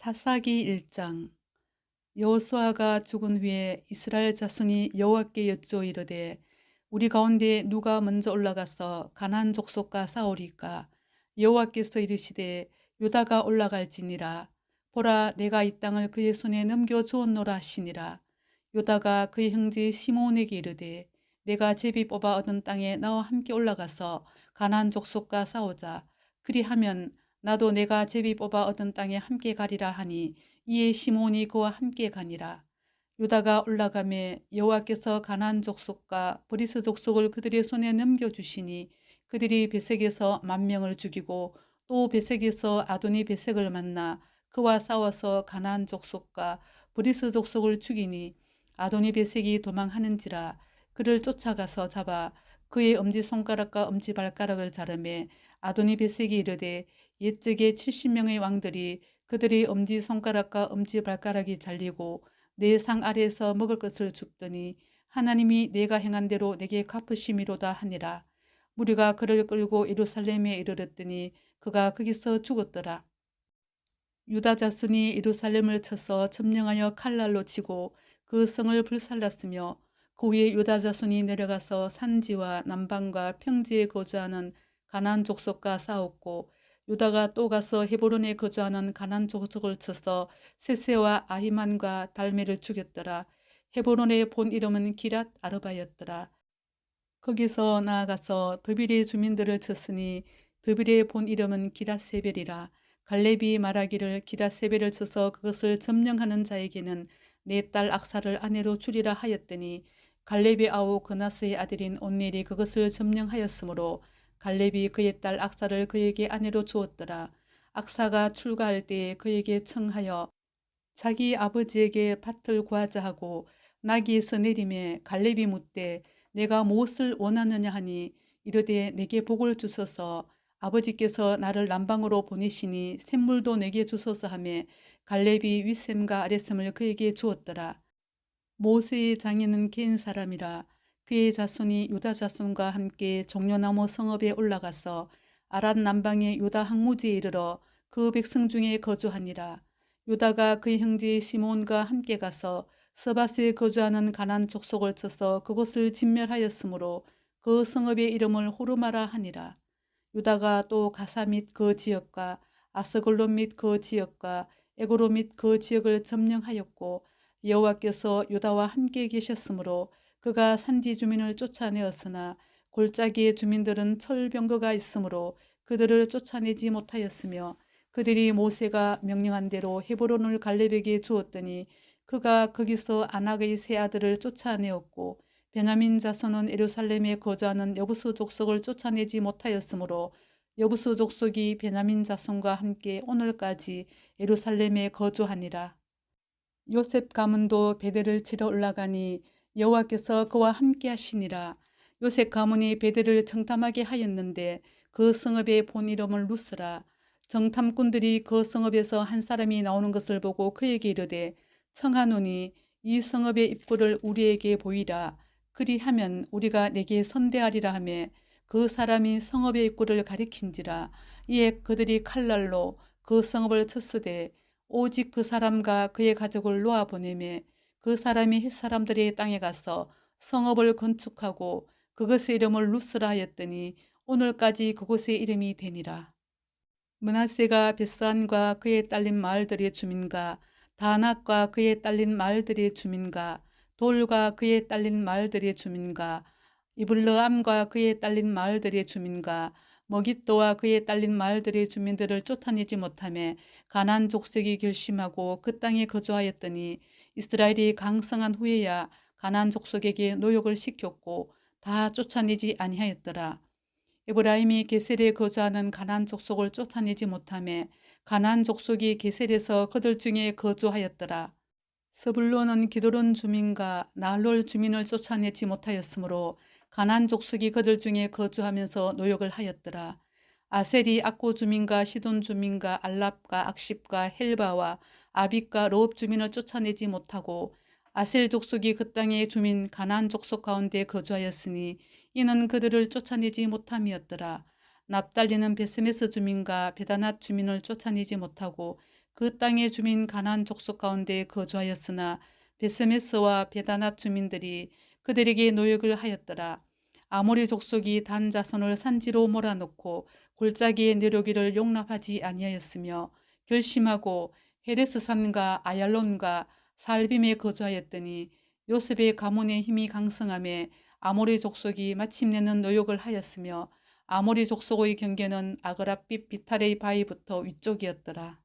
사사기 1장. 여호수아가 죽은 후에 이스라엘 자손이 여호와께 여쭈어 이르되 우리 가운데 누가 먼저 올라가서 가나안 족속과 싸우리까? 여호와께서 이르시되 유다가 올라갈지니라. 보라, 내가 이 땅을 그의 손에 넘겨 주었노라 하시니라. 유다가 그의 형제 시므온에게 이르되 내가 제비 뽑아 얻은 땅에 나와 함께 올라가서 가나안 족속과 싸우자. 그리하면 나도 내가 제비 뽑아 얻은 땅에 함께 가리라 하니 이에 시므온이 그와 함께 가니라. 유다가 올라가매 여호와께서 가나안 족속과 브리스 족속을 그들의 손에 넘겨주시니 그들이 베색에서 10,000명을 죽이고 또 베색에서 아도니 베색을 만나 그와 싸워서 가나안 족속과 브리스 족속을 죽이니 아도니 베색이 도망하는지라. 그를 쫓아가서 잡아 그의 엄지손가락과 엄지발가락을 자르매 아도니 베색이 이르되 옛적에 70명의 왕들이 그들의 엄지손가락과 엄지발가락이 잘리고 내 상 아래에서 먹을 것을 줍더니 하나님이 내가 행한 대로 내게 갚으심이로다 하니라. 무리가 그를 끌고 예루살렘에 이르렀더니 그가 거기서 죽었더라. 유다 자손이 예루살렘을 쳐서 점령하여 칼날로 치고 그 성을 불살랐으며 그 위에 유다 자손이 내려가서 산지와 남방과 평지에 거주하는 가나안 족속과 싸웠고 유다가 또 가서 헤브론에 거주하는 가나안 족속을 쳐서 세세와 아히만과 달메를 죽였더라. 헤브론의 본 이름은 기랏 아르바였더라. 거기서 나아가서 드빌의 주민들을 쳤으니 드빌의 본 이름은 기랏세벨이라. 갈렙이 말하기를 기랏세벨을 쳐서 그것을 점령하는 자에게는 내 딸 악사를 아내로 주리라 하였더니 갈렙의 아우 그나스의 아들인 온넬이 그것을 점령하였으므로 갈렙이 그의 딸 악사를 그에게 아내로 주었더라. 악사가 출가할 때에 그에게 청하여 자기 아버지에게 밭을 구하자 하고 나귀에서 내림에 갈렙이 묻되 내가 무엇을 원하느냐 하니 이르되 내게 복을 주소서. 아버지께서 나를 남방으로 보내시니 샘물도 내게 주소서 하매 갈렙이 윗샘과 아랫샘을 그에게 주었더라. 모세의 장인은 개인 사람이라. 그의 자손이 유다 자손과 함께 종려나무 성읍에 올라가서 아랏 남방의 유다 항무지에 이르러 그 백성 중에 거주하니라. 유다가 그의 형제 시므온과 함께 가서 서밧에 거주하는 가나안 족속을 쳐서 그곳을 진멸하였으므로 그 성읍의 이름을 호르마라 하니라. 유다가 또 가사 및 그 지역과 아스글론 및 그 지역과 에고로 및 그 지역을 점령하였고 여호와께서 유다와 함께 계셨으므로 그가 산지 주민을 쫓아내었으나 골짜기의 주민들은 철병거가 있으므로 그들을 쫓아내지 못하였으며 그들이 모세가 명령한 대로 헤브론을 갈렙에게 주었더니 그가 거기서 아낙의 세 아들을 쫓아내었고 베냐민 자손은 예루살렘에 거주하는 여부수 족속을 쫓아내지 못하였으므로 여부수 족속이 베냐민 자손과 함께 오늘까지 예루살렘에 거주하니라. 요셉 가문도 베델을 치러 올라가니 여호와께서 그와 함께 하시니라. 요셉 가문이 베델을 정탐하게 하였는데 그 성읍의 본 이름을 루스라. 정탐꾼들이 그 성읍에서 한 사람이 나오는 것을 보고 그에게 이르되 청하노니 이 성읍의 입구를 우리에게 보이라. 그리하면 우리가 내게 선대하리라 하매 그 사람이 성읍의 입구를 가리킨지라. 이에 그들이 칼날로 그 성읍을 쳤으되 오직 그 사람과 그의 가족을 놓아보내매 그 사람이 햇사람들의 땅에 가서 성읍을 건축하고 그것의 이름을 루스라 하였더니 오늘까지 그곳의 이름이 되니라. 므낫세가 벳산과 그의 딸린 마을들의 주민과 다낙과 그의 딸린 마을들의 주민과 돌과 그의 딸린 마을들의 주민과 이블르암과 그의 딸린 마을들의 주민과 머깃도와 그의 딸린 마을들의 주민들을 쫓아내지 못하며 가나안 족속이 결심하고 그 땅에 거주하였더니 이스라엘이 강성한 후에야 가나안 족속에게 노역을 시켰고 다 쫓아내지 아니하였더라. 에브라임이 게셀에 거주하는 가나안 족속을 쫓아내지 못하며 가나안 족속이 게셀에서 그들 중에 거주하였더라. 스불론은 기드론 주민과 나홀 주민을 쫓아내지 못하였으므로 가나안 족속이 그들 중에 거주하면서 노역을 하였더라. 아셀이 악고 주민과 시돈 주민과 알랍과 악십과 헬바와 아빅과 로업 주민을 쫓아내지 못하고 아셀 족속이 그 땅의 주민 가나안 족속 가운데 거주하였으니 이는 그들을 쫓아내지 못함이었더라. 납달리는 베스메스 주민과 베다낫 주민을 쫓아내지 못하고 그 땅의 주민 가나안 족속 가운데 거주하였으나 베스메스와 베다낫 주민들이 그들에게 노역을 하였더라. 아모리 족속이 단 자손을 산지로 몰아넣고 골짜기에 내려오기를 용납하지 아니하였으며 결심하고 헤레스산과 아얄론과 살빔에 거주하였더니 요셉의 가문의 힘이 강성함에 아모리 족속이 마침내는 노역을 하였으며 아모리 족속의 경계는 아그라빛 비탈의 바위부터 위쪽이었더라.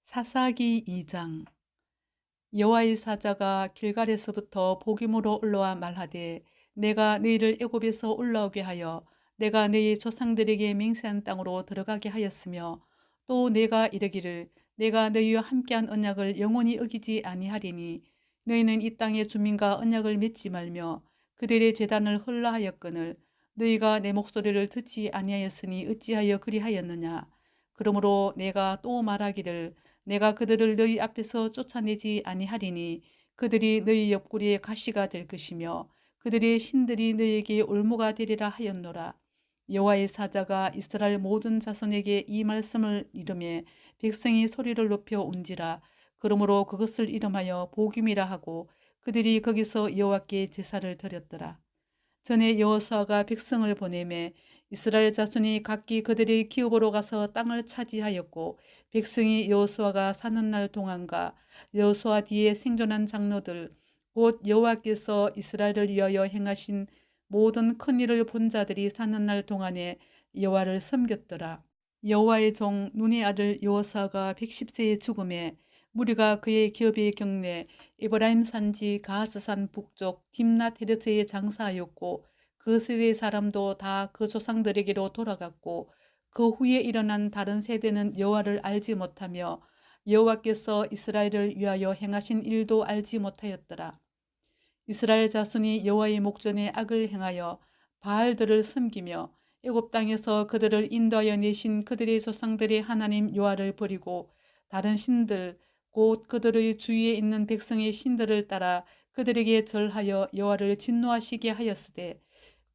사사기 2장. 여호와의 사자가 길갈에서부터 보김으로 올라와 말하되 내가 너희를 애굽에서 올라오게 하여 내가 너희 조상들에게 맹세한 땅으로 들어가게 하였으며 또 내가 이르기를 내가 너희와 함께한 언약을 영원히 어기지 아니하리니 너희는 이 땅의 주민과 언약을 맺지 말며 그들의 제단을 헐라하였거늘 너희가 내 목소리를 듣지 아니하였으니 어찌하여 그리하였느냐. 그러므로 내가 또 말하기를 내가 그들을 너희 앞에서 쫓아내지 아니하리니 그들이 너희 옆구리에 가시가 될 것이며 그들의 신들이 너희에게 올무가 되리라 하였노라. 여호와의 사자가 이스라엘 모든 자손에게 이 말씀을 이르매 백성이 소리를 높여 운지라. 그러므로 그것을 이름하여 보김이라 하고 그들이 거기서 여호와께 제사를 드렸더라. 전에 여호수아가 백성을 보내매 이스라엘 자손이 각기 그들의 기업으로 가서 땅을 차지하였고 백성이 여호수아가 사는 날 동안과 여호수아 뒤에 생존한 장로들 곧 여호와께서 이스라엘을 위하여 행하신 모든 큰 일을 본 자들이 사는 날 동안에 여호와를 섬겼더라. 여호와의 종 눈의 아들 여호수아가 110세에 죽음에 무리가 그의 기업의 경내 에브라임 산지 가하스산 북쪽 딥낫 헤르스에 장사하였고 그 세대 사람도 다 그 조상들에게로 돌아갔고 그 후에 일어난 다른 세대는 여호와를 알지 못하며 여호와께서 이스라엘을 위하여 행하신 일도 알지 못하였더라. 이스라엘 자손이 여호와의 목전에 악을 행하여 바알들을 섬기며 애굽 땅에서 그들을 인도하여 내신 그들의 조상들의 하나님 여호와를 버리고 다른 신들 곧 그들의 주위에 있는 백성의 신들을 따라 그들에게 절하여 여호와를 진노하시게 하였으되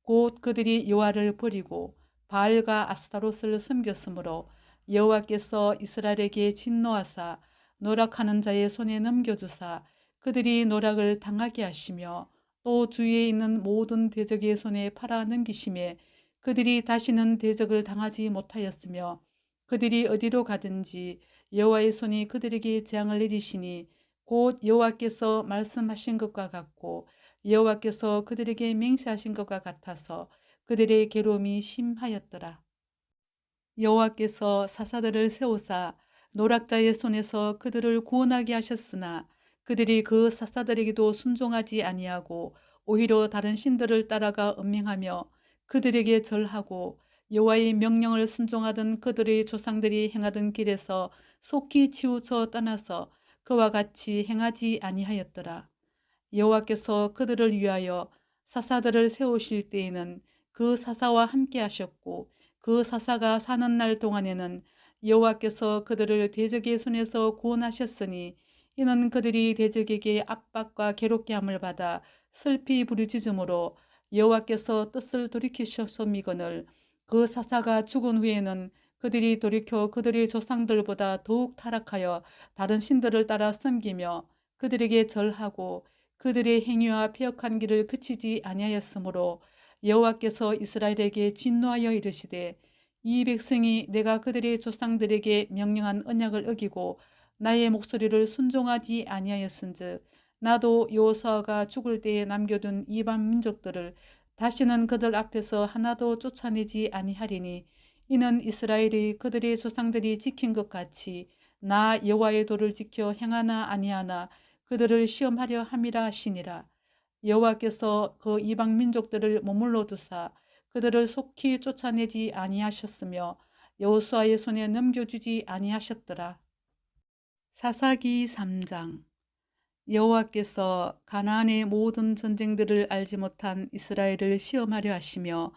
곧 그들이 여호와를 버리고 바알과 아스타롯을 섬겼으므로 여호와께서 이스라엘에게 진노하사 노력하는 자의 손에 넘겨주사 그들이 노력을 당하게 하시며 또 주위에 있는 모든 대적의 손에 팔아 넘기심에 그들이 다시는 대적을 당하지 못하였으며 그들이 어디로 가든지 여호와의 손이 그들에게 재앙을 내리시니 곧 여호와께서 말씀하신 것과 같고 여호와께서 그들에게 맹세하신 것과 같아서 그들의 괴로움이 심하였더라. 여호와께서 사사들을 세우사 노략자의 손에서 그들을 구원하게 하셨으나 그들이 그 사사들에게도 순종하지 아니하고 오히려 다른 신들을 따라가 음행하며 그들에게 절하고 여호와의 명령을 순종하던 그들의 조상들이 행하던 길에서 속히 치우쳐 떠나서 그와 같이 행하지 아니하였더라. 여호와께서 그들을 위하여 사사들을 세우실 때에는 그 사사와 함께 하셨고 그 사사가 사는 날 동안에는 여호와께서 그들을 대적의 손에서 구원하셨으니 이는 그들이 대적에게 압박과 괴롭게 함을 받아 슬피 부르짖음으로 여호와께서 뜻을 돌이키셨음이거늘 그 사사가 죽은 후에는 그들이 돌이켜 그들의 조상들보다 더욱 타락하여 다른 신들을 따라 섬기며 그들에게 절하고 그들의 행위와 패역한 길을 그치지 아니하였으므로 여호와께서 이스라엘에게 진노하여 이르시되 이 백성이 내가 그들의 조상들에게 명령한 언약을 어기고 나의 목소리를 순종하지 아니하였은즉 나도 여호수아가 죽을 때에 남겨둔 이방 민족들을 다시는 그들 앞에서 하나도 쫓아내지 아니하리니 이는 이스라엘이 그들의 조상들이 지킨 것 같이 나 여호와의 도를 지켜 행하나 아니하나 그들을 시험하려 함이라 하시니라. 여호와께서 그 이방 민족들을 머물러 두사 그들을 속히 쫓아내지 아니하셨으며 여호수아의 손에 넘겨주지 아니하셨더라. 사사기 3장. 여호와께서 가나안의 모든 전쟁들을 알지 못한 이스라엘을 시험하려 하시며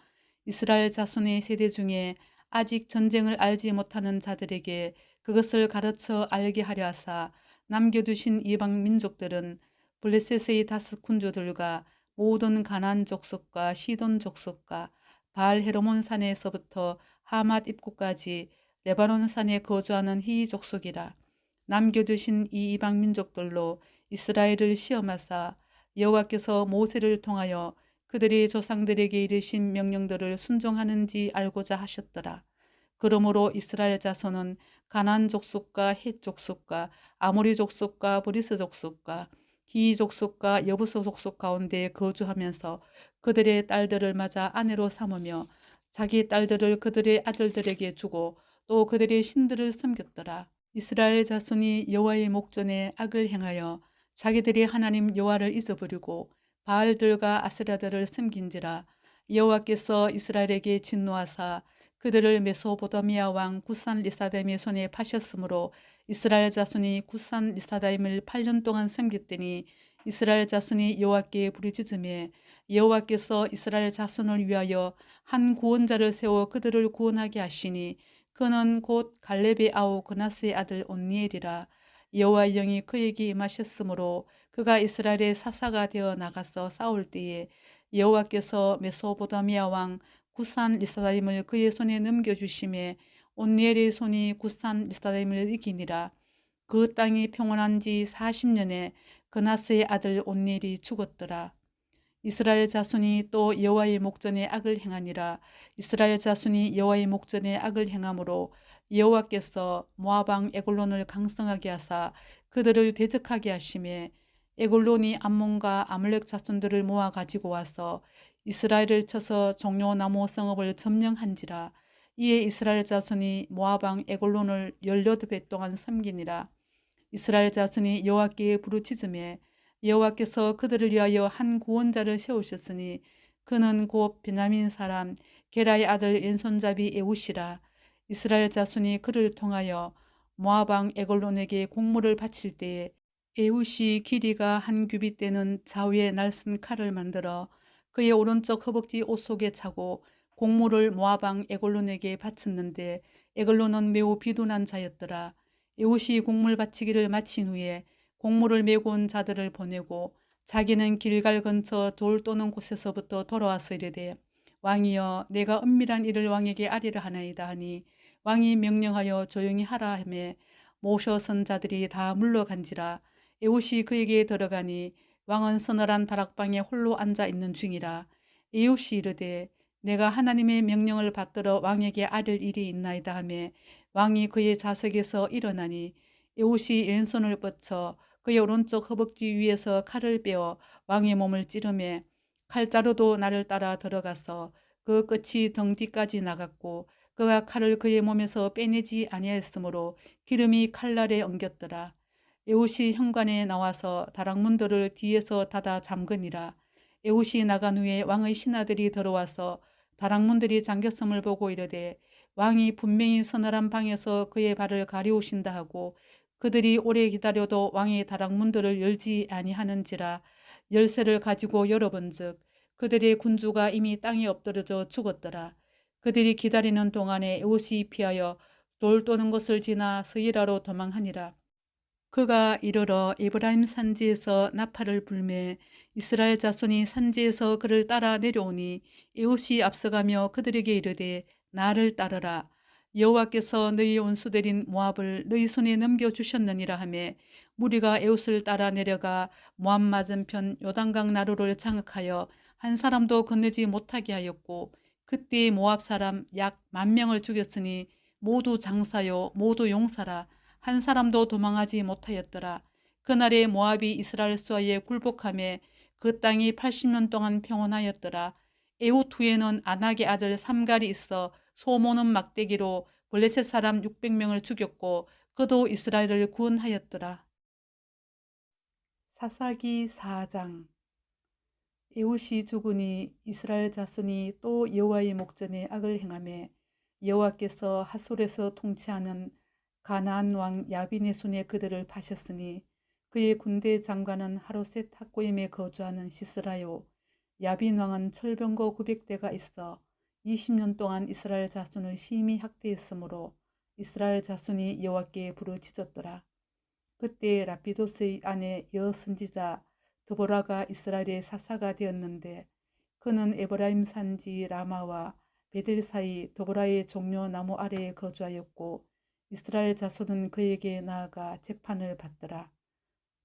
이스라엘 자손의 세대 중에 아직 전쟁을 알지 못하는 자들에게 그것을 가르쳐 알게 하려 하사 남겨두신 이방 민족들은 블레셋의 다섯 군주들과 모든 가나안 족속과 시돈 족속과 바알 헤르몬 산에서부터 하맛 입구까지 레바논 산에 거주하는 희 족속이라. 남겨두신 이 이방 민족들로 이스라엘을 시험하사 여호와께서 모세를 통하여 그들의 조상들에게 이르신 명령들을 순종하는지 알고자 하셨더라. 그러므로 이스라엘 자손은 가나안 족속과 헷 족속과 아모리 족속과 브리스 족속과 히 족속과 여부스 족속 가운데 거주하면서 그들의 딸들을 맞아 아내로 삼으며 자기 딸들을 그들의 아들들에게 주고 또 그들의 신들을 섬겼더라. 이스라엘 자손이 여호와의 목전에 악을 행하여 자기들의 하나님 여호와를 잊어버리고 바알들과 아세라들을 섬긴지라. 여호와께서 이스라엘에게 진노하사 그들을 메소포타미아 왕 구산 리사다임의 손에 파셨으므로 이스라엘 자손이 구산 리사다임을 8년 동안 섬겼더니 이스라엘 자손이 여호와께 부르짖으매 여호와께서 이스라엘 자손을 위하여 한 구원자를 세워 그들을 구원하게 하시니 그는 곧 갈렙의 아우 그나스의 아들 온니엘이라. 여호와의 영이 그에게 임하셨으므로 그가 이스라엘의 사사가 되어 나가서 싸울 때에 여호와께서 메소포타미아 왕 구산 리사다임을 그의 손에 넘겨주심에 온니엘의 손이 구산 리사다임을 이기니라. 그 땅이 평온한 지 40년에 그나스의 아들 온니엘이 죽었더라. 이스라엘 자손이 또 여호와의 목전에 악을 행하니라. 이스라엘 자손이 여호와의 목전에 악을 행함으로 여호와께서 모압 왕 에글론을 강성하게 하사 그들을 대적하게 하심에 에글론이 암몬과 아말렉 자손들을 모아 가지고 와서 이스라엘을 쳐서 종려나무 성읍을 점령한지라. 이에 이스라엘 자손이 모압 왕 에글론을 18해 동안 섬기니라. 이스라엘 자손이 여호와께 부르짖으매 여호와께서 그들을 위하여 한 구원자를 세우셨으니 그는 곧 베냐민 사람 게라의 아들 왼손잡이 에웃이라. 이스라엘 자손이 그를 통하여 모압 왕 에글론에게 공물을 바칠 때에 에웃이 길이가 한 규빗 되는 좌우에 날선 칼을 만들어 그의 오른쪽 허벅지 옷 속에 차고 공물을 모압 왕 에글론에게 바쳤는데 에글론은 매우 비둔한 자였더라. 에웃이 공물 바치기를 마친 후에 공물을 메고 온 자들을 보내고 자기는 길갈 근처 돌 떠는 곳에서부터 돌아와서 이르되 왕이여 내가 은밀한 일을 왕에게 아뢰려 하나이다 하니 왕이 명령하여 조용히 하라 하매 모셔선 자들이 다 물러간지라. 에웃이 그에게 들어가니 왕은 서늘한 다락방에 홀로 앉아 있는 중이라. 에웃이 이르되 내가 하나님의 명령을 받들어 왕에게 아뢰 일이 있나이다 하매 왕이 그의 좌석에서 일어나니 에웃이 왼손을 뻗쳐 그의 오른쪽 허벅지 위에서 칼을 빼어 왕의 몸을 찌르매 칼자루도 나를 따라 들어가서 그 끝이 등 뒤까지 나갔고 그가 칼을 그의 몸에서 빼내지 아니하였으므로 기름이 칼날에 엉겼더라. 에웃이 현관에 나와서 다락문들을 뒤에서 닫아 잠그니라. 에웃이 나간 후에 왕의 신하들이 들어와서 다락문들이 잠겼음을 보고 이르되 왕이 분명히 서늘한 방에서 그의 발을 가리우신다 하고 그들이 오래 기다려도 왕의 다락문들을 열지 아니하는지라. 열쇠를 가지고 열어본즉 그들의 군주가 이미 땅에 엎드러져 죽었더라. 그들이 기다리는 동안에 에웃이 피하여 돌 떠는 것을 지나 스이라로 도망하니라. 그가 이르러 에브라임 산지에서 나팔을 불매 이스라엘 자손이 산지에서 그를 따라 내려오니 에웃이 앞서가며 그들에게 이르되 나를 따르라. 여호와께서 너희 원수들인 모압을 너희 손에 넘겨주셨느니라 하매 무리가 에웃을 따라 내려가 모압 맞은편 요단강 나루를 장악하여 한 사람도 건너지 못하게 하였고 그때 모압 사람 약 10,000명을 죽였으니 모두 장사요 모두 용사라. 한 사람도 도망하지 못하였더라. 그날에 모압이 이스라엘 수하에 굴복하며 그 땅이 80년 동안 평온하였더라. 에훗 후에는 아낙의 아들 삼갈이 있어 소모는 막대기로 블레셋 사람 600명을 죽였고 그도 이스라엘을 구원하였더라. 사사기 4장. 에훗이 죽으니 이스라엘 자손이 또 여호와의 목전에 악을 행하며 여호와께서 하솔에서 통치하는 가나안 왕 야빈의 손에 그들을 파셨으니 그의 군대 장관은 하로셋 학고임에 거주하는 시스라요. 야빈 왕은 철병거 900대가 있어 20년 동안 이스라엘 자손을 심히 학대했으므로 이스라엘 자손이 여호와께 부르짖었더라. 그때 라피도스의 아내 여선지자 드보라가 이스라엘의 사사가 되었는데 그는 에브라임 산지 라마와 베델 사이 도보라의 종려 나무 아래에 거주하였고 이스라엘 자손은 그에게 나아가 재판을 받더라.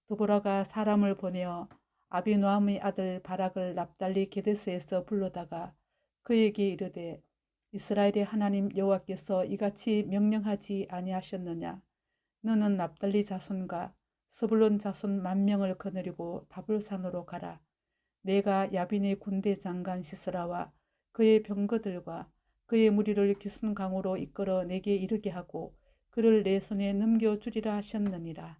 도보라가 사람을 보내어 아비노함의 아들 바락을 납달리 게데스에서 불러다가 그에게 이르되 이스라엘의 하나님 여호와께서 이같이 명령하지 아니하셨느냐. 너는 납달리 자손과 스불론 자손 10,000명을 거느리고 다볼산으로 가라. 내가 야빈의 군대 장관 시스라와 그의 병거들과 그의 무리를 기순강으로 이끌어 내게 이르게 하고 그를 내 손에 넘겨주리라 하셨느니라.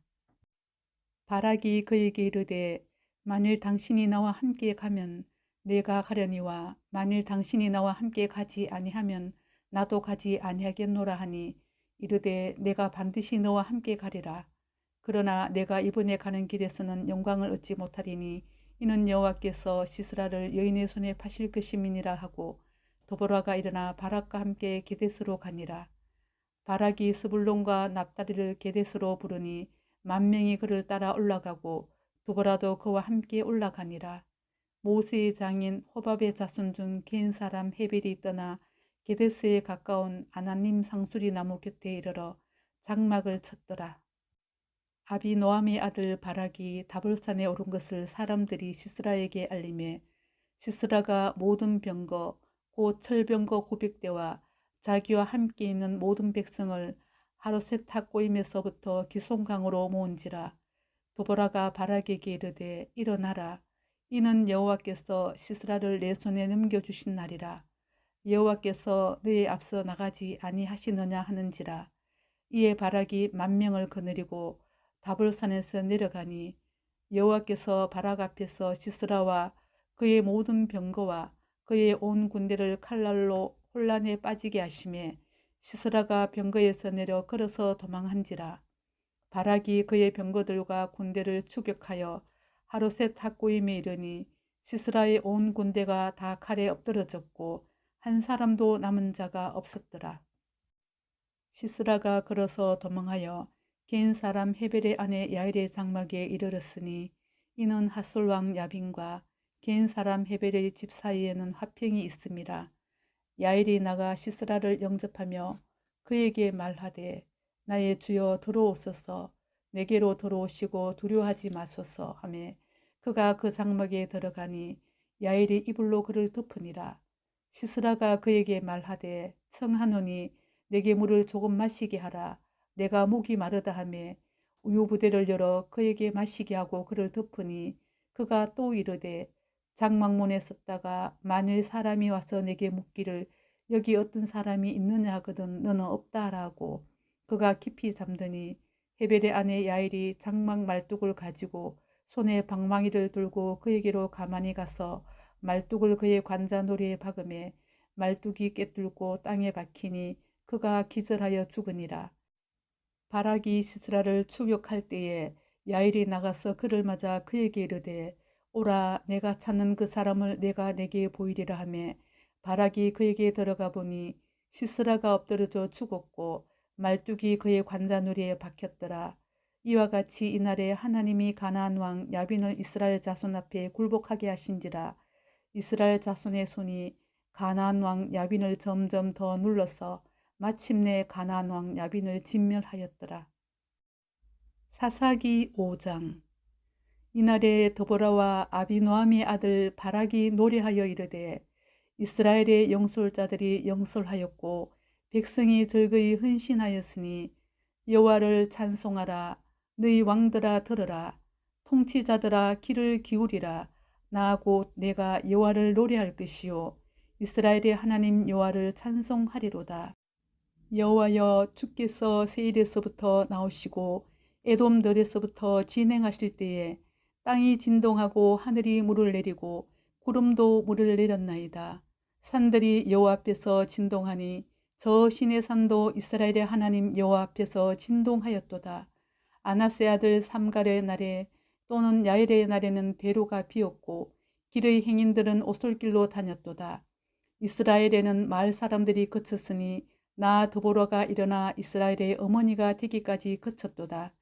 바락이 그에게 이르되 만일 당신이 나와 함께 가면 내가 가려니와 만일 당신이 나와 함께 가지 아니하면 나도 가지 아니하겠노라 하니 이르되 내가 반드시 너와 함께 가리라. 그러나 내가 이번에 가는 길에서는 영광을 얻지 못하리니 이는 여호와께서 시스라를 여인의 손에 파실 것임이니라 하고 도보라가 일어나 바락과 함께 게데스로 가니라. 바락이 스불론과 납달리를 게데스로 부르니 10,000명이 그를 따라 올라가고 도보라도 그와 함께 올라가니라. 모세의 장인 호밥의 자손 중 겐 사람 헤벨이 떠나 게데스에 가까운 아나님 상수리 나무 곁에 이르러 장막을 쳤더라. 아비노함의 아들 바락이 다볼산에 오른 것을 사람들이 시스라에게 알림해 시스라가 모든 병거 곧 철병거 900대와 자기와 함께 있는 모든 백성을 하루셋 탁고임에서부터 기송강으로 모은지라. 도보라가 바락에게 이르되 일어나라. 이는 여호와께서 시스라를 내 손에 넘겨주신 날이라. 여호와께서 너의 앞서 나가지 아니하시느냐 하는지라. 이에 바락이 10,000명을 거느리고 다볼산에서 내려가니 여호와께서 바락 앞에서 시스라와 그의 모든 병거와 그의 온 군대를 칼날로 혼란에 빠지게 하심에 시스라가 병거에서 내려 걸어서 도망한지라. 바락이 그의 병거들과 군대를 추격하여 하루셋 탁고임에 이르니 시스라의 온 군대가 다 칼에 엎드러졌고 한 사람도 남은 자가 없었더라. 시스라가 걸어서 도망하여 겐 사람 헤벨의 아내 야일의 장막에 이르렀으니 이는 핫솔 왕 야빈과 겐 사람 헤벨의 집 사이에는 화평이 있음이라. 야일이 나가 시스라를 영접하며 그에게 말하되 나의 주여 들어오소서. 내게로 들어오시고 두려워하지 마소서 하매 그가 그 장막에 들어가니 야일이 이불로 그를 덮으니라. 시스라가 그에게 말하되 청하노니 내게 물을 조금 마시게 하라. 내가 목이 마르다 하매 우유부대를 열어 그에게 마시게 하고 그를 덮으니 그가 또 이르되 장막문에 섰다가 만일 사람이 와서 내게 묻기를 여기 어떤 사람이 있느냐 하거든 너는 없다 하라고. 그가 깊이 잠드니 헤벨의 아내 야일이 장막 말뚝을 가지고 손에 방망이를 들고 그에게로 가만히 가서 말뚝을 그의 관자놀이에 박음에 말뚝이 꿰뚫고 땅에 박히니 그가 기절하여 죽으니라. 바락이 시스라를 추격할 때에 야일이 나가서 그를 맞아 그에게 이르되 오라 내가 찾는 그 사람을 내가 내게 보이리라 하매 바락이 그에게 들어가 보니 시스라가 엎드러져 죽었고 말뚝이 그의 관자놀이에 박혔더라. 이와 같이 이날에 하나님이 가나안 왕 야빈을 이스라엘 자손 앞에 굴복하게 하신지라. 이스라엘 자손의 손이 가나안 왕 야빈을 점점 더 눌러서 마침내 가나안 왕 야빈을 진멸하였더라. 사사기 5장. 이날에 드보라와 아비노함의 아들 바락이 노래하여 이르되 이스라엘의 영솔자들이 영솔하였고 백성이 즐거이 헌신하였으니 여호와를 찬송하라. 너희 왕들아 들으라. 통치자들아 귀를 기울이라. 나 곧 내가 여호와를 노래할 것이요 이스라엘의 하나님 여호와를 찬송하리로다. 여호와여 주께서 세일에서부터 나오시고 에돔 들에서부터 진행하실 때에 땅이 진동하고 하늘이 물을 내리고 구름도 물을 내렸나이다. 산들이 여호와 앞에서 진동하니 저 시내 산도 이스라엘의 하나님 여호와 앞에서 진동하였도다. 아나세 아들 삼갈의 날에 또는 야일의 날에는 대로가 비었고 길의 행인들은 오솔길로 다녔도다. 이스라엘에는 마을 사람들이 그쳤으니 나 드보라가 일어나 이스라엘의 어머니가 되기까지 그쳤도다.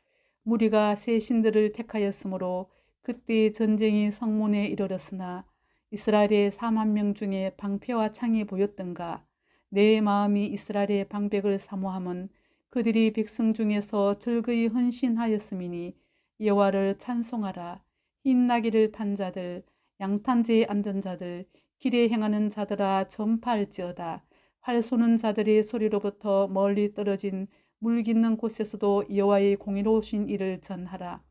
무리가 새 신들을 택하였으므로 그때 전쟁이 성문에 이르렀으나 이스라엘의 4만 명 중에 방패와 창이 보였던가. 내 마음이 이스라엘의 방백을 사모함은 그들이 백성 중에서 즐거이 헌신하였음이니 여호와를 찬송하라. 흰 나귀를 탄 자들, 양탄자에 앉은 자들, 길에 행하는 자들아 전파할지어다. 활 쏘는 자들의 소리로부터 멀리 떨어진 물 깃는 곳에서도 여호와의 공의로우신 일을 전하라.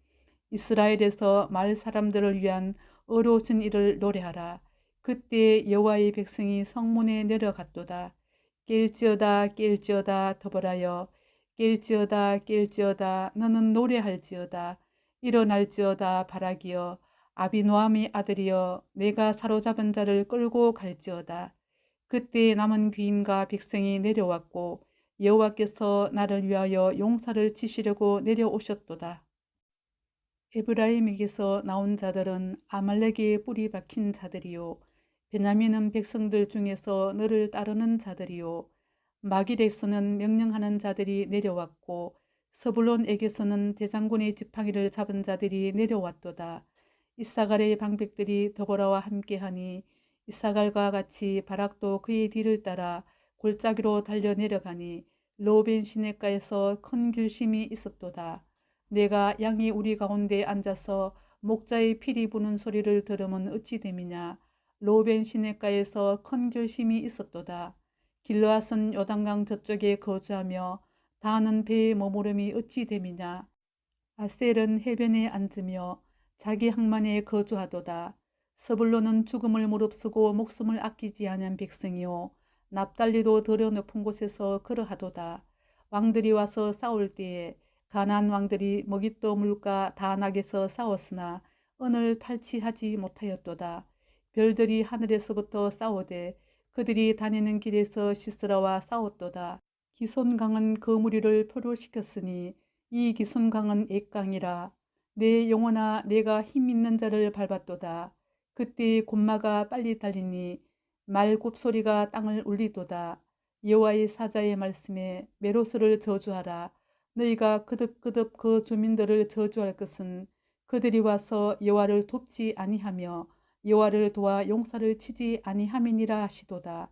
이스라엘에서 말 사람들을 위한 의로우신 일을 노래하라. 그때 여호와의 백성이 성문에 내려갔도다. 깰지어다 깰지어다 더벌하여 깰지어다 깰지어다 너는 노래할지어다. 일어날지어다 바라기여 아비노함의 아들이여 내가 사로잡은 자를 끌고 갈지어다. 그때 남은 귀인과 백성이 내려왔고 여호와께서 나를 위하여 용사를 치시려고 내려오셨도다. 에브라임에게서 나온 자들은 아말렉의 뿌리 박힌 자들이요 베냐민은 백성들 중에서 너를 따르는 자들이요 마길에서는 명령하는 자들이 내려왔고 서불론에게서는 대장군의 지팡이를 잡은 자들이 내려왔도다. 이사갈의 방백들이 더보라와 함께하니 이사갈과 같이 바락도 그의 뒤를 따라 골짜기로 달려 내려가니 로벤 시냇가에서 큰 길심이 있었도다. 내가 양이 우리 가운데 앉아서 목자의 피리 부는 소리를 들으면 어찌 됨이냐. 로벤 시냇가에서 큰 결심이 있었도다. 길르앗은 요단강 저쪽에 거주하며 다는 배의 머무름이 어찌 됨이냐. 아셀은 해변에 앉으며 자기 항만에 거주하도다. 서불로는 죽음을 무릅쓰고 목숨을 아끼지 않은 백성이요 납달리도 더러 높은 곳에서 걸어하도다. 왕들이 와서 싸울 때에 가나안 왕들이 머깃도 물가 다낙에서 싸웠으나 은을 탈취하지 못하였도다. 별들이 하늘에서부터 싸우되 그들이 다니는 길에서 시스라와 싸웠도다. 기손강은 그 무리를 표류시켰으니 이 기손강은 액강이라. 내 영혼아 내가 힘 있는 자를 밟았도다. 그때 곤마가 빨리 달리니 말굽소리가 땅을 울리도다. 여호와의 사자의 말씀에 메로스를 저주하라. 너희가 그득그득 그 주민들을 저주할 것은 그들이 와서 여호와를 돕지 아니하며 여호와를 도와 용사를 치지 아니함이니라 하시도다.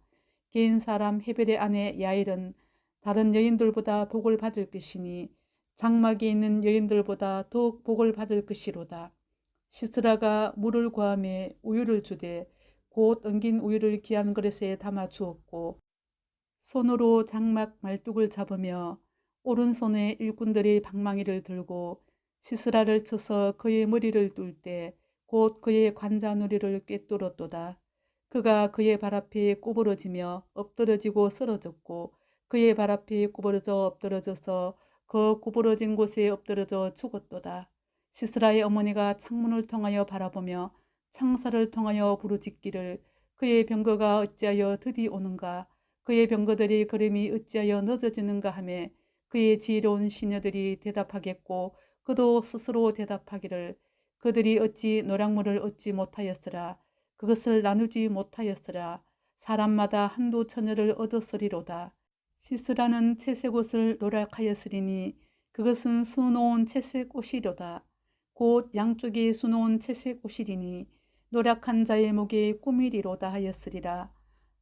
개인 사람 헤벨의 아내 야일은 다른 여인들보다 복을 받을 것이니 장막에 있는 여인들보다 더욱 복을 받을 것이로다. 시스라가 물을 구하며 우유를 주되 곧 엉긴 우유를 귀한 그릇에 담아 주었고 손으로 장막 말뚝을 잡으며 오른손에 일꾼들이 방망이를 들고 시스라를 쳐서 그의 머리를 뚫 때 곧 그의 관자놀이를 꿰뚫었도다. 그가 그의 발 앞에 구부러지며 엎드러지고 쓰러졌고 그의 발 앞에 구부러져 엎드러져서 그 구부러진 곳에 엎드러져 죽었도다. 시스라의 어머니가 창문을 통하여 바라보며 창살을 통하여 부르짖기를 그의 병거가 어찌하여 드디 오는가 그의 병거들이 걸음이 어찌하여 늦어지는가 하며 그의 지혜로운 시녀들이 대답하겠고 그도 스스로 대답하기를 그들이 어찌 노략물을 얻지 못하였으라. 그것을 나누지 못하였으라. 사람마다 한두 처녀를 얻었으리로다. 시스라는 채색 옷을 노략하였으리니 그것은 수놓은 채색 옷이로다. 곧 양쪽에 수놓은 채색 옷이리니 노략한 자의 목에 꾸미리로다 하였으리라.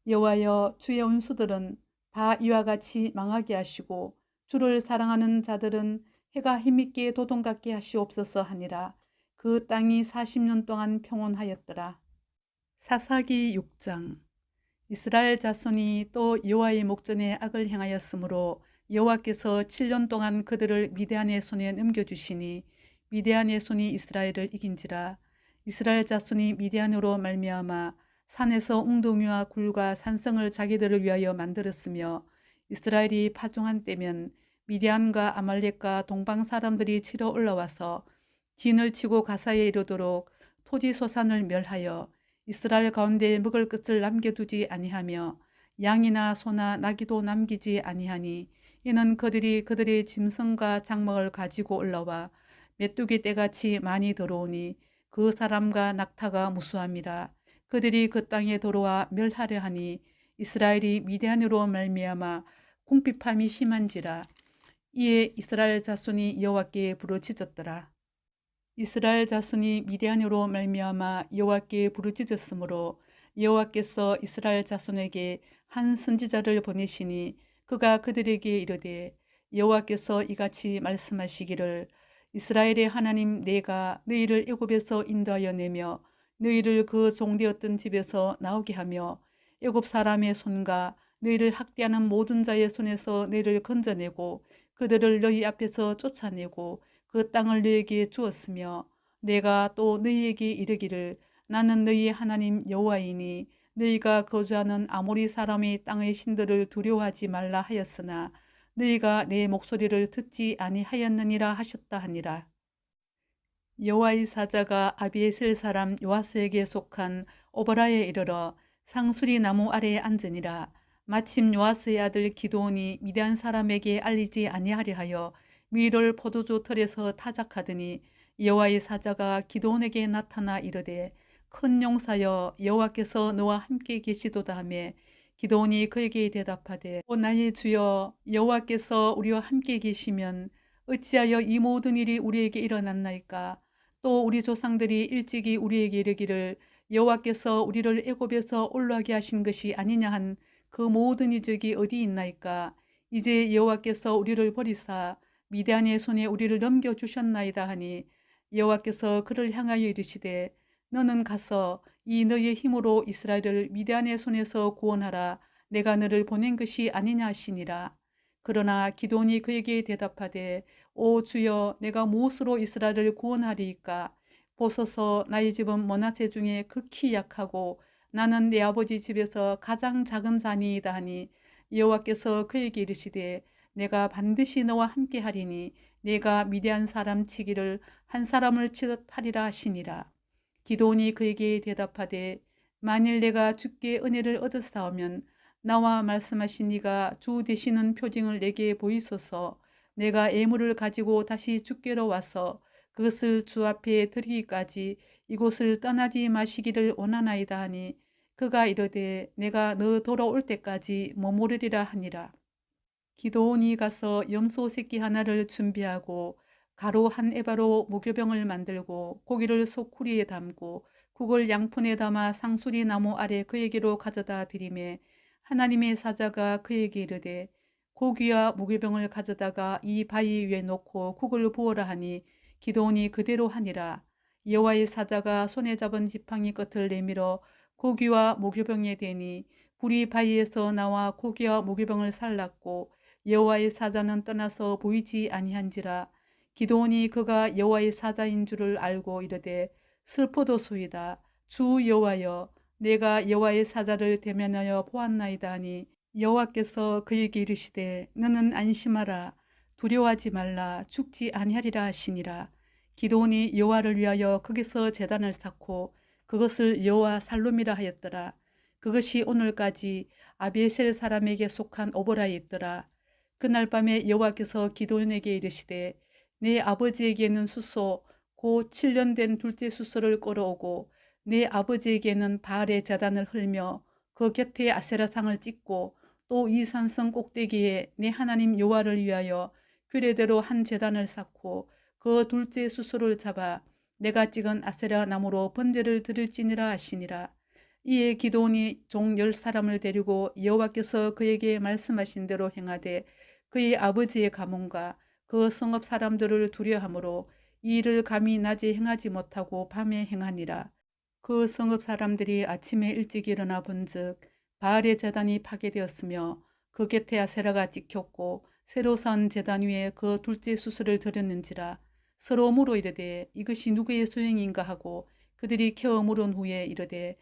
여호와여 주의 원수들은 다 이와 같이 망하게 하시고 주를 사랑하는 자들은 해가 힘있게 도동같게 하시옵소서 하니라. 그 땅이 40년 동안 평온하였더라. 사사기 6장. 이스라엘 자손이 또 여호와의 목전에 악을 행하였으므로 여호와께서 7년 동안 그들을 미디안의 손에 넘겨주시니 미디안의 손이 이스라엘을 이긴지라. 이스라엘 자손이 미디안으로 말미암아 산에서 웅덩이와 굴과 산성을 자기들을 위하여 만들었으며 이스라엘이 파종한 때면 미디안과 아말렉과 동방 사람들이 치러 올라와서 진을 치고 가사에 이르도록 토지 소산을 멸하여 이스라엘 가운데 먹을 것을 남겨두지 아니하며 양이나 소나 나귀도 남기지 아니하니 이는 그들이 그들의 짐승과 장막을 가지고 올라와 메뚜기 떼같이 많이 들어오니 그 사람과 낙타가 무수함이라. 그들이 그 땅에 들어와 멸하려 하니 이스라엘이 미디안으로 말미암아 궁핍함이 심한지라. 이에 이스라엘 자손이 여호와께 부르짖었더라. 이스라엘 자손이 미디안으로 말미암아 여호와께 부르짖었으므로 여호와께서 이스라엘 자손에게 한 선지자를 보내시니 그가 그들에게 이르되 여호와께서 이같이 말씀하시기를 이스라엘의 하나님 내가 너희를 애굽에서 인도하여 내며 너희를 그 종되었던 집에서 나오게 하며 애굽 사람의 손과 너희를 학대하는 모든 자의 손에서 너희를 건져내고 그들을 너희 앞에서 쫓아내고 그 땅을 너희에게 주었으며 내가 또 너희에게 이르기를 나는 너희의 하나님 여호와이니 너희가 거주하는 아모리 사람의 땅의 신들을 두려워하지 말라 하였으나 너희가 내 목소리를 듣지 아니하였느니라 하셨다 하니라. 여호와의 사자가 아비에셀 사람 요아스에게 속한 오보라에 이르러 상수리 나무 아래에 앉으니라. 마침 요아스의 아들 기드온이 미디안 사람에게 알리지 아니하려 하여 밀을 포도주 틀에서 타작하더니 여호와의 사자가 기드온에게 나타나 이르되 큰 용사여 여호와께서 너와 함께 계시도다 하며 기드온이 그에게 대답하되 오 나의 주여 여호와께서 우리와 함께 계시면 어찌하여 이 모든 일이 우리에게 일어났나이까. 또 우리 조상들이 일찍이 우리에게 이르기를 여호와께서 우리를 애굽에서 올라가게 하신 것이 아니냐 한 그 모든 이적이 어디 있나이까. 이제 여호와께서 우리를 버리사 미디안의 손에 우리를 넘겨주셨나이다 하니 여호와께서 그를 향하여 이르시되 너는 가서 이 너의 힘으로 이스라엘을 미디안의 손에서 구원하라. 내가 너를 보낸 것이 아니냐 하시니라. 그러나 기드온이 그에게 대답하되 오 주여 내가 무엇으로 이스라엘을 구원하리이까. 보소서 나의 집은 므낫세 중에 극히 약하고 나는 내 아버지 집에서 가장 작은 자니이다 하니 여호와께서 그에게 이르시되 내가 반드시 너와 함께 하리니 내가 미디안 사람 치기를 한 사람을 치듯 하리라 하시니라. 기드온이 그에게 대답하되 만일 내가 주께 은혜를 얻었사오면 나와 말씀하신 이가 주 되시는 표징을 내게 보이소서. 내가 예물을 가지고 다시 주께로 와서 그것을 주 앞에 드리기까지 이곳을 떠나지 마시기를 원하나이다 하니 그가 이르되 내가 너 돌아올 때까지 머무르리라 하니라. 기드온이 가서 염소 새끼 하나를 준비하고 가루 한 에바로 무교병을 만들고 고기를 소쿠리에 담고 국을 양푼에 담아 상수리 나무 아래 그에게로 가져다 드리매 하나님의 사자가 그에게 이르되 고기와 무교병을 가져다가 이 바위 위에 놓고 국을 부어라 하니 기드온이 그대로 하니라. 여호와의 사자가 손에 잡은 지팡이 끝을 내밀어 고기와 무교병에 대니 불이 바위에서 나와 고기와 무교병을 살랐고 여호와의 사자는 떠나서 보이지 아니한지라. 기드온이 그가 여호와의 사자인 줄을 알고 이르되 슬퍼도소이다. 주 여호와여 내가 여호와의 사자를 대면하여 보았나이다 하니 여호와께서 그에게 이르시되 너는 안심하라. 두려워하지 말라. 죽지 아니하리라 하시니라. 기드온이 여호와를 위하여 거기서 제단을 쌓고 그것을 여호와 살룸이라 하였더라. 그것이 오늘까지 아비에셀 사람에게 속한 오보라에 있더라. 그날 밤에 여호와께서 기드온에게 이르시되 내 아버지에게는 숫소 곧 7년 된 둘째 숫소를 끌어오고 내 아버지에게는 바알의 제단을 헐며 그 곁에 아세라상을 찍고 또 이 산성 꼭대기에 내 하나님 여호와를 위하여 규례대로 한 제단을 쌓고 그 둘째 숫소를 잡아 내가 찍은 아세라 나무로 번제를 드릴지니라 하시니라. 이에 기드온이 종 10사람을 데리고 여호와께서 그에게 말씀하신 대로 행하되 그의 아버지의 가문과 그 성읍 사람들을 두려함으로 이 일을 감히 낮에 행하지 못하고 밤에 행하니라. 그 성읍 사람들이 아침에 일찍 일어나 본즉 바알의 제단이 파괴되었으며 그 곁에 아세라가 찍혔고 새로 선 제단 위에 그 둘째 수술을 드렸는지라. 서로 물어 이르되 이것이 누구의 소행인가 하고 그들이 겨어 물은 후에 이르되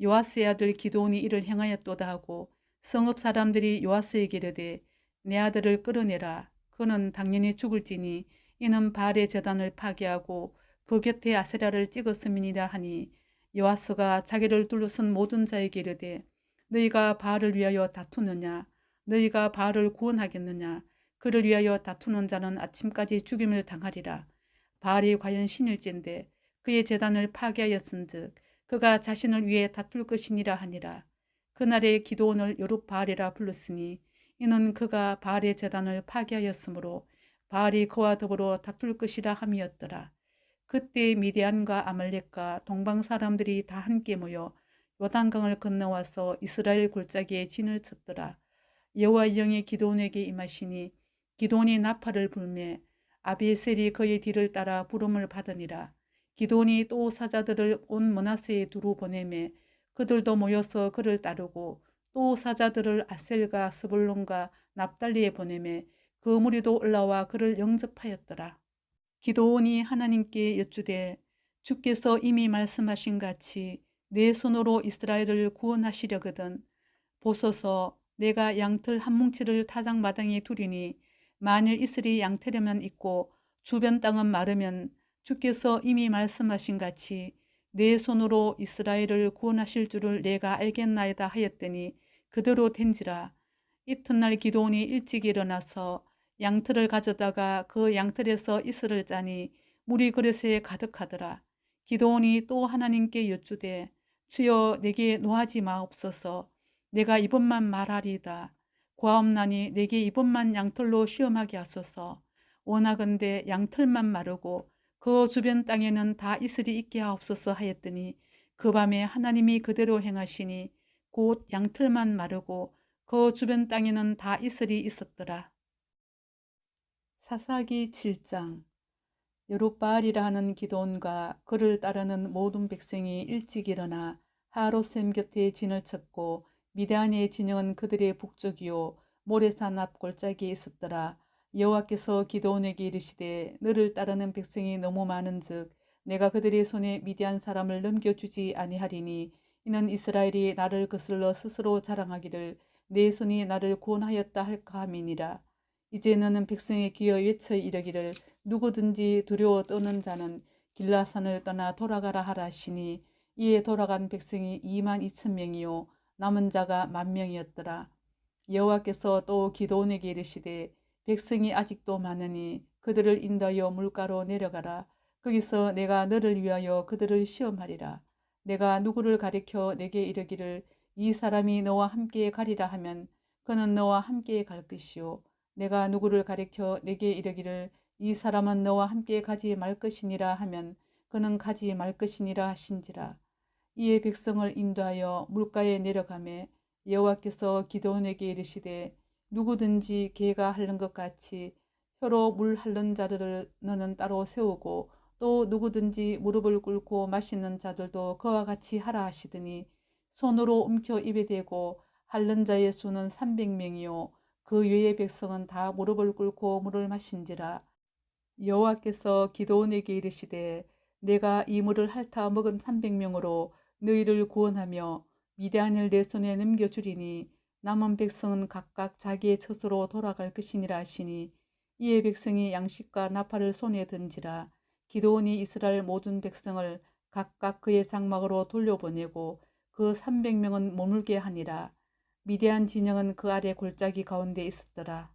요아스의 아들 기드온이 이를 행하였도다 하고 성읍 사람들이 요아스에게 이르되 내 아들을 끌어내라. 그는 당연히 죽을지니 이는 바알의 제단을 파괴하고 그 곁에 아세라를 찍었음이니라 하니 요아스가 자기를 둘러선 모든 자에게 이르되 너희가 바알을 위하여 다투느냐. 너희가 바알을 구원하겠느냐. 그를 위하여 다투는 자는 아침까지 죽임을 당하리라. 바알이 과연 신일진데 그의 제단을 파괴하였은즉 그가 자신을 위해 다툴 것이니라 하니라. 그날에 기드온을 여룹바알이라 불렀으니 이는 그가 바알의 제단을 파괴하였으므로 바알이 그와 더불어 다툴 것이라 함이었더라. 그때 미디안과 아말렉과 동방 사람들이 다 함께 모여 요단강을 건너와서 이스라엘 골짜기에 진을 쳤더라. 여호와 영이 기드온에게 임하시니 기드온이 나팔을 불매 아비에셀이 그의 뒤를 따라 부름을 받으니라. 기드온이 또 사자들을 온 므낫세에 두루 보내매 그들도 모여서 그를 따르고 또 사자들을 아셀과 스불론과 납달리에 보내매 그 무리도 올라와 그를 영접하였더라. 기드온이 하나님께 여쭈되 주께서 이미 말씀하신 같이 내 손으로 이스라엘을 구원하시려거든 보소서 내가 양털 한 뭉치를 타작마당에 두리니 만일 이슬이 양털에만 있고 주변 땅은 마르면 주께서 이미 말씀하신 같이 내 손으로 이스라엘을 구원하실 줄을 내가 알겠나이다 하였더니 그대로 된지라. 이튿날 기드온이 일찍 일어나서 양털을 가져다가 그 양털에서 이슬을 짜니 물이 그릇에 가득하더라. 기드온이 또 하나님께 여쭈되 주여 내게 노하지 마옵소서. 내가 이번만 말하리이다. 고하옵나니 내게 이번만 양털로 시험하게 하소서. 원하건대 양털만 마르고 그 주변 땅에는 다 이슬이 있게 하옵소서 하였더니 그 밤에 하나님이 그대로 행하시니 곧 양털만 마르고 그 주변 땅에는 다 이슬이 있었더라. 사사기 7장. 여룻바알이라 하는 기드온과 그를 따르는 모든 백성이 일찍 일어나 하롯셈 곁에 진을 쳤고 미디안의 진영은 그들의 북쪽이요 모레산 앞 골짜기에 있었더라. 여호와께서 기드온에게 이르시되 너를 따르는 백성이 너무 많은즉 내가 그들의 손에 미디안 사람을 넘겨주지 아니하리니 이는 이스라엘이 나를 거슬러 스스로 자랑하기를 내 손이 나를 구원하였다 할까 함이니라. 이제 너는 백성에 기어 외쳐 이르기를 누구든지 두려워 떠는 자는 길라산을 떠나 돌아가라 하라 하시니 이에 돌아간 백성이 2만 2천 명이요 남은 자가 10,000명이었더라. 여호와께서 또 기드온에게 이르시되 백성이 아직도 많으니 그들을 인도하여 물가로 내려가라. 거기서 내가 너를 위하여 그들을 시험하리라. 내가 누구를 가리켜 내게 이르기를 이 사람이 너와 함께 가리라 하면 그는 너와 함께 갈 것이요 내가 누구를 가리켜 내게 이르기를 이 사람은 너와 함께 가지 말 것이니라 하면 그는 가지 말 것이니라 하신지라. 이에 백성을 인도하여 물가에 내려가매 여호와께서 기드온에게 이르시되 누구든지 개가 핥는 것 같이 혀로 물 핥는 자들을 너는 따로 세우고 또 누구든지 무릎을 꿇고 마시는 자들도 그와 같이 하라 하시더니 손으로 움켜 입에 대고 핥는 자의 수는 300명이요 그 외의 백성은 다 무릎을 꿇고 물을 마신지라. 여호와께서 기드온에게 이르시되 내가 이 물을 핥아 먹은 300명으로 너희를 구원하며 미디안을 내 손에 넘겨주리니 남은 백성은 각각 자기의 처소로 돌아갈 것이니라 하시니 이에 백성이 양식과 나팔을 손에 든지라. 기드온이 이스라엘 모든 백성을 각각 그의 장막으로 돌려보내고 그 300명은 머물게 하니라. 미디안 진영은 그 아래 골짜기 가운데 있었더라.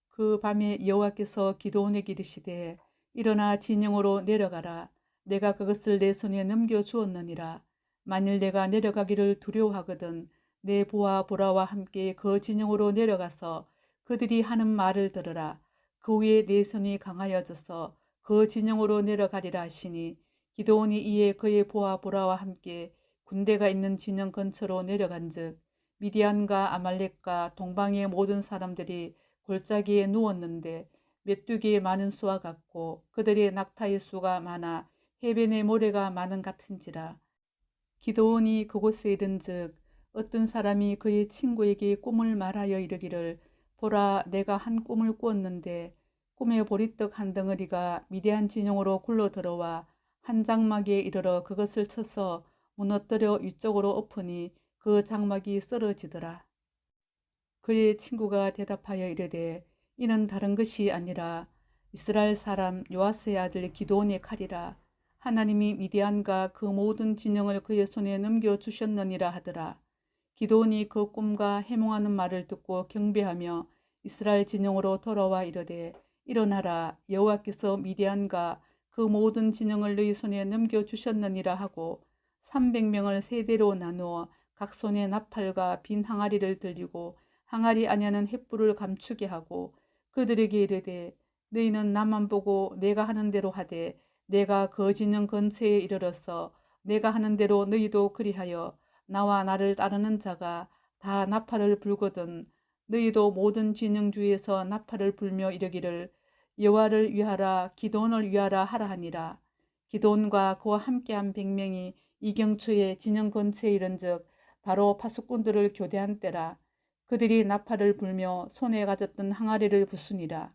그 밤에 여호와께서 기드온에게 이르시되 일어나 진영으로 내려가라. 내가 그것을 내 손에 넘겨주었느니라. 만일 내가 내려가기를 두려워하거든 내 보아 보라와 함께 그 진영으로 내려가서 그들이 하는 말을 들으라. 그 후에 내 손이 강하여져서 그 진영으로 내려가리라 하시니 기드온이 이에 그의 보아 보라와 함께 군대가 있는 진영 근처로 내려간즉 미디안과 아말렉과 동방의 모든 사람들이 골짜기에 누웠는데 메뚜기의 많은 수와 같고 그들의 낙타의 수가 많아 해변의 모래가 많은 같은지라. 기드온이 그곳에 이른즉 어떤 사람이 그의 친구에게 꿈을 말하여 이르기를 보라 내가 한 꿈을 꾸었는데 꿈에 보리떡 한 덩어리가 미디안 진영으로 굴러 들어와 한 장막에 이르러 그것을 쳐서 무너뜨려 위쪽으로 엎으니 그 장막이 쓰러지더라. 그의 친구가 대답하여 이르되 이는 다른 것이 아니라 이스라엘 사람 요아스의 아들 기드온의 칼이라. 하나님이 미디안과 그 모든 진영을 그의 손에 넘겨주셨느니라 하더라. 기드온이 그 꿈과 해몽하는 말을 듣고 경배하며 이스라엘 진영으로 돌아와 이르되 일어나라 여호와께서 미디안과 그 모든 진영을 너희 손에 넘겨주셨느니라 하고 300명을 세 대로 나누어 각 손에 나팔과 빈 항아리를 들리고 항아리 안에는 횃불을 감추게 하고 그들에게 이르되 너희는 나만 보고 내가 하는 대로 하되 내가 그 진영 근처에 이르러서 내가 하는 대로 너희도 그리하여 나와 나를 따르는 자가 다 나팔을 불거든 너희도 모든 진영 주위에서 나팔을 불며 이르기를 여호와를 위하라 기도원을 위하라 하라 하니라. 기도원과 그와 함께한 100명이 이경초에 진영 근처에 이른즉 바로 파수꾼들을 교대한 때라. 그들이 나팔을 불며 손에 가졌던 항아리를 부수니라.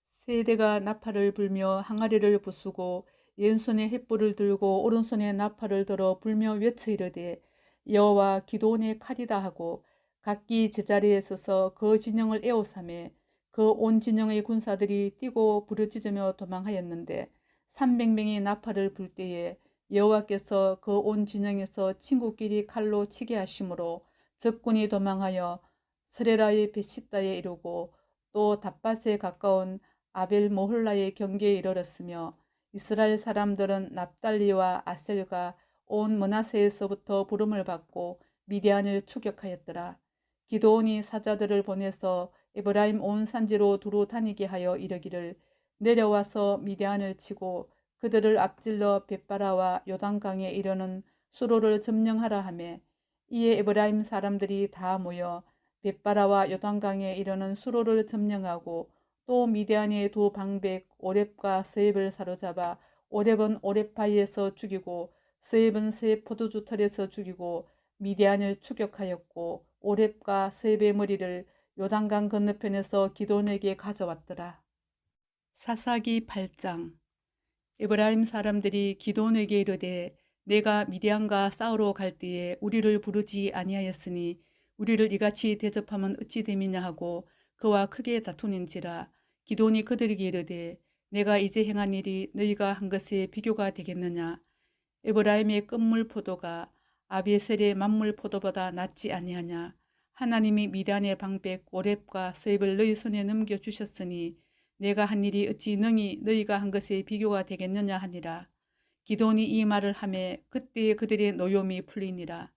세대가 나팔을 불며 항아리를 부수고 왼손에 횃불을 들고 오른손에 나팔을 들어 불며 외쳐 이르되 여호와 기도원의 칼이다 하고 각기 제자리에 서서 그 진영을 에워싸매 그 온 진영의 군사들이 뛰고 부르짖으며 도망하였는데 300명이 나팔을 불 때에 여호와께서 그 온 진영에서 친구끼리 칼로 치게 하심으로 적군이 도망하여 스레라의 베시다에 이르고 또 닷밭에 가까운 아벨 모홀라의 경계에 이르렀으며 이스라엘 사람들은 납달리와 아셀과 온 머나세에서부터 부름을 받고 미디안을 추격하였더라. 기도온이 사자들을 보내서 에브라임 온 산지로 두루 다니게 하여 이르기를 내려와서 미디안을 치고 그들을 앞질러 벳바라와 요단강에 이르는 수로를 점령하라 하매 이에 에브라임 사람들이 다 모여 벳바라와 요단강에 이르는 수로를 점령하고 또 미디안의 두 방백 오렙과 스앱을 사로잡아 오렙은 오렙바위에서 죽이고 스앱은 스앱 포도주 털에서 죽이고 미디안을 추격하였고 오렙과 스앱의 머리를 요단강 건너편에서 기돈에게 가져왔더라. 사사기 8장. 에브라임 사람들이 기돈에게 이르되 내가 미디안과 싸우러 갈 때에 우리를 부르지 아니하였으니 우리를 이같이 대접하면 어찌 됨이냐 하고 그와 크게 다투는지라. 기돈이 그들에게 이르되 내가 이제 행한 일이 너희가 한 것에 비교가 되겠느냐. 에브라임의 끝물 포도가 아비에셀의 만물 포도보다 낫지 아니하냐. 하나님이 미디안의 방백 오렙과 스앱을 너희 손에 넘겨주셨으니 내가 한 일이 어찌 능히 너희가 한 것에 비교가 되겠느냐 하니라. 기돈이 이 말을 하매 그때에 그들의 노염이 풀리니라.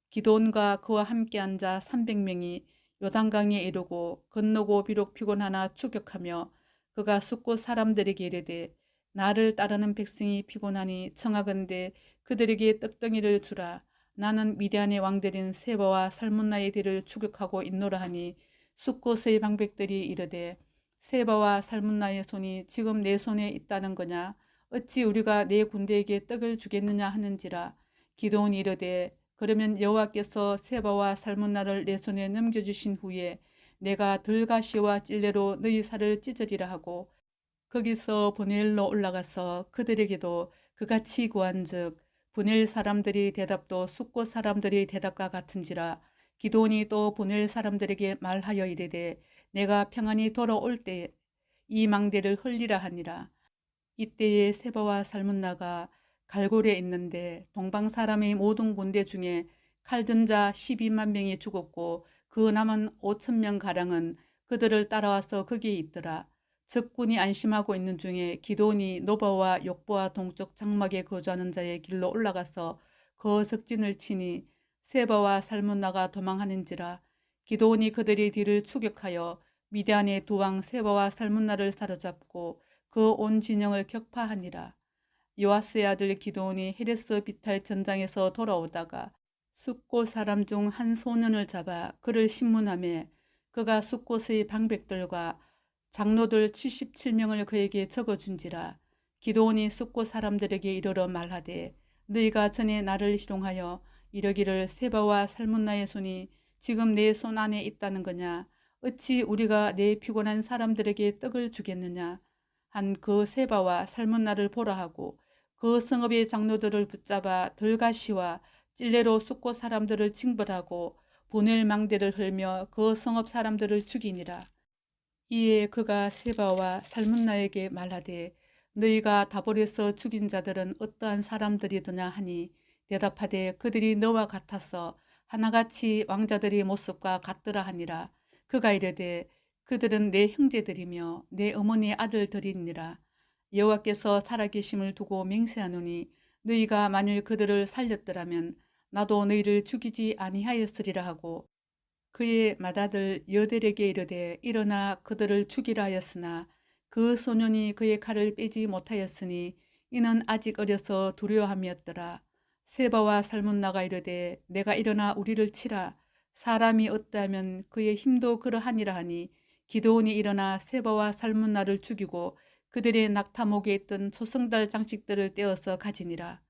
기돈과 그와 함께 앉아 300명이 요단강에 이르고 건너고 비록 피곤하나 추격하며 그가 숫곳 사람들에게 이르되 나를 따르는 백성이 피곤하니 청하건대 그들에게 떡덩이를 주라. 나는 미디안의 왕들인 세바와 살문나의 뒤를 추격하고 있노라 하니 숫곳의 방백들이 이르되 세바와 살문나의 손이 지금 내 손에 있다는 거냐. 어찌 우리가 내 군대에게 떡을 주겠느냐 하는지라. 기도온이 이르되 그러면 여호와께서 세바와 살문나를 내 손에 넘겨주신 후에 내가 들가시와 찔레로 너희 살을 찢으리라 하고 거기서 브넬로 올라가서 그들에게도 그같이 구한즉 브넬 사람들이 대답도 숫곳 사람들이 대답과 같은지라. 기도온이 또 브넬 사람들에게 말하여 이르되 내가 평안히 돌아올 때 이 망대를 흘리라 하니라. 이때에 세바와 살문나가 갈골에 있는데 동방 사람의 모든 군대 중에 칼든 자 12만 명이 죽었고 그 남은 5천 명 가량은 그들을 따라와서 거기에 있더라. 적군이 안심하고 있는 중에 기돈이 노바와 욕보와 동쪽 장막에 거주하는 자의 길로 올라가서 그 적진을 치니 세바와 살문나가 도망하는지라. 기돈이 그들의 뒤를 추격하여 미디안의 두 왕 세바와 살문나를 사로잡고 그 온 진영을 격파하니라. 요아스의 아들 기도온이 헤레스 비탈 전장에서 돌아오다가 숫곳 사람 중 한 소년을 잡아 그를 신문하매 그가 숫곳의 방백들과 장로들 77명을 그에게 적어준지라. 기도온이 숫곳 사람들에게 이르러 말하되 너희가 전에 나를 희롱하여 이러기를 세바와 살문나의 손이 지금 내 손 안에 있다는 거냐. 어찌 우리가 내 피곤한 사람들에게 떡을 주겠느냐. 한 그 세바와 살문나를 보라 하고 그 성읍의 장로들을 붙잡아 들가시와 찔레로 숫곳 사람들을 징벌하고 분열 망대를 흘며 그 성읍 사람들을 죽이니라. 이에 그가 세바와 살문나에게 말하되 너희가 다볼에서 죽인 자들은 어떠한 사람들이더냐 하니 대답하되 그들이 너와 같아서 하나같이 왕자들의 모습과 같더라 하니라. 그가 이르되 그들은 내 형제들이며 내 어머니의 아들들이니라. 여호와께서 살아계심을 두고 맹세하노니 너희가 만일 그들을 살렸더라면 나도 너희를 죽이지 아니하였으리라 하고 그의 맏아들 여델에게 이르되 일어나 그들을 죽이라 하였으나 그 소년이 그의 칼을 빼지 못하였으니 이는 아직 어려서 두려워함이었더라. 세바와 살문나가 이르되 내가 일어나 우리를 치라. 사람이 어떠하면 그의 힘도 그러하니라 하니 기드온이 일어나 세바와 살문나를 죽이고 그들의 낙타목에 있던 초승달 장식들을 떼어서 가지니라.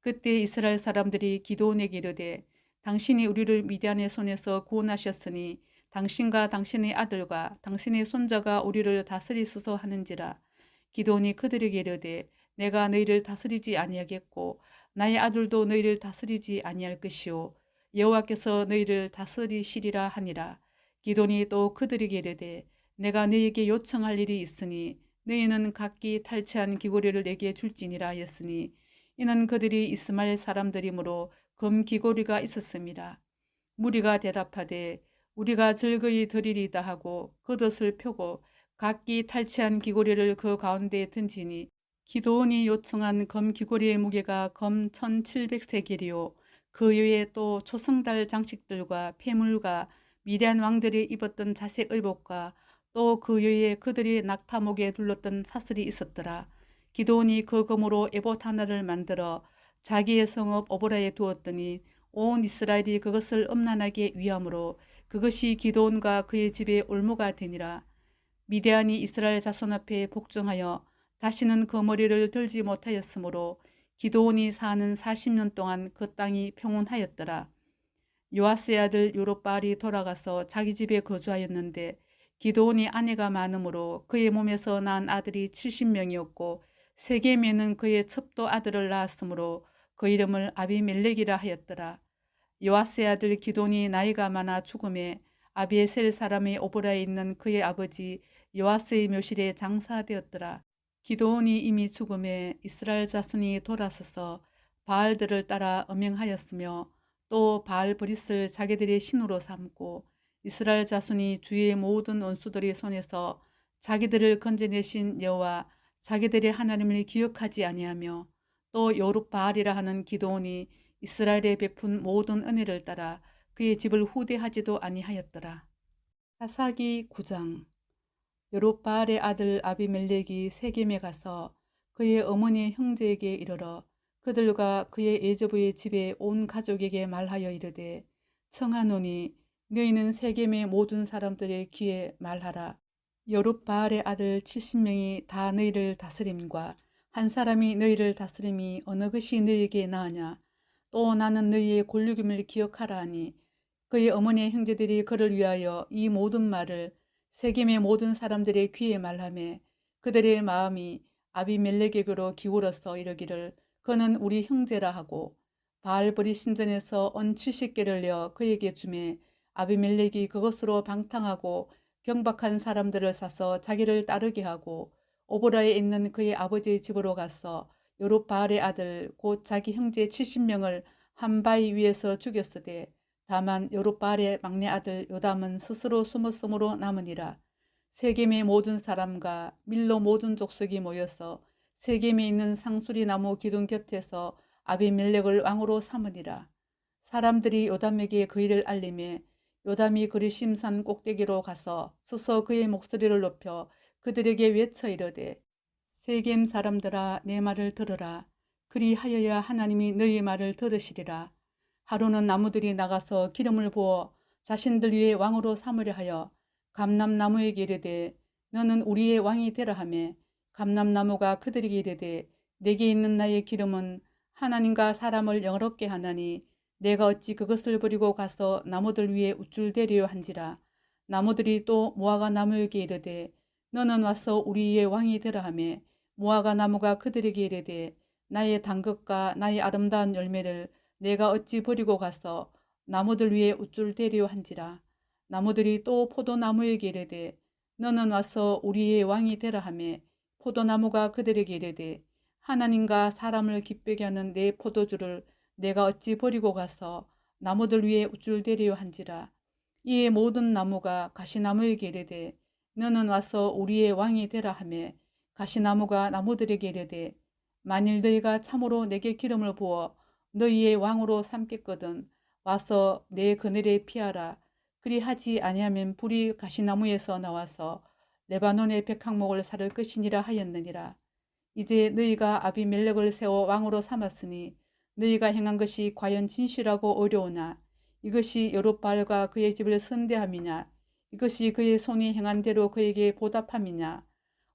그때 이스라엘 사람들이 기드온에게 이르되 당신이 우리를 미디안의 손에서 구원하셨으니 당신과 당신의 아들과 당신의 손자가 우리를 다스리소서 하는지라. 기드온이 그들에게 이르되 내가 너희를 다스리지 아니하겠고 나의 아들도 너희를 다스리지 아니할 것이요 여호와께서 너희를 다스리시리라 하니라. 기드온이 또 그들에게 이르되 내가 너희에게 요청할 일이 있으니 너희는 각기 탈취한 귀고리를 내게 줄지니라 하였으니 이는 그들이 이스마엘 사람들이므로 금 귀고리가 있었습니다. 무리가 대답하되 우리가 즐거이 드리리다 하고 겉옷을 펴고 각기 탈취한 귀고리를 그 가운데에 던지니 기드온이 요청한 검 귀고리의 무게가 검 1700세겔이요 그 외에 또 초승달 장식들과 폐물과 미디안 왕들이 입었던 자색 의복과 또 그 외에 그들이 낙타목에 둘렀던 사슬이 있었더라. 기드온이 그 검으로 에봇 하나를 만들어 자기의 성읍 오보라에 두었더니 온 이스라엘이 그것을 음란하게 위함으로 그것이 기드온과 그의 집에 올무가 되니라. 미디안이 이스라엘 자손 앞에 복종하여 다시는 그 머리를 들지 못하였으므로 기드온이 사는 40년 동안 그 땅이 평온하였더라. 요아스의 아들 요롯바알이 돌아가서 자기 집에 거주하였는데 기드온이 아내가 많으므로 그의 몸에서 낳은 아들이 70명이었고 세겜에는 그의 첩도 아들을 낳았으므로 그 이름을 아비멜렉이라 하였더라. 요아스의 아들 기돈이 나이가 많아 죽음에 아비에셀 사람의 오보라에 있는 그의 아버지 요아스의 묘실에 장사되었더라. 기드온이 이미 죽음에 이스라엘 자손이 돌아서서 바알들을 따라 음행하였으며 또 바알 브릿을 자기들의 신으로 삼고 이스라엘 자손이 주의 모든 원수들의 손에서 자기들을 건져내신 여호와 자기들의 하나님을 기억하지 아니하며 또 여룹바알이라 하는 기드온이 이스라엘에 베푼 모든 은혜를 따라 그의 집을 후대하지도 아니하였더라. 사사기 9장. 여룹바알의 아들 아비멜렉이 세겜에 가서 그의 어머니의 형제에게 이르러 그들과 그의 애저부의 집에 온 가족에게 말하여 이르되 청하노니 너희는 세겜의 모든 사람들의 귀에 말하라. 여룹바알의 아들 70명이 다 너희를 다스림과 한 사람이 너희를 다스림이 어느 것이 너희에게 나으냐. 또 나는 너희의 골육임을 기억하라 하니 그의 어머니의 형제들이 그를 위하여 이 모든 말을 세겜의 모든 사람들의 귀에 말하매 그들의 마음이 아비멜렉에게로 기울어서 이르기를 그는 우리 형제라 하고 바알브리 신전에서 언 70개를 내어 그에게 주매 아비멜렉이 그것으로 방탕하고 경박한 사람들을 사서 자기를 따르게 하고 오보라에 있는 그의 아버지의 집으로 가서 여룹바알의 아들 곧 자기 형제 70명을 한 바위 위에서 죽였으되 다만 여룹바알의 막내 아들 요담은 스스로 숨었으므로 남으니라. 세겜의 모든 사람과 밀로 모든 족속이 모여서 세겜에 있는 상수리 나무 기둥 곁에서 아비멜렉을 왕으로 삼으니라. 사람들이 요담에게 그 일을 알림해 요담이 그리심산 꼭대기로 가서 서서 그의 목소리를 높여 그들에게 외쳐 이르되 세겜 사람들아 내 말을 들으라. 그리하여야 하나님이 너희 말을 들으시리라. 하루는 나무들이 나가서 기름을 부어 자신들 위에 왕으로 삼으려 하여 감람나무에게 이르되 너는 우리의 왕이 되라 하매 감람나무가 그들에게 이르되 내게 있는 나의 기름은 하나님과 사람을 영롭게 하나니 내가 어찌 그것을 버리고 가서 나무들 위에 우쭐대리요 한지라. 나무들이 또 무화과 나무에게 이르되 너는 와서 우리의 왕이 되라 하매 무화과 나무가 그들에게 이르되 나의 단것과 나의 아름다운 열매를 내가 어찌 버리고 가서 나무들 위에 우쭐대리요 한지라. 나무들이 또 포도나무에게 이르되 너는 와서 우리의 왕이 되라 하매 포도나무가 그들에게 이르되 하나님과 사람을 기쁘게 하는 내 포도주를 내가 어찌 버리고 가서 나무들 위에 우쭐대리요 한지라. 이에 모든 나무가 가시나무에게 이르되 너는 와서 우리의 왕이 되라 하매 가시나무가 나무들에게 이르되 만일 너희가 참으로 내게 기름을 부어 너희의 왕으로 삼겠거든 와서 내 그늘에 피하라. 그리하지 아니하면 불이 가시나무에서 나와서 레바논의 백향목을 사를 것이니라 하였느니라. 이제 너희가 아비멜렉을 세워 왕으로 삼았으니 너희가 행한 것이 과연 진실하고 어려우나 이것이 여룻바알과 그의 집을 선대함이냐 이것이 그의 손이 행한 대로 그에게 보답함이냐.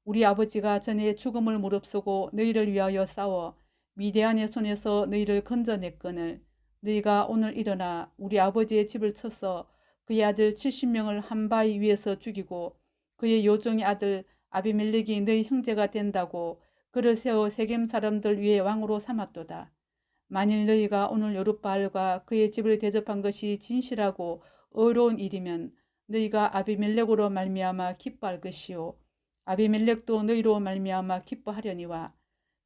우리 아버지가 전에 죽음을 무릅쓰고 너희를 위하여 싸워 미디안의 손에서 너희를 건져냈거늘 너희가 오늘 일어나 우리 아버지의 집을 쳐서 그의 아들 70명을 한 바위 위에서 죽이고 그의 요종의 아들 아비멜렉이 너희 형제가 된다고 그를 세워 세겜 사람들 위에 왕으로 삼았도다. 만일 너희가 오늘 여룻바알과 그의 집을 대접한 것이 진실하고 의로운 일이면 너희가 아비멜렉으로 말미암아 기뻐할 것이요 아비멜렉도 너희로 말미암아 기뻐하려니와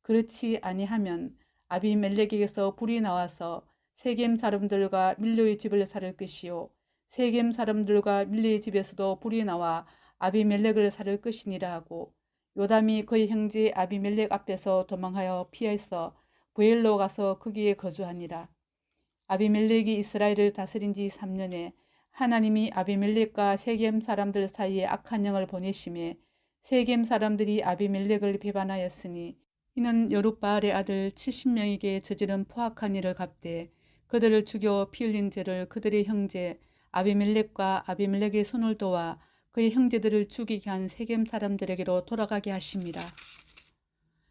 그렇지 아니하면 아비멜렉에게서 불이 나와서 세겜 사람들과 밀로의 집을 살을 것이요 세겜 사람들과 밀로의 집에서도 불이 나와 아비멜렉을 살을 것이니라 하고 요담이 그의 형제 아비멜렉 앞에서 도망하여 피해서 부엘로 가서 거기에 거주하니라. 아비멜렉이 이스라엘을 다스린 지 3년에 하나님이 아비멜렉과 세겜 사람들 사이에 악한 영을 보내심에 세겜 사람들이 아비멜렉을 배반하였으니 이는 여룻바알의 아들 70명에게 저지른 포악한 일을 갚되 그들을 죽여 피 흘린 죄를 그들의 형제 아비멜렉과 아비멜렉의 손을 도와 그의 형제들을 죽이게 한 세겜 사람들에게로 돌아가게 하십니다.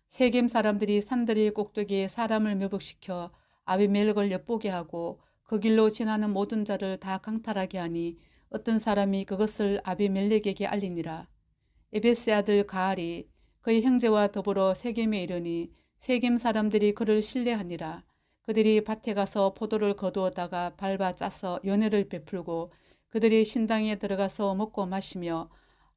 세겜 사람들이 산들의 꼭대기에 사람을 매복시켜 아비멜렉을 엿보게 하고 그 길로 지나는 모든 자를 다 강탈하게 하니 어떤 사람이 그것을 아비멜렉에게 알리니라. 에베스의 아들 가알이 그의 형제와 더불어 세겜에 이르니 세겜 사람들이 그를 신뢰하니라. 그들이 밭에 가서 포도를 거두었다가 밟아 짜서 연회를 베풀고 그들이 신당에 들어가서 먹고 마시며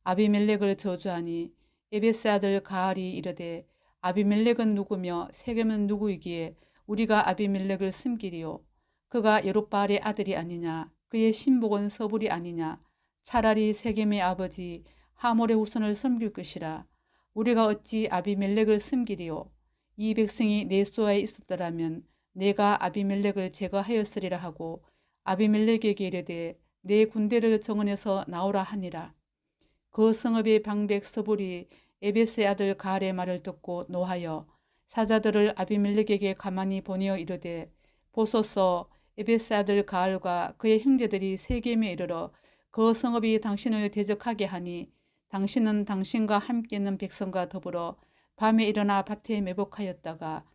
아비멜렉을 저주하니 에베스 아들 가알이 이르되 아비멜렉은 누구며 세겜은 누구이기에 우리가 아비멜렉을 숨기리요. 그가 여룻바알의 아들이 아니냐. 그의 신복은 서불이 아니냐. 차라리 세겜의 아버지 하몰의 후손을 섬길 것이라. 우리가 어찌 아비멜렉을 숨기리요. 이 백성이 내 수하에 있었더라면 내가 아비멜렉을 제거하였으리라 하고 아비멜렉에게 이르되 내 군대를 정원에서 나오라 하니라. 그 성읍의 방백 서불이 에베스의 아들 가알의 말을 듣고 노하여 사자들을 아비멜렉에게 가만히 보내어 이르되 보소서 에베스 아들 가알과 그의 형제들이 세겜에 이르러 그 성읍이 당신을 대적하게 하니 당신은 당신과 함께 있는 백성과 더불어 밤에 일어나 밭에 매복하였다가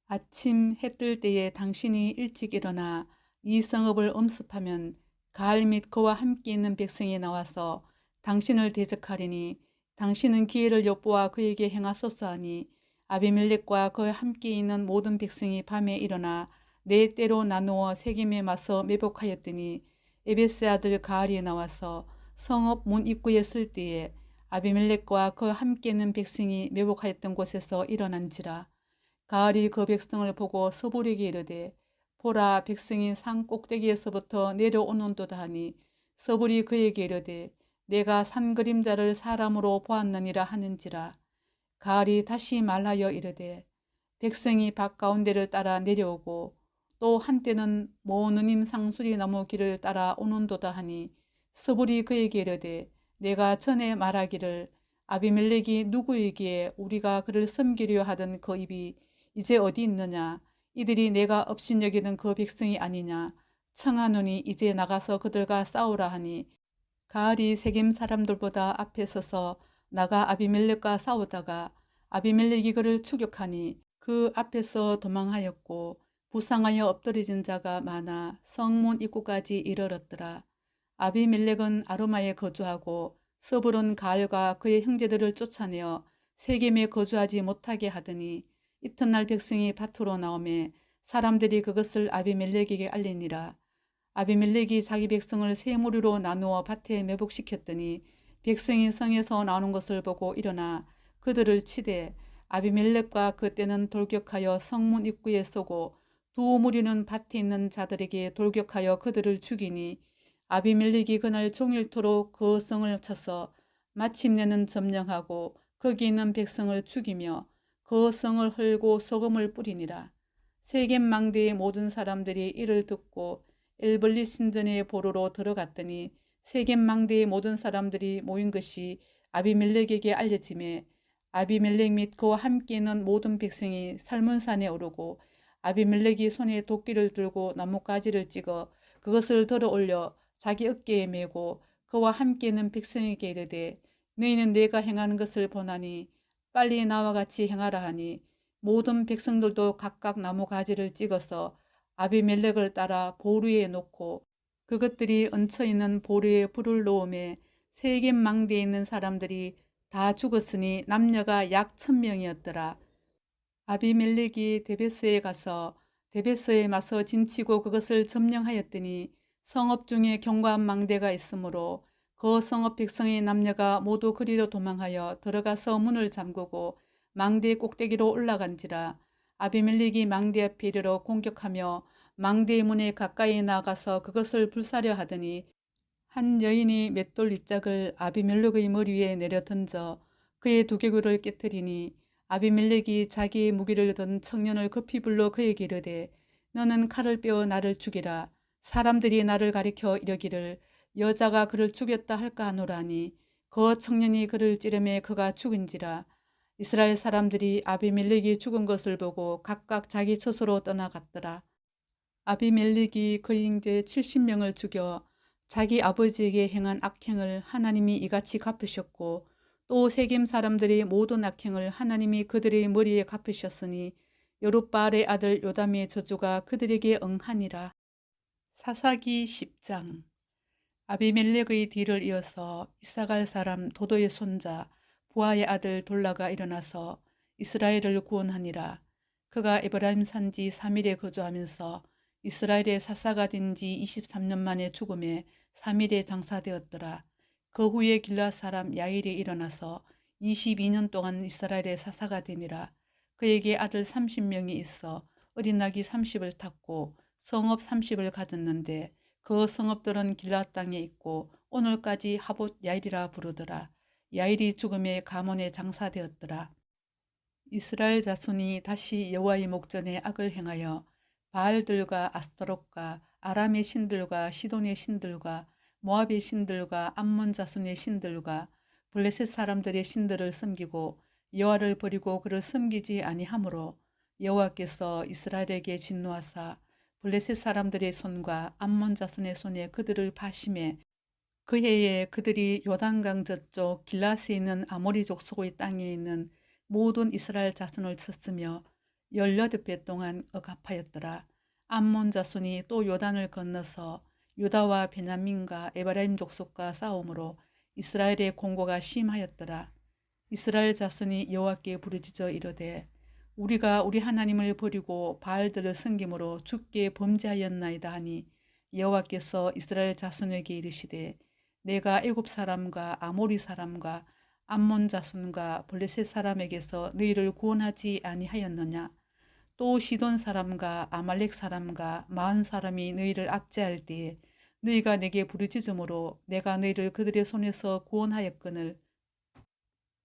아침 해 뜰 때에 당신이 일찍 일어나 이 성읍을 엄습하면 가알 및 그와 함께 있는 백성이 나와서 당신을 대적하리니 당신은 기회를 엿보아 그에게 행하소서 하니 아비멜렉과 그와 함께 있는 모든 백성이 밤에 일어나 네 때로 나누어 세겜에 맞서 매복하였더니 에베스 아들 가알이 나와서 성읍 문 입구에 설 때에 아비멜렉과 그 함께 있는 백성이 매복하였던 곳에서 일어난지라. 가알이 그 백성을 보고 서불에게 이르되 보라 백성이 산 꼭대기에서부터 내려오는도다 하니 서불이 그에게 이르되 내가 산 그림자를 사람으로 보았느니라 하는지라. 가알이 다시 말하여 이르되 백성이 밭 가운데를 따라 내려오고 또 한때는 모느님 상수리 나무 길을 따라 오는도다 하니 서불이 그에게 이르되 내가 전에 말하기를 아비멜렉이 누구이기에 우리가 그를 섬기려 하던 그 입이 이제 어디 있느냐. 이들이 내가 업신여기는 그 백성이 아니냐. 청하노니 이제 나가서 그들과 싸우라 하니 가알이 세겜 사람들보다 앞에 서서 나가 아비멜렉과 싸우다가 아비멜렉이 그를 추격하니 그 앞에서 도망하였고 부상하여 엎드러진 자가 많아 성문 입구까지 이르렀더라. 아비멜렉은 아르마에 거주하고 서불은 가알과 그의 형제들을 쫓아내어 세겜에 거주하지 못하게 하더니 이튿날 백성이 밭으로 나오매 사람들이 그것을 아비멜렉에게 알리니라. 아비멜렉이 자기 백성을 세 무리로 나누어 밭에 매복시켰더니 백성이 성에서 나오는 것을 보고 일어나 그들을 치되 아비멜렉과 그때는 돌격하여 성문 입구에 쏘고 두 무리는 밭에 있는 자들에게 돌격하여 그들을 죽이니 아비멜렉이 그날 종일토록 그 성을 쳐서 마침내는 점령하고 거기 있는 백성을 죽이며 그 성을 헐고 소금을 뿌리니라. 세겜 망대의 모든 사람들이 이를 듣고 엘벌리 신전의 보로로 들어갔더니 세겜 망대의 모든 사람들이 모인 것이 아비멜렉에게 알려지매 아비멜렉 및 그와 함께 있는 모든 백성이 살문산에 오르고 아비멜렉이 손에 도끼를 들고 나뭇가지를 찍어 그것을 들어 올려 자기 어깨에 메고 그와 함께 있는 백성에게 이르되 너희는 내가 행하는 것을 보나니 빨리 나와 같이 행하라 하니 모든 백성들도 각각 나무가지를 찍어서 아비멜렉을 따라 보루에 놓고 그것들이 얹혀 있는 보루에 불을 놓음에 세겜 망대에 있는 사람들이 다 죽었으니 남녀가 약 1000명이었더라. 아비멜렉이 데베스에 가서 데베스에 맞서 진치고 그것을 점령하였더니 성읍 중에 견고한 망대가 있으므로 그 성읍 백성의 남녀가 모두 그리로 도망하여 들어가서 문을 잠그고 망대 꼭대기로 올라간지라. 아비멜렉이 망대 앞에 이르러 공격하며 망대의 문에 가까이 나가서 그것을 불사려 하더니 한 여인이 맷돌 이짝을 아비멜렉의 머리 위에 내려 던져 그의 두개골을 깨뜨리니 아비멜렉이 자기의 무기를 든 청년을 급히 불러 그에게 이르되 너는 칼을 빼어 나를 죽이라. 사람들이 나를 가리켜 이르기를 여자가 그를 죽였다 할까 하노라니 그 청년이 그를 찌르매 그가 죽은지라. 이스라엘 사람들이 아비멜렉이 죽은 것을 보고 각각 자기 처소로 떠나갔더라. 아비멜렉이 그의 형제 70명을 죽여 자기 아버지에게 행한 악행을 하나님이 이같이 갚으셨고 또 세겜 사람들의 모든 악행을 하나님이 그들의 머리에 갚으셨으니 여룻바알의 아들 요담의 저주가 그들에게 응하니라. 사사기 10장. 아비멜렉의 뒤를 이어서 이사갈 사람 도도의 손자 부하의 아들 돌라가 일어나서 이스라엘을 구원하니라. 그가 에브라임 산지 3일에 거주하면서 이스라엘의 사사가 된 지 23년 만에 죽음에 3일에 장사되었더라. 그 후에 길앗 사람 야일이 일어나서 22년 동안 이스라엘의 사사가 되니라. 그에게 아들 30명이 있어 어린 낙이 30을 탔고 성읍 30을 가졌는데 그 성읍들은 길앗 땅에 있고 오늘까지 하봇 야일이라 부르더라. 야일이 죽음에 가문에 장사되었더라. 이스라엘 자손이 다시 여호와의 목전에 악을 행하여 바알들과 아스타롯과 아람의 신들과 시돈의 신들과 모압의 신들과 암몬 자손의 신들과 블레셋 사람들의 신들을 섬기고 여호와를 버리고 그를 섬기지 아니하므로 여호와께서 이스라엘에게 진노하사 블레셋 사람들의 손과 암몬 자손의 손에 그들을 파심해 그 해에 그들이 요단강 저쪽 길라스에 있는 아모리족 소의 땅에 있는 모든 이스라엘 자손을 쳤으며 18배 동안 억압하였더라. 암몬 자손이 또 요단을 건너서 유다와 베냐민과 에브라임 족속과 싸움으로 이스라엘의 공고가 심하였더라. 이스라엘 자손이 여호와께 부르짖어 이르되 우리가 우리 하나님을 버리고 바알들을 섬김으로 주께 범죄하였나이다 하니 여호와께서 이스라엘 자손에게 이르시되 내가 애굽 사람과 아모리 사람과 암몬 자손과 블레셋 사람에게서 너희를 구원하지 아니하였느냐. 또 시돈 사람과 아말렉 사람과 마흔 사람이 너희를 압제할 때에 너희가 내게 부르짖음으로 내가 너희를 그들의 손에서 구원하였거늘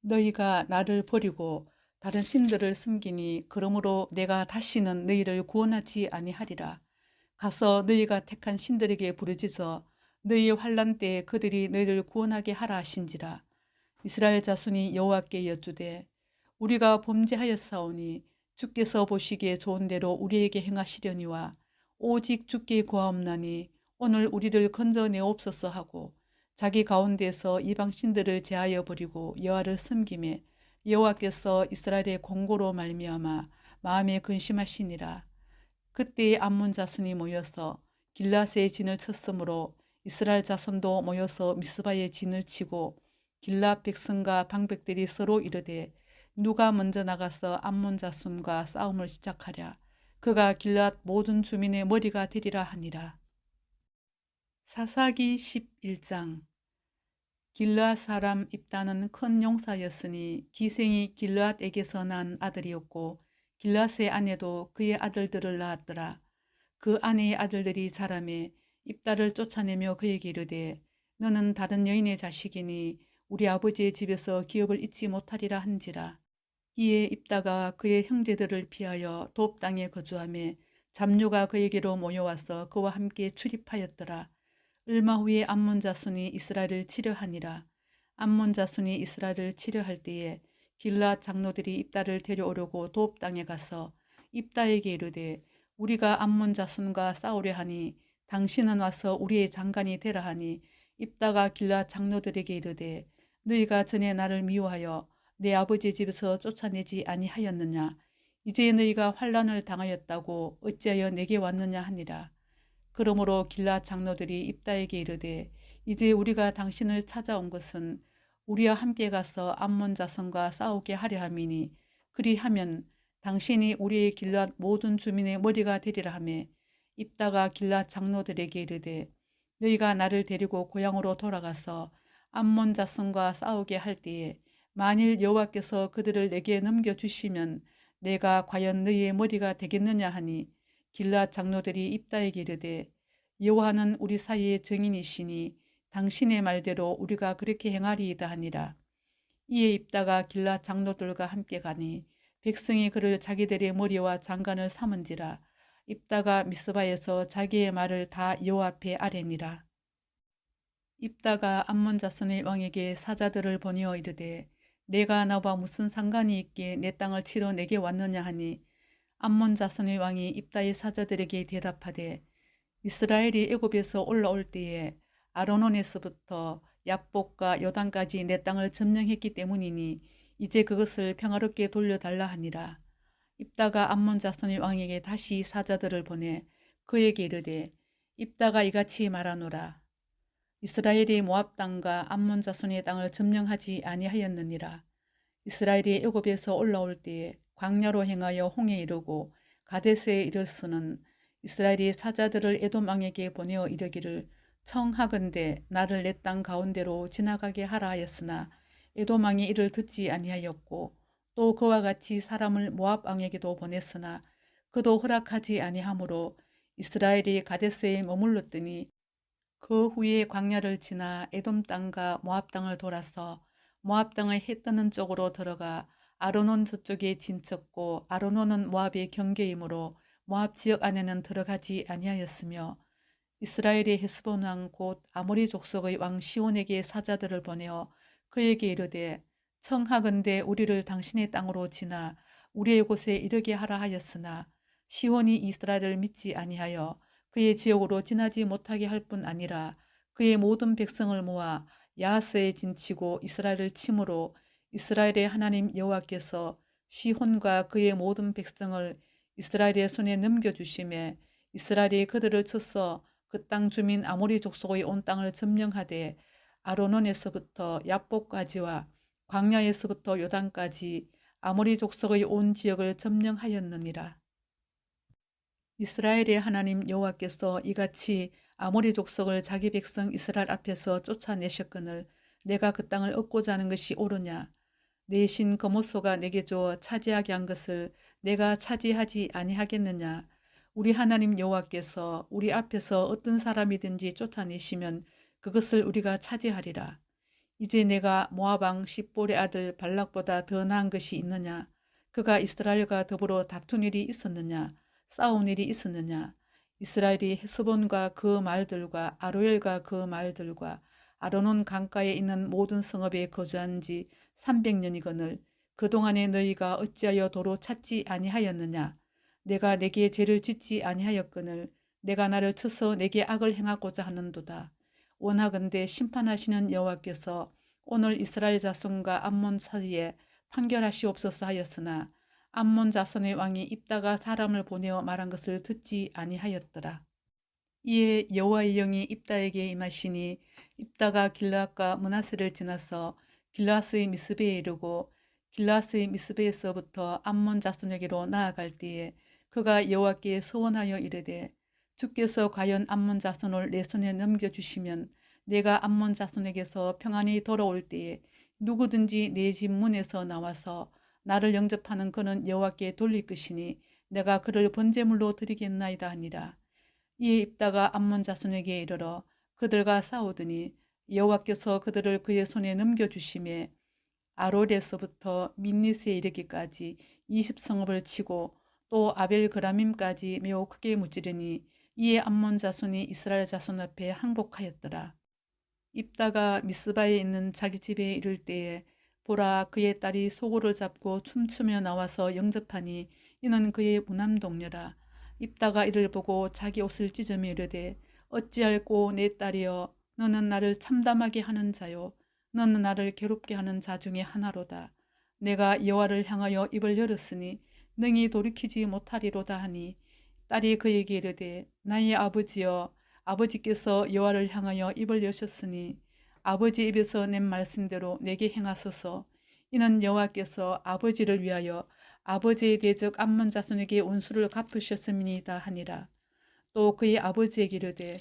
너희가 나를 버리고 다른 신들을 섬기니 그러므로 내가 다시는 너희를 구원하지 아니하리라. 가서 너희가 택한 신들에게 부르짖어 너희의 환난 때에 그들이 너희를 구원하게 하라 하신지라. 이스라엘 자손이 여호와께 여쭈되 우리가 범죄하였사오니 주께서 보시기에 좋은 대로 우리에게 행하시려니와 오직 주께 구하옵나니 오늘 우리를 건져내옵소서 하고 자기 가운데서 이방 신들을 제하여 버리고 여호와를 섬김에 여호와께서 이스라엘의 공고로 말미암아 마음에 근심하시니라. 그때에 암몬 자손이 모여서 길라스의 진을 쳤으므로 이스라엘 자손도 모여서 미스바의 진을 치고 길라 백성과 방백들이 서로 이르되 누가 먼저 나가서 암몬 자손과 싸움을 시작하랴. 그가 길랏 모든 주민의 머리가 되리라 하니라. 사사기 11장. 길르앗 사람 입다는 큰 용사였으니 기생이 길르앗에게서 난 아들이었고 길르앗의 아내도 그의 아들들을 낳았더라. 그 아내의 아들들이 자라매 입다를 쫓아내며 그에게 이르되 너는 다른 여인의 자식이니 우리 아버지의 집에서 기업을 잊지 못하리라 한지라. 이에 입다가 그의 형제들을 피하여 돕 땅에 거주하며 잡류가 그에게로 모여와서 그와 함께 출입하였더라. 얼마 후에 암몬 자손이 이스라엘을 치려하니라. 암몬 자손이 이스라엘을 치려할 때에 길앗 장로들이 입다를 데려오려고 돕 땅에 가서 입다에게 이르되 우리가 암몬 자손과 싸우려 하니 당신은 와서 우리의 장관이 되라 하니 입다가 길앗 장로들에게 이르되 너희가 전에 나를 미워하여 내 아버지 집에서 쫓아내지 아니하였느냐. 이제 너희가 환난을 당하였다고 어찌하여 내게 왔느냐 하니라. 그러므로 길앗 장로들이 입다에게 이르되 이제 우리가 당신을 찾아온 것은 우리와 함께 가서 암몬 자손과 싸우게 하려 함이니 그리하면 당신이 우리의 길앗 모든 주민의 머리가 되리라 하며 입다가 길앗 장로들에게 이르되 너희가 나를 데리고 고향으로 돌아가서 암몬 자손과 싸우게 할 때에 만일 여호와께서 그들을 내게 넘겨주시면 내가 과연 너희의 머리가 되겠느냐 하니 길앗 장로들이 입다에게 이르되 여호와는 우리 사이의 증인이시니 당신의 말대로 우리가 그렇게 행하리이다 하니라. 이에 입다가 길앗 장로들과 함께 가니 백성이 그를 자기들의 머리와 장관을 삼은지라. 입다가 미스바에서 자기의 말을 다 여호와 앞에 아뢰니라. 입다가 암몬 자손의 왕에게 사자들을 보내어 이르되 내가 나와 무슨 상관이 있기에 내 땅을 치러 내게 왔느냐 하니 암몬 자손의 왕이 입다의 사자들에게 대답하되 이스라엘이 애굽에서 올라올 때에 아르논에서부터 야복과 요단까지 내 땅을 점령했기 때문이니 이제 그것을 평화롭게 돌려달라 하니라. 입다가 암몬 자손의 왕에게 다시 사자들을 보내 그에게 이르되 입다가 이같이 말하노라. 이스라엘이 모압 땅과 암몬 자손의 땅을 점령하지 아니하였느니라. 이스라엘이 애굽에서 올라올 때에 광야로 행하여 홍해에 이르고 가데스에 이르러서는 이스라엘이 사자들을 에돔 왕에게 보내어 이르기를 청하건대 나를 내 땅 가운데로 지나가게 하라 하였으나 에돔 왕이 이를 듣지 아니하였고 또 그와 같이 사람을 모압 왕에게도 보냈으나 그도 허락하지 아니하므로 이스라엘이 가데스에 머물렀더니 그 후에 광야를 지나 에돔 땅과 모압 땅을 돌아서 모압 땅의 해 뜨는 쪽으로 들어가 아르논 저쪽에 진쳤고 아르논은 모압의 경계이므로 모압 지역 안에는 들어가지 아니하였으며 이스라엘의 헤스본 왕 곧 아모리 족속의 왕 시온에게 사자들을 보내어 그에게 이르되 청하건대 우리를 당신의 땅으로 지나 우리의 곳에 이르게 하라 하였으나 시온이 이스라엘을 믿지 아니하여 그의 지역으로 지나지 못하게 할 뿐 아니라 그의 모든 백성을 모아 야하스에 진치고 이스라엘을 치므로 이스라엘의 하나님 여호와께서 시혼과 그의 모든 백성을 이스라엘의 손에 넘겨주심에 이스라엘이 그들을 쳐서 그 땅 주민 아모리 족속의 온 땅을 점령하되 아르논에서부터 야복까지와 광야에서부터 요단까지 아모리 족속의 온 지역을 점령하였느니라. 이스라엘의 하나님 여호와께서 이같이 아모리 족속을 자기 백성 이스라엘 앞에서 쫓아내셨거늘 내가 그 땅을 얻고자 하는 것이 옳으냐. 내 신 거못소가 내게 주어 차지하게 한 것을 내가 차지하지 아니하겠느냐. 우리 하나님 여호와께서 우리 앞에서 어떤 사람이든지 쫓아내시면 그것을 우리가 차지하리라. 이제 내가 모압 왕 십볼의 아들 발락보다 더 나은 것이 있느냐. 그가 이스라엘과 더불어 다툰 일이 있었느냐. 싸운 일이 있었느냐. 이스라엘이 헤스본과 그 말들과 아로엘과 그 말들과 아르논 강가에 있는 모든 성읍에 거주한 지 300년이거늘 그동안에 너희가 어찌하여 도로 찾지 아니하였느냐. 내가 내게 죄를 짓지 아니하였거늘 내가 나를 쳐서 내게 악을 행하고자 하는도다. 원하건대 심판하시는 여호와께서 오늘 이스라엘 자손과 암몬 사이에 판결하시옵소서 하였으나 암몬 자손의 왕이 입다가 사람을 보내어 말한 것을 듣지 아니하였더라. 이에 여호와의 영이 입다에게 임하시니 입다가 길앗과 므낫세를 지나서 길앗의 미스베에 이르고 길앗의 미스베에서부터 암몬 자손에게로 나아갈 때에 그가 여호와께 서원하여 이르되 주께서 과연 암몬 자손을 내 손에 넘겨주시면 내가 암몬 자손에게서 평안히 돌아올 때에 누구든지 내 집 문에서 나와서 나를 영접하는 그는 여호와께 돌릴 것이니 내가 그를 번제물로 드리겠나이다 하니라. 이에 입다가 암몬 자손에게 이르러 그들과 싸우더니 여호와께서 그들을 그의 손에 넘겨주심에 아롤에서부터 민니스에 이르기까지 20성읍을 치고 또 아벨그라밈까지 매우 크게 무찌르니 이에 암몬 자손이 이스라엘 자손 앞에 항복하였더라. 입다가 미스바에 있는 자기 집에 이를 때에 보라, 그의 딸이 소고를 잡고 춤추며 나와서 영접하니 이는 그의 무남동녀라. 입다가 이를 보고 자기 옷을 찢으며 이르되 어찌할꼬 내 딸이여, 너는 나를 참담하게 하는 자요, 너는 나를 괴롭게 하는 자 중에 하나로다. 내가 여호와를 향하여 입을 열었으니 능히 돌이키지 못하리로다 하니, 딸이 그에게 이르되 나의 아버지여, 아버지께서 여호와를 향하여 입을 여셨으니 아버지 입에서 낸 말씀대로 내게 행하소서. 이는 여호와께서 아버지를 위하여 아버지의 대적 암몬 자손에게 원수를 갚으셨음이니이다 하니라. 또 그의 아버지에게 이르되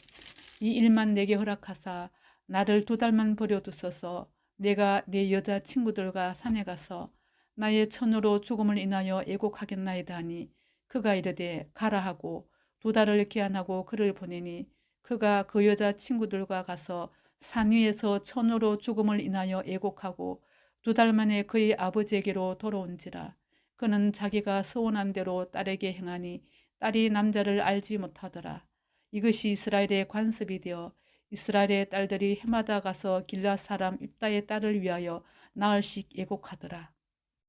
이 일만 내게 허락하사 나를 2달만 버려두소서. 내가 내 여자 친구들과 산에 가서 나의 처녀로 죽음을 인하여 애곡하겠나이다 하니, 그가 이르되 가라 하고 2달을 기한하고 그를 보내니, 그가 그 여자 친구들과 가서 산 위에서 처녀로 죽음을 인하여 애곡하고 2달 만에 그의 아버지에게로 돌아온지라. 그는 자기가 서원한 대로 딸에게 행하니 딸이 남자를 알지 못하더라. 이것이 이스라엘의 관습이 되어 이스라엘의 딸들이 해마다 가서 길앗 사람 입다의 딸을 위하여 나흘씩 애곡하더라.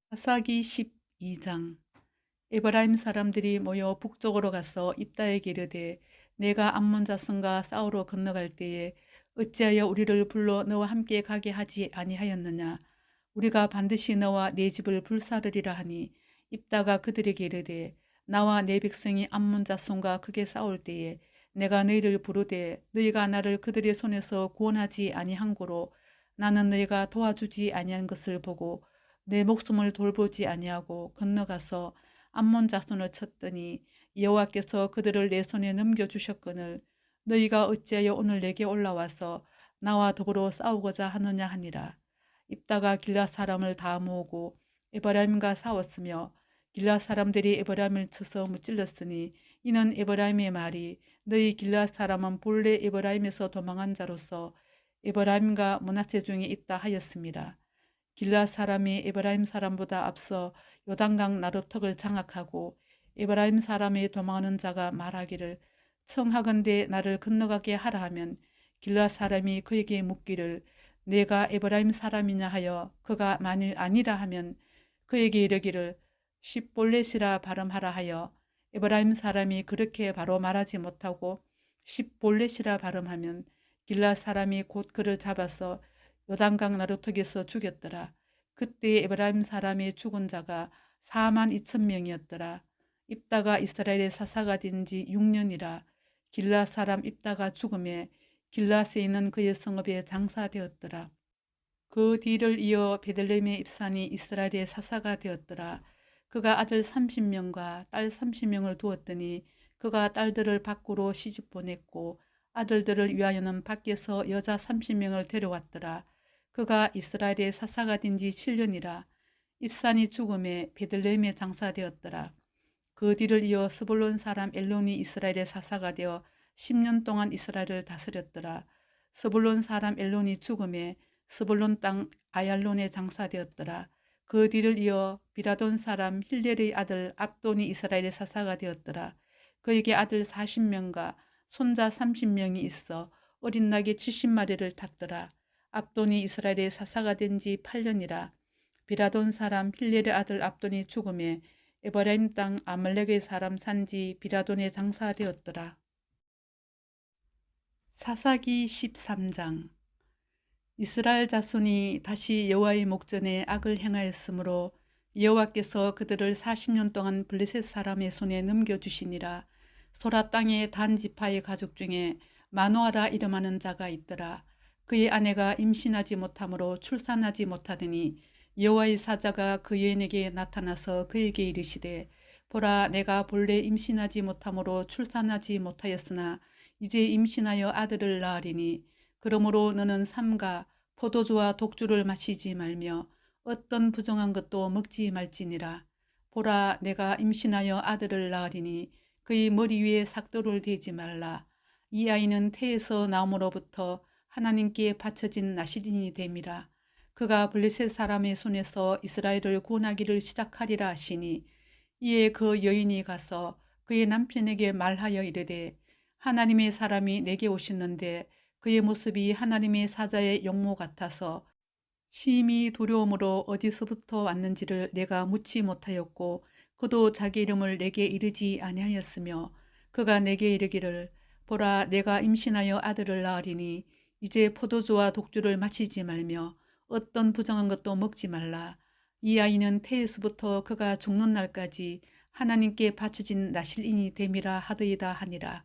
사사기 12장. 에브라임 사람들이 모여 북쪽으로 가서 입다에게 이르되 내가 암몬 자손과 싸우러 건너갈 때에 어찌하여 우리를 불러 너와 함께 가게 하지 아니하였느냐. 우리가 반드시 너와 네 집을 불사르리라 하니, 입다가 그들에게 이르되 나와 내 백성이 암몬 자손과 크게 싸울 때에 내가 너희를 부르되 너희가 나를 그들의 손에서 구원하지 아니한 고로 나는 너희가 도와주지 아니한 것을 보고 내 목숨을 돌보지 아니하고 건너가서 암몬 자손을 쳤더니 여호와께서 그들을 내 손에 넘겨주셨거늘 너희가 어찌하여 오늘 내게 올라와서 나와 더불어 싸우고자 하느냐 하니라. 입다가 길앗 사람을 다 모으고 에브라임과 싸웠으며 길앗 사람들이 에브라임을 쳐서 무찔렀으니, 이는 에브라임의 말이 너희 길앗 사람은 본래 에브라임에서 도망한 자로서 에브라임과 므낫세 중에 있다 하였습니다. 길앗 사람이 에브라임 사람보다 앞서 요단강 나루턱을 장악하고 에브라임 사람이 도망하는 자가 말하기를 청하건대 나를 건너가게 하라 하면, 길앗 사람이 그에게 묻기를 내가 에브라임 사람이냐 하여 그가 만일 아니라 하면 그에게 이르기를 십볼렛이라 발음하라 하여, 에브라임 사람이 그렇게 바로 말하지 못하고 십볼렛이라 발음하면 길앗 사람이 곧 그를 잡아서 요단강 나루턱에서 죽였더라. 그때 에브라임 사람의 죽은 자가 42,000명이었더라. 입다가 이스라엘의 사사가 된 지 6년이라. 길앗 사람 입다가 죽음에 길앗에 있는 그의 성읍에 장사되었더라. 그 뒤를 이어 베들레헴의 입산이 이스라엘의 사사가 되었더라. 그가 아들 30명과 딸 30명을 두었더니 그가 딸들을 밖으로 시집 보냈고 아들들을 위하여는 밖에서 여자 30명을 데려왔더라. 그가 이스라엘의 사사가 된 지 7년이라. 입산이 죽음에 베들레헴에 장사되었더라. 그 뒤를 이어 스불론 사람 엘론이 이스라엘의 사사가 되어 10년 동안 이스라엘을 다스렸더라. 스불론 사람 엘론이 죽음에 스불론 땅 아얄론에 장사되었더라. 그 뒤를 이어 비라돈 사람 힐렐의 아들 압돈이 이스라엘의 사사가 되었더라. 그에게 아들 40명과 손자 30명이 있어 어린 낙이 70마리를 탔더라. 압돈이 이스라엘의 사사가 된 지 8년이라. 비라돈 사람 힐렐의 아들 압돈이 죽음에 에브라임 땅 아말렉의 사람 산지 비라돈에 장사되었더라. 사사기 13장. 이스라엘 자손이 다시 여호와의 목전에 악을 행하였으므로 여호와께서 그들을 40년 동안 블레셋 사람의 손에 넘겨주시니라. 소라 땅의 단 지파의 가족 중에 마노아라 이름하는 자가 있더라. 그의 아내가 임신하지 못하므로 출산하지 못하더니 여호와의 사자가 그 여인에게 나타나서 그에게 이르시되 보라, 내가 본래 임신하지 못하므로 출산하지 못하였으나 이제 임신하여 아들을 낳으리니 그러므로 너는 삼가 포도주와 독주를 마시지 말며 어떤 부정한 것도 먹지 말지니라. 보라, 내가 임신하여 아들을 낳으리니 그의 머리 위에 삭도를 대지 말라. 이 아이는 태에서 나옴으로부터 하나님께 바쳐진 나실인이 됨이라. 그가 블레셋 사람의 손에서 이스라엘을 구원하기를 시작하리라 하시니, 이에 그 여인이 가서 그의 남편에게 말하여 이르되 하나님의 사람이 내게 오셨는데 그의 모습이 하나님의 사자의 용모 같아서 심히 두려움으로 어디서부터 왔는지를 내가 묻지 못하였고 그도 자기 이름을 내게 이르지 아니하였으며 그가 내게 이르기를 보라 내가 임신하여 아들을 낳으리니 이제 포도주와 독주를 마시지 말며 어떤 부정한 것도 먹지 말라. 이 아이는 태에서부터 그가 죽는 날까지 하나님께 바쳐진 나실인이 됨이라 하더이다 하니라.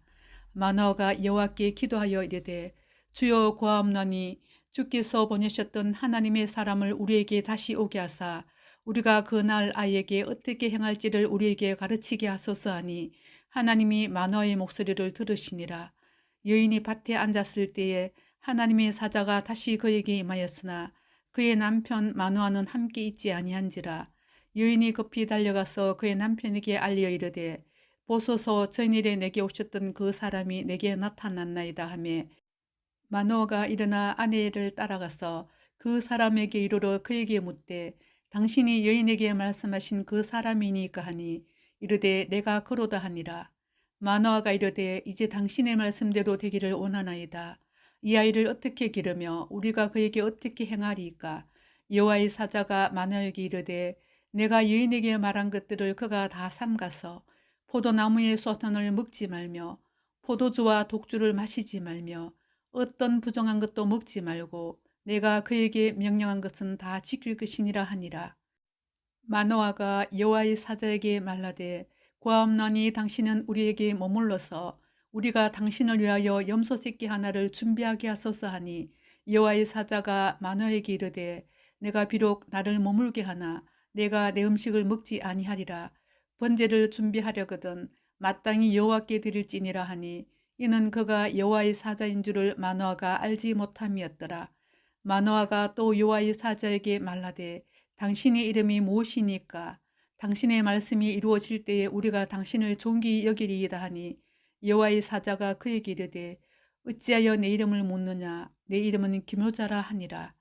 마노아가 여호와께 기도하여 이르되 주여 구하옵나니 주께서 보내셨던 하나님의 사람을 우리에게 다시 오게 하사 우리가 그날 아이에게 어떻게 행할지를 우리에게 가르치게 하소서 하니 하나님이 마노아의 목소리를 들으시니라. 여인이 밭에 앉았을 때에 하나님의 사자가 다시 그에게 임하였으나 그의 남편 마노아는 함께 있지 아니한지라. 여인이 급히 달려가서 그의 남편에게 알려 이르되 보소서 전일에 내게 오셨던 그 사람이 내게 나타났나이다 하며 마노아가 일어나 아내를 따라가서 그 사람에게 이르러 그에게 묻되 당신이 여인에게 말씀하신 그 사람이니까 하니 이르되 내가 그로다 하니라. 마노아가 이르되 이제 당신의 말씀대로 되기를 원하나이다. 이 아이를 어떻게 기르며 우리가 그에게 어떻게 행하리이까. 여호와의 사자가 마노아에게 이르되 내가 여인에게 말한 것들을 그가 다 삼가서 포도나무의 쏘탄을 먹지 말며 포도주와 독주를 마시지 말며 어떤 부정한 것도 먹지 말고 내가 그에게 명령한 것은 다 지킬 것이니라 하니라. 마노아가 여호와의 사자에게 말하되 구하옵나니 당신은 우리에게 머물러서 우리가 당신을 위하여 염소 새끼 하나를 준비하게 하소서 하니 여호와의 사자가 마노아에게 이르되 내가 비록 나를 머물게 하나 내가 내 음식을 먹지 아니하리라. 번제를 준비하려거든 마땅히 여호와께 드릴지니라 하니 이는 그가 여호와의 사자인 줄을 마노아가 알지 못함이었더라. 마노아가 또 여호와의 사자에게 말하되 당신의 이름이 무엇이니까 당신의 말씀이 이루어질 때에 우리가 당신을 존귀 여기리이다 하니 여호와의 사자가 그에게 이르되 어찌하여 내 이름을 묻느냐 내 이름은 기묘자라 하니라.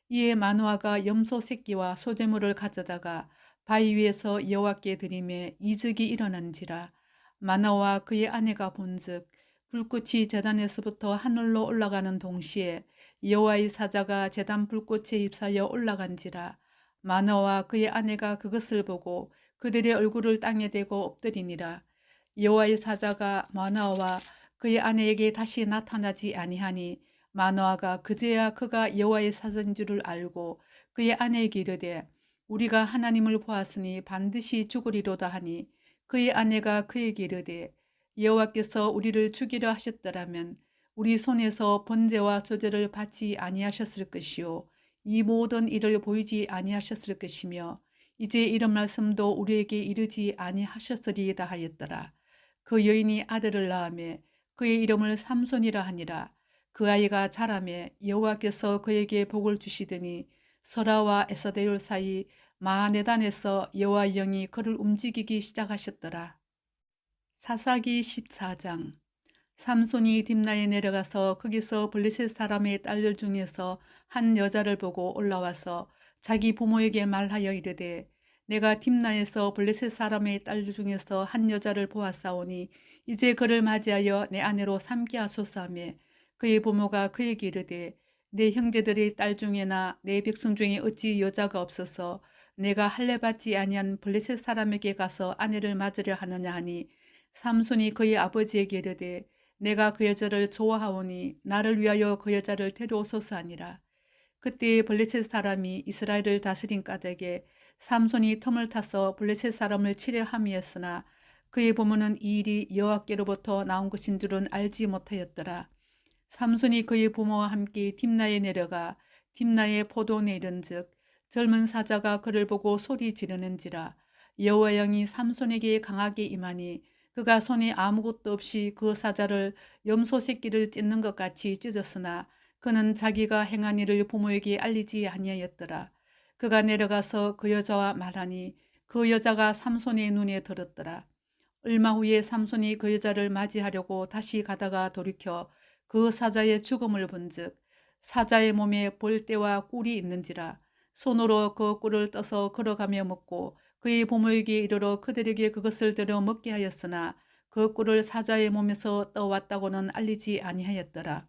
이에 마노아가 염소 새끼와 소재물을 가져다가 바위 위에서 여호와께 드리매 이적이 일어난지라. 마노아와 그의 아내가 본즉 불꽃이 제단에서부터 하늘로 올라가는 동시에 여호와의 사자가 제단 불꽃에 휩싸여 올라간지라. 마노아와 그의 아내가 그것을 보고 그들의 얼굴을 땅에 대고 엎드리니라. 여호와의 사자가 마노아와 그의 아내에게 다시 나타나지 아니하니 마노아가 그제야 그가 여호와의 사자인 줄을 알고 그의 아내에게 이르되 우리가 하나님을 보았으니 반드시 죽으리로다 하니 그의 아내가 그에게 이르되 여호와께서 우리를 죽이려 하셨더라면 우리 손에서 번제와 소제를 받지 아니하셨을 것이요 이 모든 일을 보이지 아니하셨을 것이며 이제 이런 말씀도 우리에게 이르지 아니하셨으리이다 하였더라. 그 여인이 아들을 낳으며 그의 이름을 삼손이라 하니라. 그 아이가 자라매 여호와께서 그에게 복을 주시더니 소라와 에사대율 사이 마하네단에서 여호와의 영이 그를 움직이기 시작하셨더라. 사사기 14장. 삼손이 딥나에 내려가서 거기서 블레셋 사람의 딸들 중에서 한 여자를 보고 올라와서 자기 부모에게 말하여 이르되 내가 딥나에서 블레셋 사람의 딸들 중에서 한 여자를 보았사오니 이제 그를 맞이하여 내 아내로 삼게 하소서 하며 그의 부모가 그에게 이르되 내 형제들의 딸 중에나 내 백성 중에 어찌 여자가 없어서 내가 할례 받지 아니한 블레셋 사람에게 가서 아내를 맞으려 하느냐 하니 삼손이 그의 아버지에게 이르되 내가 그 여자를 좋아하오니 나를 위하여 그 여자를 데려오소서 하니라. 그때 블레셋 사람이 이스라엘을 다스린 까닭에 삼손이 틈을 타서 블레셋 사람을 치려 함이었으나 그의 부모는 이 일이 여호와께로부터 나온 것인 줄은 알지 못하였더라. 삼손이 그의 부모와 함께 딥나에 내려가 딥나의 포도원에 이른즉 젊은 사자가 그를 보고 소리 지르는지라. 여호와의 영이 삼손에게 강하게 임하니 그가 손에 아무것도 없이 그 사자를 염소 새끼를 찢는 것 같이 찢었으나 그는 자기가 행한 일을 부모에게 알리지 아니하였더라. 그가 내려가서 그 여자와 말하니 그 여자가 삼손의 눈에 들었더라. 얼마 후에 삼손이 그 여자를 맞이하려고 다시 가다가 돌이켜 그 사자의 죽음을 본즉 사자의 몸에 볼대와 꿀이 있는지라. 손으로 그 꿀을 떠서 걸어가며 먹고 그의 부모에게 이르러 그들에게 그것을 들여 먹게 하였으나 그 꿀을 사자의 몸에서 떠왔다고는 알리지 아니하였더라.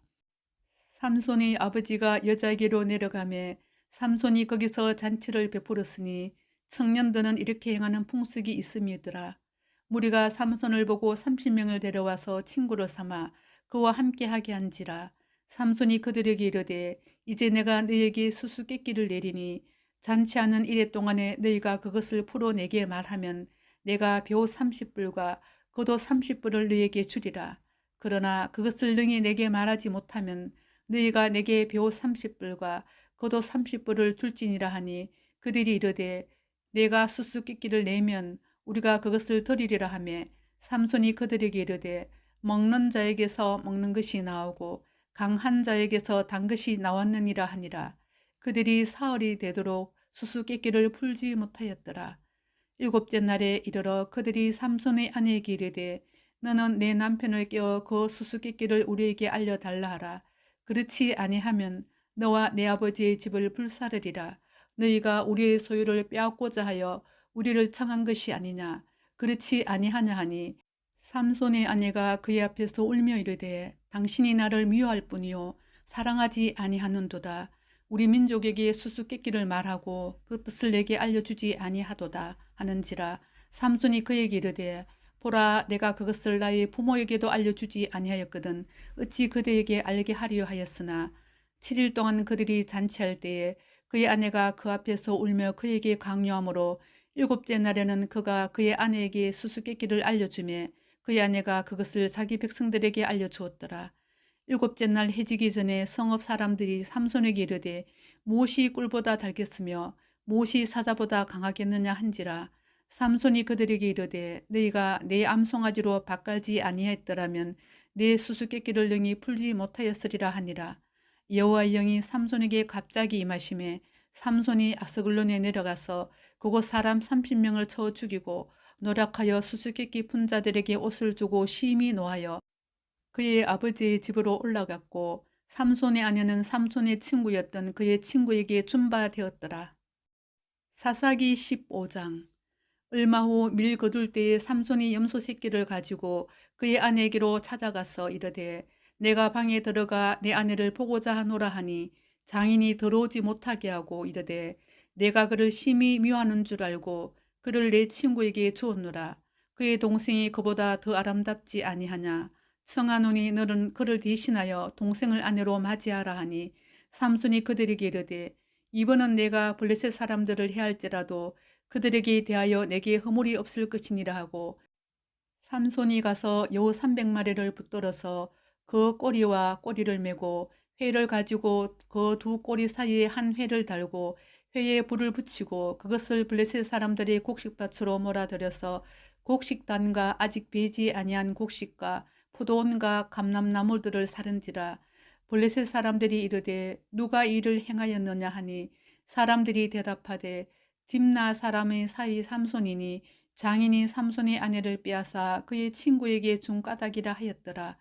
삼손의 아버지가 여자에게로 내려가매 삼손이 거기서 잔치를 베풀었으니 청년들은 이렇게 행하는 풍습이 있음이더라. 무리가 삼손을 보고 30명을 데려와서 친구로 삼아 그와 함께 하게 한지라. 삼손이 그들에게 이르되 이제 내가 너희에게 수수께끼를 내리니 잔치하는 이래 동안에 너희가 그것을 풀어내게 말하면 내가 벼 30불과 겉옷 30불을 너희에게 주리라. 그러나 그것을 능히 내게 말하지 못하면 너희가 내게 벼 30불과 겉옷 30불을 줄지니라 하니 그들이 이르되 내가 수수께끼를 내면 우리가 그것을 드리리라 하매 삼손이 그들에게 이르되 먹는 자에게서 먹는 것이 나오고 강한 자에게서 단 것이 나왔느니라 하니라. 그들이 사흘이 되도록 수수께끼를 풀지 못하였더라. 일곱째 날에 이르러 그들이 삼손의 아내에게 이르되 너는 내 남편을 깨워 그 수수께끼를 우리에게 알려달라 하라. 그렇지 아니하면 너와 내 아버지의 집을 불사르리라. 너희가 우리의 소유를 빼앗고자 하여 우리를 청한 것이 아니냐. 그렇지 아니하냐 하니 삼손의 아내가 그의 앞에서 울며 이르되 당신이 나를 미워할 뿐이요 사랑하지 아니하는도다. 우리 민족에게 수수께끼를 말하고 그 뜻을 내게 알려주지 아니하도다 하는지라. 삼손이 그에게 이르되 보라 내가 그것을 나의 부모에게도 알려주지 아니하였거든 어찌 그대에게 알게 하려 하였으나 7일 동안 그들이 잔치할 때에 그의 아내가 그 앞에서 울며 그에게 강요하므로 일곱째 날에는 그가 그의 아내에게 수수께끼를 알려주매 그의 아내가 그것을 자기 백성들에게 알려주었더라. 일곱째 날 해지기 전에 성읍 사람들이 삼손에게 이르되 무엇이 꿀보다 달겠으며 무엇이 사자보다 강하겠느냐 한지라. 삼손이 그들에게 이르되 너희가 내 암송아지로 밭갈지 아니하였더라면 내 수수께끼를 능히 풀지 못하였으리라 하니라. 여호와의 영이 삼손에게 갑자기 임하심에 삼손이 아스글론에 내려가서 그곳 사람 30명을 쳐 죽이고 노력하여 수수께끼 푼 자들에게 옷을 주고 심히 노하여 그의 아버지의 집으로 올라갔고 삼손의 아내는 삼손의 친구였던 그의 친구에게 준 바 되었더라. 사사기 15장. 얼마 후 밀 거둘 때에 삼손이 염소 새끼를 가지고 그의 아내에게로 찾아가서 이르되 내가 방에 들어가 내 아내를 보고자 하노라 하니 장인이 들어오지 못하게 하고 이르되 내가 그를 심히 미워하는 줄 알고 그를 내 친구에게 주었노라. 그의 동생이 그보다 더 아름답지 아니하냐. 청하노니 너는 그를 대신하여 동생을 아내로 맞이하라 하니 삼손이 그들에게 이르되 이번은 내가 블레셋 사람들을 해할지라도 그들에게 대하여 내게 허물이 없을 것이니라 하고 삼손이 가서 여우 300마리를 붙들어서 그 꼬리와 꼬리를 메고 회를 가지고 그 두 꼬리 사이에 한 회를 달고 회에 불을 붙이고 그것을 블레셋 사람들의 곡식밭으로 몰아들여서 곡식단과 아직 배지 아니한 곡식과 포도원과 감람나무들을 사른지라. 블레셋 사람들이 이르되 누가 이 일을 행하였느냐 하니 사람들이 대답하되 딥나 사람의 사이 삼손이니 장인이 삼손의 아내를 빼앗아 그의 친구에게 준 까닭이라 하였더라.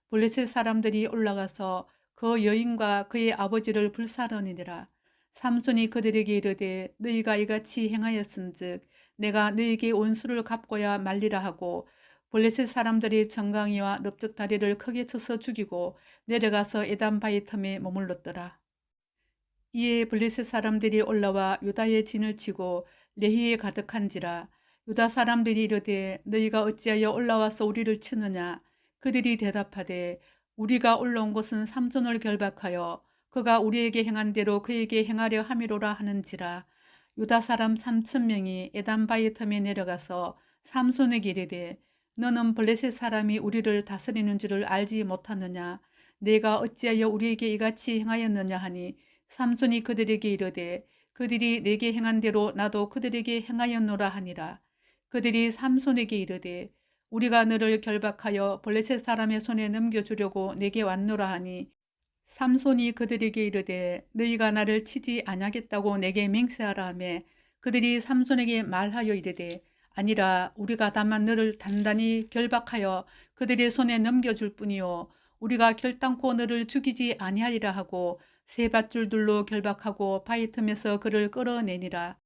블레셋 사람들이 올라가서 그 여인과 그의 아버지를 불사르니라. 삼손이 그들에게 이르되 너희가 이같이 행하였은즉 내가 너희에게 원수를 갚고야 말리라 하고 블레셋 사람들이 정강이와 넓적다리를 크게 쳐서 죽이고 내려가서 에단 바위 틈에 머물렀더라. 이에 블레셋 사람들이 올라와 유다의 진을 치고 레히에 가득한지라. 유다 사람들이 이르되 너희가 어찌하여 올라와서 우리를 치느냐. 그들이 대답하되 우리가 올라온 것은 삼손을 결박하여 그가 우리에게 행한 대로 그에게 행하려 함이로라 하는지라. 유다 사람 3,000명이 에단 바위 틈에 내려가서 삼손에게 이르되 너는 블레셋 사람이 우리를 다스리는 줄을 알지 못하느냐. 내가 어찌하여 우리에게 이같이 행하였느냐 하니 삼손이 그들에게 이르되 그들이 내게 행한 대로 나도 그들에게 행하였노라 하니라. 그들이 삼손에게 이르되 우리가 너를 결박하여 블레셋 사람의 손에 넘겨주려고 내게 왔노라 하니 삼손이 그들에게 이르되 너희가 나를 치지 아니하겠다고 내게 맹세하라 하매 그들이 삼손에게 말하여 이르되 아니라 우리가 다만 너를 단단히 결박하여 그들의 손에 넘겨줄 뿐이요 우리가 결단코 너를 죽이지 아니하리라 하고 세 밧줄들로 결박하고 바위 틈에서 그를 끌어내니라.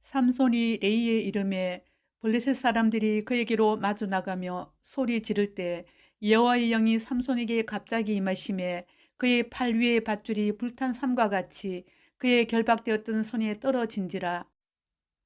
삼손이 레이의 이름에 블레셋 사람들이 그에게로 마주 나가며 소리 지를 때 여호와의 영이 삼손에게 갑자기 임하심에 그의 팔 위의 밧줄이 불탄 삼과 같이 그의 결박되었던 손에 떨어진지라.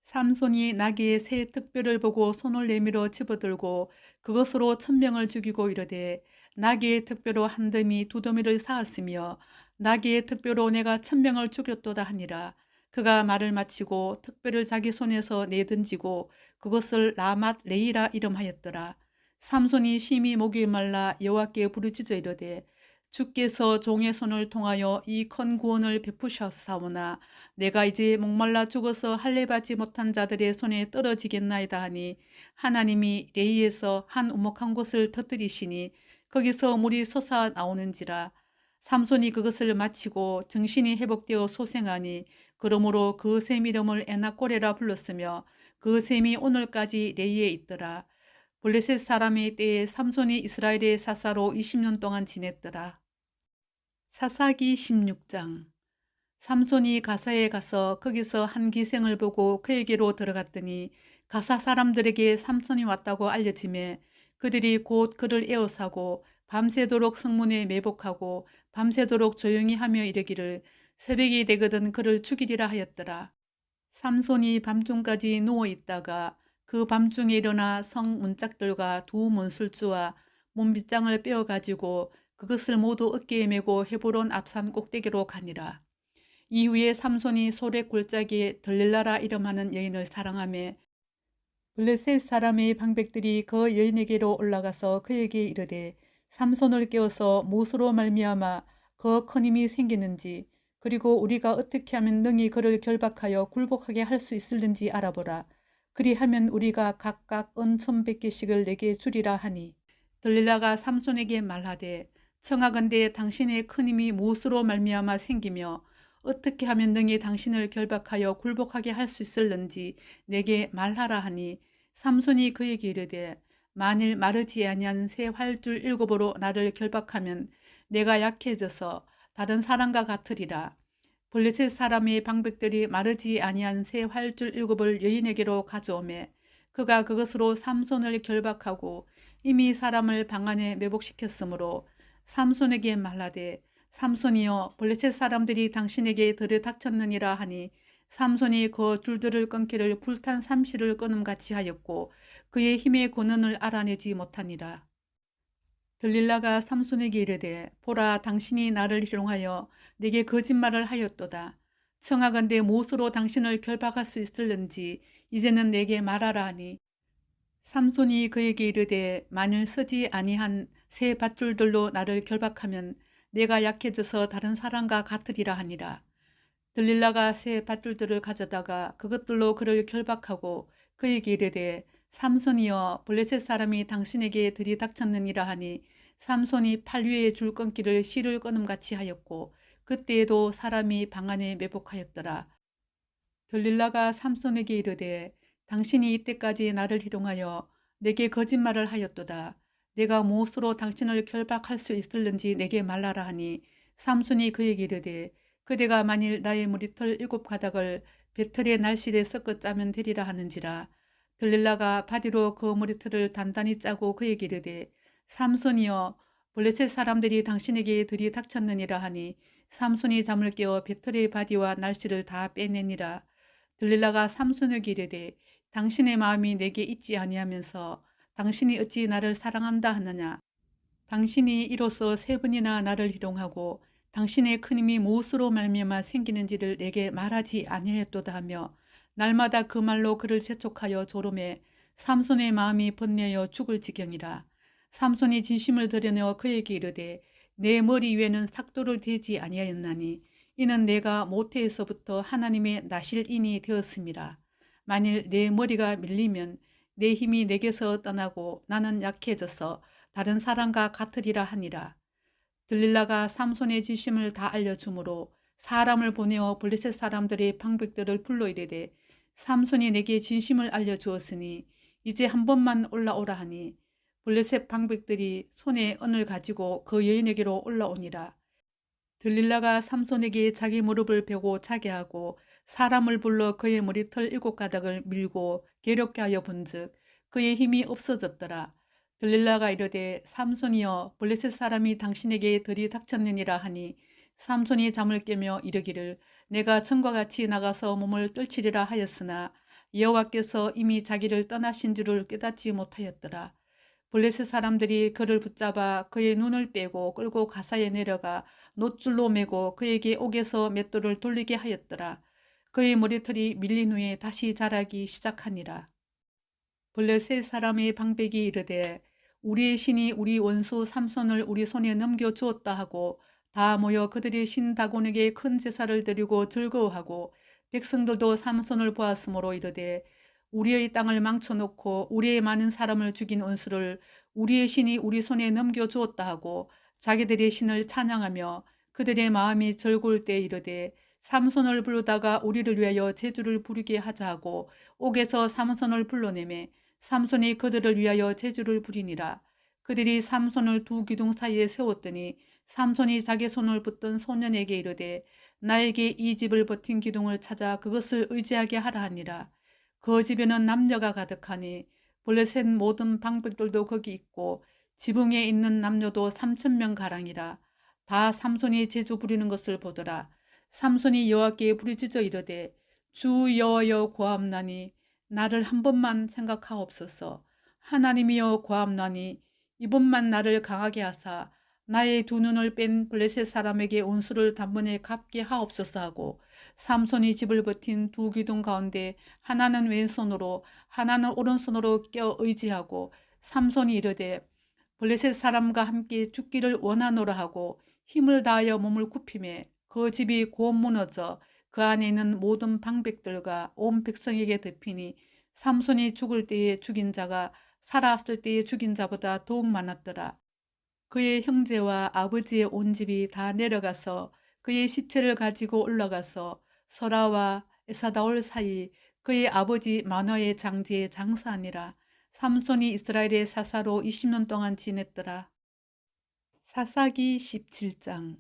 삼손이 나귀의 새 특별을 보고 손을 내밀어 집어들고 그것으로 1,000명을 죽이고 이르되 나귀의 특별로 한 더미 두 더미를 쌓았으며 나귀의 특별로 내가 1,000명을 죽였도다 하니라. 그가 말을 마치고 특별을 자기 손에서 내던지고 그것을 라맛 레이라 이름하였더라. 삼손이 심히 목이 말라 여호와께 부르짖어 이르되 주께서 종의 손을 통하여 이 큰 구원을 베푸셨사오나 내가 이제 목말라 죽어서 할례받지 못한 자들의 손에 떨어지겠나이다 하니 하나님이 레이에서 한 우목한 곳을 터뜨리시니 거기서 물이 솟아 나오는지라. 삼손이 그것을 마치고 정신이 회복되어 소생하니 그러므로 그 샘 이름을 에나꼬레라 불렀으며 그 샘이 오늘까지 레이에 있더라. 블레셋 사람의 때에 삼손이 이스라엘의 사사로 20년 동안 지냈더라. 사사기 16장. 삼손이 가사에 가서 거기서 한 기생을 보고 그에게로 들어갔더니 가사 사람들에게 삼손이 왔다고 알려지매 그들이 곧 그를 에워싸고 밤새도록 성문에 매복하고 밤새도록 조용히 하며 이르기를 새벽이 되거든 그를 죽이리라 하였더라. 삼손이 밤중까지 누워 있다가 그 밤중에 일어나 성 문짝들과 두 문술주와 문빗장을 빼어가지고 그것을 모두 어깨에 메고 헤브론 앞산 꼭대기로 가니라. 이후에 삼손이 소렉 골짜기에 들릴라라 이름하는 여인을 사랑하며 블레셋 사람의 방백들이 그 여인에게로 올라가서 그에게 이르되 삼손을 깨워서 무엇으로 말미암아 그 큰 힘이 생기는지 그리고 우리가 어떻게 하면 능히 그를 결박하여 굴복하게 할 수 있을는지 알아보라. 그리하면 우리가 각각 은 1,100개씩을 내게 주리라 하니 들릴라가 삼손에게 말하되 청하건대 당신의 큰 힘이 무엇으로 말미암아 생기며 어떻게 하면 능히 당신을 결박하여 굴복하게 할 수 있을는지 내게 말하라 하니 삼손이 그에게 이르되 만일 마르지 아니한 새 활줄 7으로 나를 결박하면 내가 약해져서 다른 사람과 같으리라. 블레셋 사람의 방백들이 마르지 아니한 새 활줄 7을 여인에게로 가져오매 그가 그것으로 삼손을 결박하고 이미 사람을 방 안에 매복시켰으므로 삼손에게 말하되 삼손이여 블레셋 사람들이 당신에게 들이닥쳤느니라 하니 삼손이 그 줄들을 끊기를 불탄 삼시를 끊음같이 하였고 그의 힘의 근원을 알아내지 못하니라. 들릴라가 삼손에게 이르되 보라 당신이 나를 희롱하여 내게 거짓말을 하였도다. 청하건대 무엇으로 당신을 결박할 수 있을는지 이제는 내게 말하라 하니 삼손이 그에게 이르되 만일 서지 아니한 새 밧줄들로 나를 결박하면 내가 약해져서 다른 사람과 같으리라 하니라. 들릴라가 새 밧줄들을 가져다가 그것들로 그를 결박하고 그에게 이르되 삼손이여 블레셋 사람이 당신에게 들이닥쳤느니라 하니 삼손이 팔 위에 줄 끊기를 실을 끊음같이 하였고 그때에도 사람이 방 안에 매복하였더라. 들릴라가 삼손에게 이르되 당신이 이때까지 나를 희롱하여 내게 거짓말을 하였도다. 내가 무엇으로 당신을 결박할 수 있을는지 내게 말하라 하니 삼손이 그에게 이르되 그대가 만일 나의 머리털 7가닥을 배틀의 날실에 섞어 짜면 되리라 하는지라. 들릴라가 바디로 그 머리털을 단단히 짜고 그에게 이르되 삼손이여 블레셋 사람들이 당신에게 들이닥쳤느니라 하니 삼손이 잠을 깨어 배틀의 바디와 날실을 다 빼내니라. 들릴라가 삼손에게 이르되 당신의 마음이 내게 있지 아니하면서 당신이 어찌 나를 사랑한다 하느냐. 당신이 이로써 3번이나 나를 희롱하고 당신의 큰 힘이 무엇으로 말미암아 생기는지를 내게 말하지 아니하였도다 하며 날마다 그 말로 그를 재촉하여 조름해 삼손의 마음이 번뇌하여 죽을 지경이라. 삼손이 진심을 드러내어 그에게 이르되 내 머리 위에는 삭도를 대지 아니하였나니 이는 내가 모태에서부터 하나님의 나실인이 되었음이라. 만일 내 머리가 밀리면 내 힘이 내게서 떠나고 나는 약해져서 다른 사람과 같으리라 하니라. 들릴라가 삼손의 진심을 다 알려주므로 사람을 보내어 블레셋 사람들의 방백들을 불러 이르되 삼손이 내게 진심을 알려주었으니 이제 한 번만 올라오라 하니 블레셋 방백들이 손에 은을 가지고 그 여인에게로 올라오니라. 들릴라가 삼손에게 자기 무릎을 베고 자게 하고 사람을 불러 그의 머리털 7가닥을 밀고 괴롭게 하여 본즉 그의 힘이 없어졌더라. 들릴라가 이르되 삼손이여 블레셋 사람이 당신에게 들이닥쳤느니라 하니 삼손이 잠을 깨며 이르기를 내가 전과 같이 나가서 몸을 떨치리라 하였으나 여호와께서 이미 자기를 떠나신 줄을 깨닫지 못하였더라. 블레셋 사람들이 그를 붙잡아 그의 눈을 빼고 끌고 가사에 내려가 놋줄로 매고 그에게 옥에서 맷돌을 돌리게 하였더라. 그의 머리털이 밀린 후에 다시 자라기 시작하니라. 블레셋 사람의 방백이 이르되 우리의 신이 우리 원수 삼손을 우리 손에 넘겨주었다 하고 다 모여 그들의 신 다곤에게 큰 제사를 드리고 즐거워하고 백성들도 삼손을 보았으므로 이르되 우리의 땅을 망쳐놓고 우리의 많은 사람을 죽인 원수를 우리의 신이 우리 손에 넘겨주었다 하고 자기들의 신을 찬양하며 그들의 마음이 즐거울 때 이르되 삼손을 부르다가 우리를 위하여 제주를 부르게 하자 하고 옥에서 삼손을 불러내매 삼손이 그들을 위하여 제주를 부리니라. 그들이 삼손을 두 기둥 사이에 세웠더니 삼손이 자기 손을 붙든 소년에게 이르되 나에게 이 집을 버틴 기둥을 찾아 그것을 의지하게 하라 하니라. 그 집에는 남녀가 가득하니 블레셋 모든 방백들도 거기 있고 지붕에 있는 남녀도 3,000명 가량이라. 다 삼손이 제주 부리는 것을 보더라. 삼손이 여호와께 부르짖어 이르되 주 여호와여 고함나니 나를 한 번만 생각하옵소서. 하나님이여 고함나니 이번만 나를 강하게 하사 나의 두 눈을 뺀 블레셋 사람에게 온수를 단번에 갚게 하옵소서 하고 삼손이 집을 버틴 두 기둥 가운데 하나는 왼손으로 하나는 오른손으로 껴 의지하고 삼손이 이르되 블레셋 사람과 함께 죽기를 원하노라 하고 힘을 다하여 몸을 굽히매 그 집이 곧 무너져 그 안에 있는 모든 방백들과 온 백성에게 덮이니 삼손이 죽을 때에 죽인 자가 살아왔을 때에 죽인 자보다 더욱 많았더라. 그의 형제와 아버지의 온 집이 다 내려가서 그의 시체를 가지고 올라가서 소라와 에사다올 사이 그의 아버지 마노의 장지에 장사하니라. 삼손이 이스라엘의 사사로 20년 동안 지냈더라. 사사기 17장.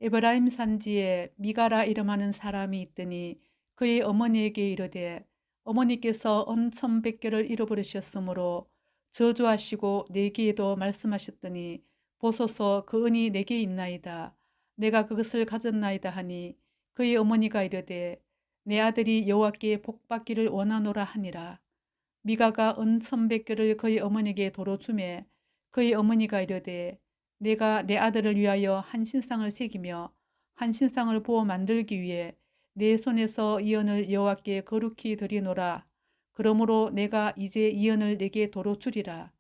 에브라임 산지에 미가라 이름하는 사람이 있더니 그의 어머니에게 이르되 어머니께서 은 1,100개를 잃어버리셨으므로 저주하시고 내게에도 말씀하셨더니 보소서 그 은이 내게 있나이다. 내가 그것을 가졌나이다 하니 그의 어머니가 이르되 내 아들이 여호와께 복받기를 원하노라 하니라. 미가가 은 1,100개를 그의 어머니에게 도로 주매 그의 어머니가 이르되 내가 내 아들을 위하여 한 신상을 새기며 한 신상을 부어 만들기 위해 내 손에서 이 은을 여호와께 거룩히 드리노라. 그러므로 내가 이제 이 은을 내게 도로 주리라.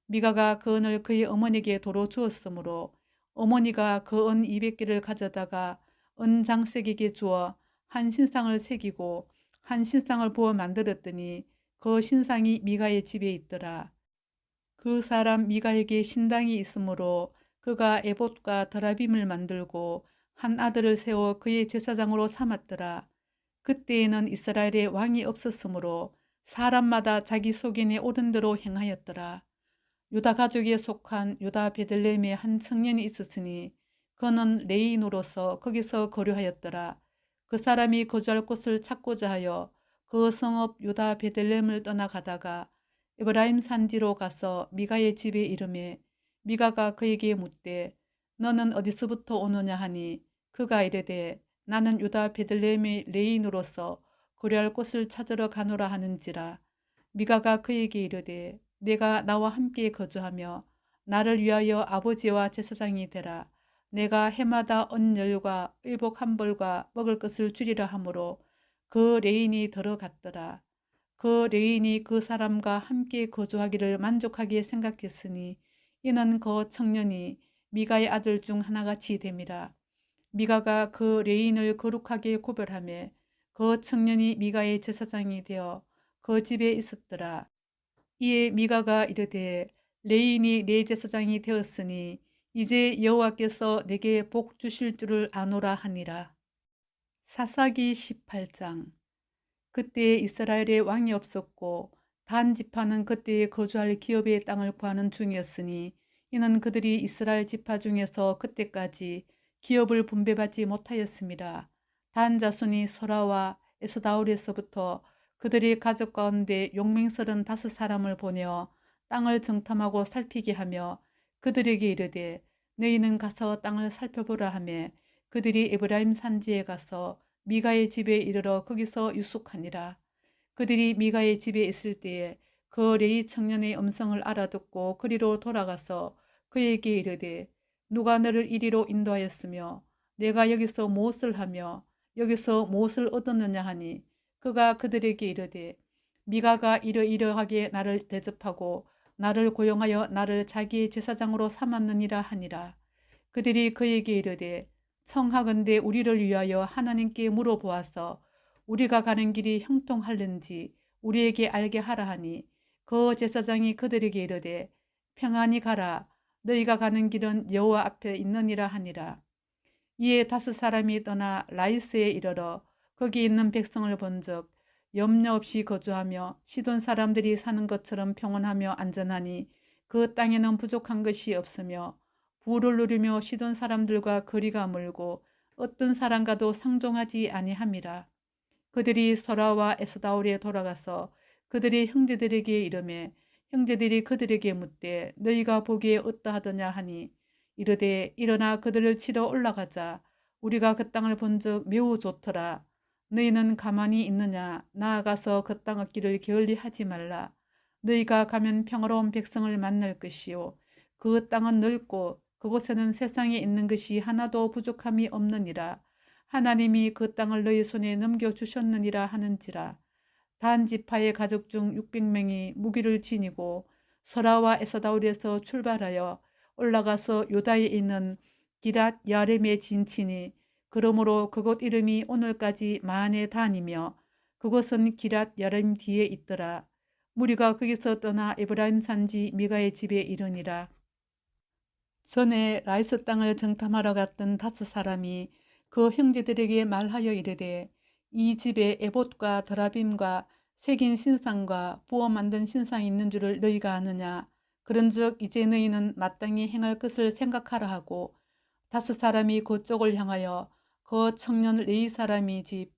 미가가 그 은을 그의 어머니에게 도로 주었으므로 어머니가 그 은 200개를 가져다가 은 장색에게 주어 한 신상을 새기고 한 신상을 부어 만들었더니 그 신상이 미가의 집에 있더라. 그 사람 미가에게 신당이 있으므로 그가 에봇과 드라빔을 만들고 한 아들을 세워 그의 제사장으로 삼았더라. 그때에는 이스라엘에 왕이 없었으므로 사람마다 자기 소견에 오른 대로 행하였더라. 유다 가족에 속한 유다 베들레헴에 한 청년이 있었으니 그는 레인으로서 거기서 거류하였더라. 그 사람이 거주할 곳을 찾고자 하여 그 성읍 유다 베들레헴을 떠나가다가 에브라임 산지로 가서 미가의 집에 이르매 미가가 그에게 묻되 너는 어디서부터 오느냐 하니 그가 이르되 나는 유다 베들레헴의 레인으로서 거류할 곳을 찾으러 가노라 하는지라. 미가가 그에게 이르되 내가 나와 함께 거주하며 나를 위하여 아버지와 제사장이 되라. 내가 해마다 언열과 의복 한 벌과 먹을 것을 주리라 하므로 그 레인이 들어갔더라. 그 레인이 그 사람과 함께 거주하기를 만족하게 생각했으니 이는 그 청년이 미가의 아들 중 하나같이 됨이라. 미가가 그 레인을 거룩하게 구별하며 그 청년이 미가의 제사장이 되어 그 집에 있었더라. 이에 미가가 이르되 레인이 내 제사장이 되었으니 이제 여호와께서 내게 복 주실 줄을 아노라 하니라. 사사기 18장. 그때에 이스라엘에 왕이 없었고 단 지파는 그때에 거주할 기업의 땅을 구하는 중이었으니 이는 그들이 이스라엘 지파 중에서 그때까지 기업을 분배받지 못하였습니다. 단 자손이 소라와 에스다올에서부터 그들의 가족 가운데 용맹스런 5사람을 보내어 땅을 정탐하고 살피게 하며 그들에게 이르되 너희는 가서 땅을 살펴보라 하며 그들이 에브라임 산지에 가서 미가의 집에 이르러 거기서 유숙하니라. 그들이 미가의 집에 있을 때에 그 레위 청년의 음성을 알아듣고 그리로 돌아가서 그에게 이르되 누가 너를 이리로 인도하였으며 내가 여기서 무엇을 하며 여기서 무엇을 얻었느냐 하니 그가 그들에게 이르되 미가가 이러이러하게 나를 대접하고 나를 고용하여 나를 자기의 제사장으로 삼았느니라 하니라. 그들이 그에게 이르되 청하건대 우리를 위하여 하나님께 물어보아서 우리가 가는 길이 형통할는지 우리에게 알게 하라 하니 그 제사장이 그들에게 이르되 평안히 가라 너희가 가는 길은 여호와 앞에 있느니라 하니라. 이에 5 사람이 떠나 라이스에 이르러 거기 있는 백성을 본즉 염려 없이 거주하며 시돈 사람들이 사는 것처럼 평온하며 안전하니 그 땅에는 부족한 것이 없으며 부를 누리며 시돈 사람들과 거리가 멀고 어떤 사람과도 상종하지 아니함이라. 그들이 소라와 에스다올에 돌아가서 그들의 형제들에게 이르매 형제들이 그들에게 묻되 너희가 보기에 어떠하더냐 하니 이르되 일어나 그들을 치러 올라가자. 우리가 그 땅을 본즉 매우 좋더라. 너희는 가만히 있느냐? 나아가서 그 땅 얻기를 게을리하지 말라. 너희가 가면 평화로운 백성을 만날 것이요 그 땅은 넓고 그곳에는 세상에 있는 것이 하나도 부족함이 없느니라. 하나님이 그 땅을 너희 손에 넘겨주셨느니라 하는지라. 단 지파의 가족 중 600명이 무기를 지니고 소라와 에스다올에서 출발하여 올라가서 유다에 있는 기랏 야렘에 진치니 그러므로 그곳 이름이 오늘까지 마한에 다니며 그곳은 기랏 야렘 뒤에 있더라. 무리가 거기서 떠나 에브라임 산지 미가의 집에 이르니라. 전에 라이스 땅을 정탐하러 갔던 5 사람이 그 형제들에게 말하여 이르되 이 집에 에봇과 드라빔과 새긴 신상과 부어 만든 신상이 있는 줄을 너희가 아느냐. 그런즉 이제 너희는 마땅히 행할 것을 생각하라 하고 5 사람이 그쪽을 향하여 그 청년 레위 사람이 집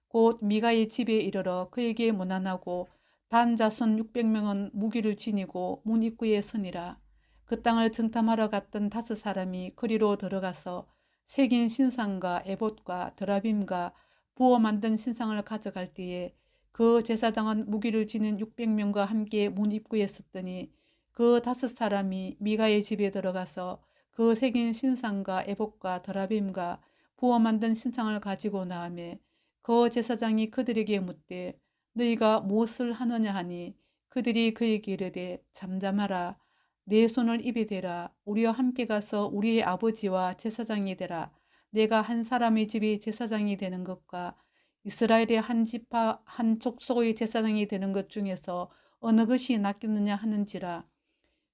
곧 미가의 집에 이르러 그에게 문안하고 단 자손 600명은 무기를 지니고 문 입구에 서니라. 그 땅을 정탐하러 갔던 5 사람이 거리로 들어가서 새긴 신상과 에봇과 드라빔과 부어 만든 신상을 가져갈 때에 그 제사장은 무기를 지닌 600명과 함께 문 입구에 섰더니 그 5 사람이 미가의 집에 들어가서 그 새긴 신상과 에봇과 드라빔과 부어 만든 신상을 가지고 나오매 그 제사장이 그들에게 묻되 너희가 무엇을 하느냐 하니 그들이 그에게 이르되 잠잠하라. 내 손을 입에 대라. 우리와 함께 가서 우리의 아버지와 제사장이 되라. 내가 한 사람의 집이 제사장이 되는 것과 이스라엘의 한 지파 한 족속의 제사장이 되는 것 중에서 어느 것이 낫겠느냐 하는지라.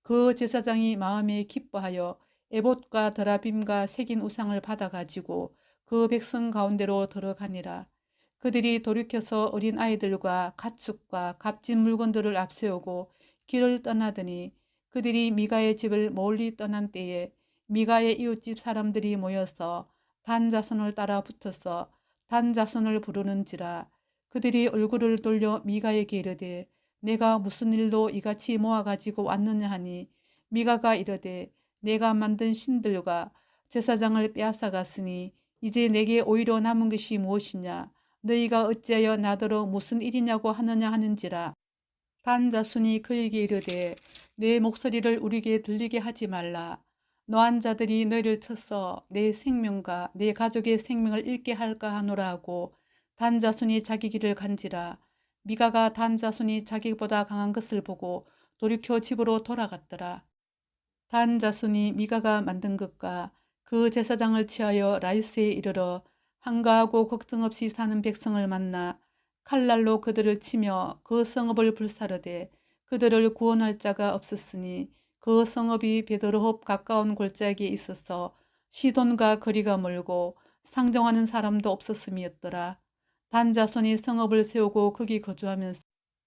그 제사장이 마음에 기뻐하여 에봇과 드라빔과 새긴 우상을 받아가지고 그 백성 가운데로 들어가니라. 그들이 돌이켜서 어린 아이들과 가축과 값진 물건들을 앞세우고 길을 떠나더니 그들이 미가의 집을 멀리 떠난 때에 미가의 이웃집 사람들이 모여서 단 자손을 따라 붙어서 단 자손을 부르는지라. 그들이 얼굴을 돌려 미가에게 이르되 내가 무슨 일로 이같이 모아가지고 왔느냐 하니 미가가 이르되 내가 만든 신들과 제사장을 빼앗아갔으니 이제 내게 오히려 남은 것이 무엇이냐. 너희가 어찌하여 나더러 무슨 일이냐고 하느냐 하는지라. 단 자손이 그에게 이르되 내 목소리를 우리에게 들리게 하지 말라. 노한 자들이 너희를 쳐서 내 생명과 내 가족의 생명을 잃게 할까 하노라 하고 단 자손이 자기 길을 간지라. 미가가 단 자손이 자기보다 강한 것을 보고 돌이켜 집으로 돌아갔더라. 단 자손이 미가가 만든 것과 그 제사장을 취하여 라이스에 이르러 한가하고 걱정 없이 사는 백성을 만나 칼날로 그들을 치며 그 성읍을 불사르되 그들을 구원할 자가 없었으니 그 성읍이 베드로홉 가까운 골짜기에 있어서 시돈과 거리가 멀고 상종하는 사람도 없었음이었더라. 단 자손이 성읍을 세우고 거기 거주하면서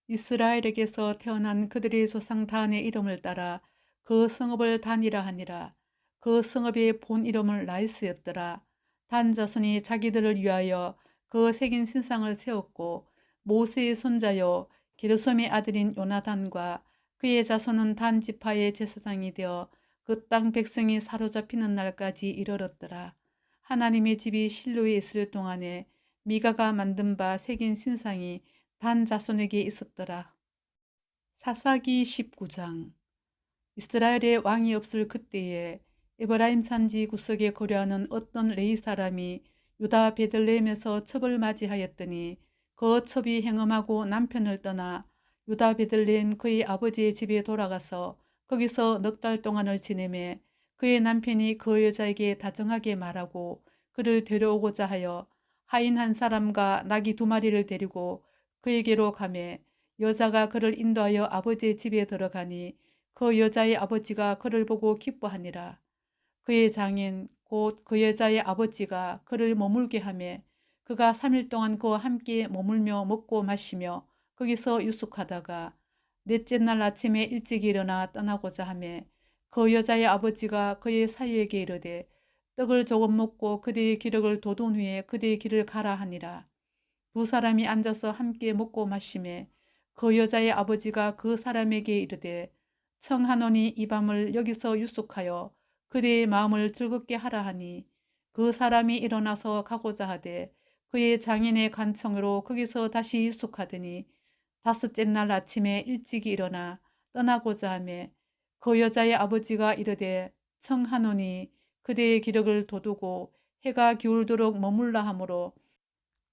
이스라엘에게서 태어난 그들의 조상 단의 이름을 따라 그 성읍을 단이라 하니라. 그 성읍의 본 이름은 라이스였더라. 단 자손이 자기들을 위하여 그 새긴 신상을 세웠고 모세의 손자요 게르솜의 아들인 요나단과 그의 자손은 단 지파의 제사장이 되어 그 땅 백성이 사로잡히는 날까지 이르렀더라. 하나님의 집이 실로에 있을 동안에 미가가 만든 바 새긴 신상이 단 자손에게 있었더라. 사사기 19장. 이스라엘의 왕이 없을 그때에 에브라임 산지 구석에 거류하는 어떤 레위 사람이 유다 베들레헴에서 첩을 맞이하였더니 그 첩이 행음하고 남편을 떠나 유다 베들레헴 그의 아버지의 집에 돌아가서 거기서 넉 달 동안을 지내매 그의 남편이 그 여자에게 다정하게 말하고 그를 데려오고자 하여 하인 한 사람과 나귀 2마리를 데리고 그에게로 가매 여자가 그를 인도하여 아버지의 집에 들어가니 그 여자의 아버지가 그를 보고 기뻐하니라. 그의 장인 곧 그 여자의 아버지가 그를 머물게 하매 그가 3일 동안 그와 함께 머물며 먹고 마시며 거기서 유숙하다가 넷째 날 아침에 일찍 일어나 떠나고자 하매 그 여자의 아버지가 그의 사위에게 이르되 떡을 조금 먹고 그대의 기력을 돋운 후에 그대의 길을 가라 하니라. 두 사람이 앉아서 함께 먹고 마시매 그 여자의 아버지가 그 사람에게 이르되 청하노니 이 밤을 여기서 유숙하여 그대의 마음을 즐겁게 하라 하니 그 사람이 일어나서 가고자 하되 그의 장인의 간청으로 거기서 다시 유숙하더니 다섯째 날 아침에 일찍 일어나 떠나고자 하매 그 여자의 아버지가 이르되 청하노니 그대의 기력을 돋우고 해가 기울도록 머물라 하므로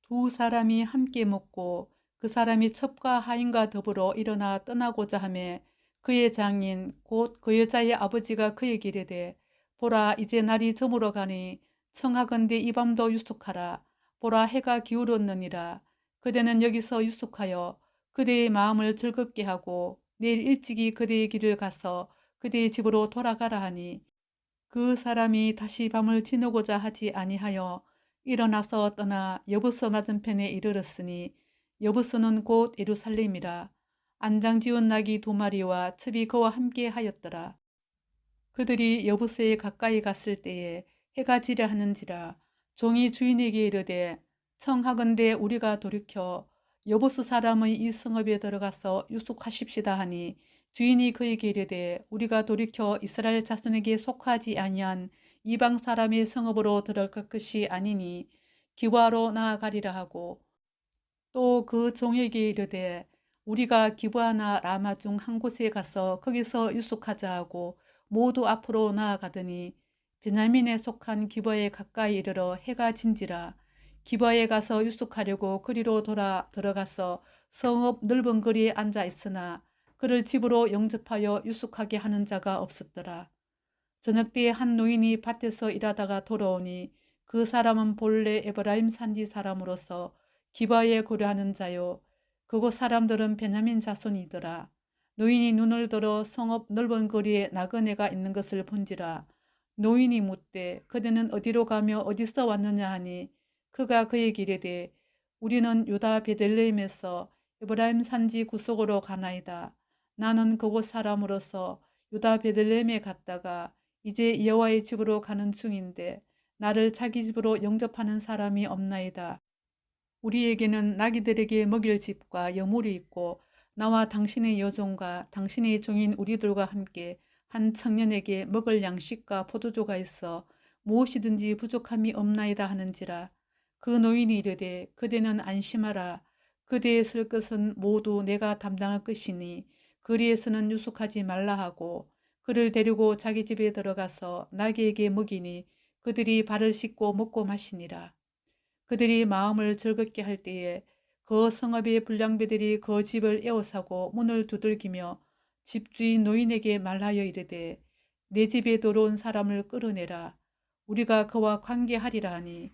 두 사람이 함께 먹고 그 사람이 첩과 하인과 더불어 일어나 떠나고자 하매 그의 장인 곧 그 여자의 아버지가 그에게 이르되 보라 이제 날이 저물어 가니 청하건대 이 밤도 유숙하라. 보라 해가 기울었느니라. 그대는 여기서 유숙하여 그대의 마음을 즐겁게 하고 내일 일찍이 그대의 길을 가서 그대의 집으로 돌아가라 하니 그 사람이 다시 밤을 지내고자 하지 아니하여 일어나서 떠나 여부서 맞은편에 이르렀으니 여부서는 곧 예루살렘이라. 안장 지운 나귀 2마리와 첩이 그와 함께 하였더라. 그들이 여부서에 가까이 갔을 때에 해가 지려 하는지라. 종이 주인에게 이르되 청하건대 우리가 돌이켜 여부서 사람의 이 성읍에 들어가서 유숙하십시다 하니 주인이 그에게 이르되 우리가 돌이켜 이스라엘 자손에게 속하지 아니한 이방 사람의 성읍으로 들어갈 것이 아니니 기브아로 나아가리라 하고 또 그 종에게 이르되 우리가 기브아나 라마 중 한 곳에 가서 거기서 유숙하자 하고 모두 앞으로 나아가더니 베냐민에 속한 기브아에 가까이 이르러 해가 진지라. 기브아에 가서 유숙하려고 그리로 돌아 들어가서 성읍 넓은 거리에 앉아 있으나 그를 집으로 영접하여 유숙하게 하는 자가 없었더라. 저녁 때에 한 노인이 밭에서 일하다가 돌아오니 그 사람은 본래 에브라임 산지 사람으로서 기바에 고려하는 자요 그곳 사람들은 베냐민 자손이더라. 노인이 눈을 들어 성읍 넓은 거리에 나그네가 있는 것을 본지라. 노인이 묻되 그대는 어디로 가며 어디서 왔느냐 하니 그가 그에게 이르되 우리는 유다 베들레헴에서 에브라임 산지 구속으로 가나이다. 나는 그곳 사람으로서 유다 베들레헴에 갔다가 이제 여호와의 집으로 가는 중인데 나를 자기 집으로 영접하는 사람이 없나이다. 우리에게는 나귀들에게 먹일 집과 여물이 있고 나와 당신의 여종과 당신의 종인 우리들과 함께 한 청년에게 먹을 양식과 포도주가 있어 무엇이든지 부족함이 없나이다 하는지라. 그 노인이 이르되 그대는 안심하라. 그대의 쓸 것은 모두 내가 담당할 것이니 거리에서는 유숙하지 말라 하고 그를 데리고 자기 집에 들어가서 나귀에게 먹이니 그들이 발을 씻고 먹고 마시니라. 그들이 마음을 즐겁게 할 때에 그 성읍의 불량배들이 그 집을 에워싸고 문을 두들기며 집주인 노인에게 말하여 이르되 내 집에 들어온 사람을 끌어내라. 우리가 그와 관계하리라 하니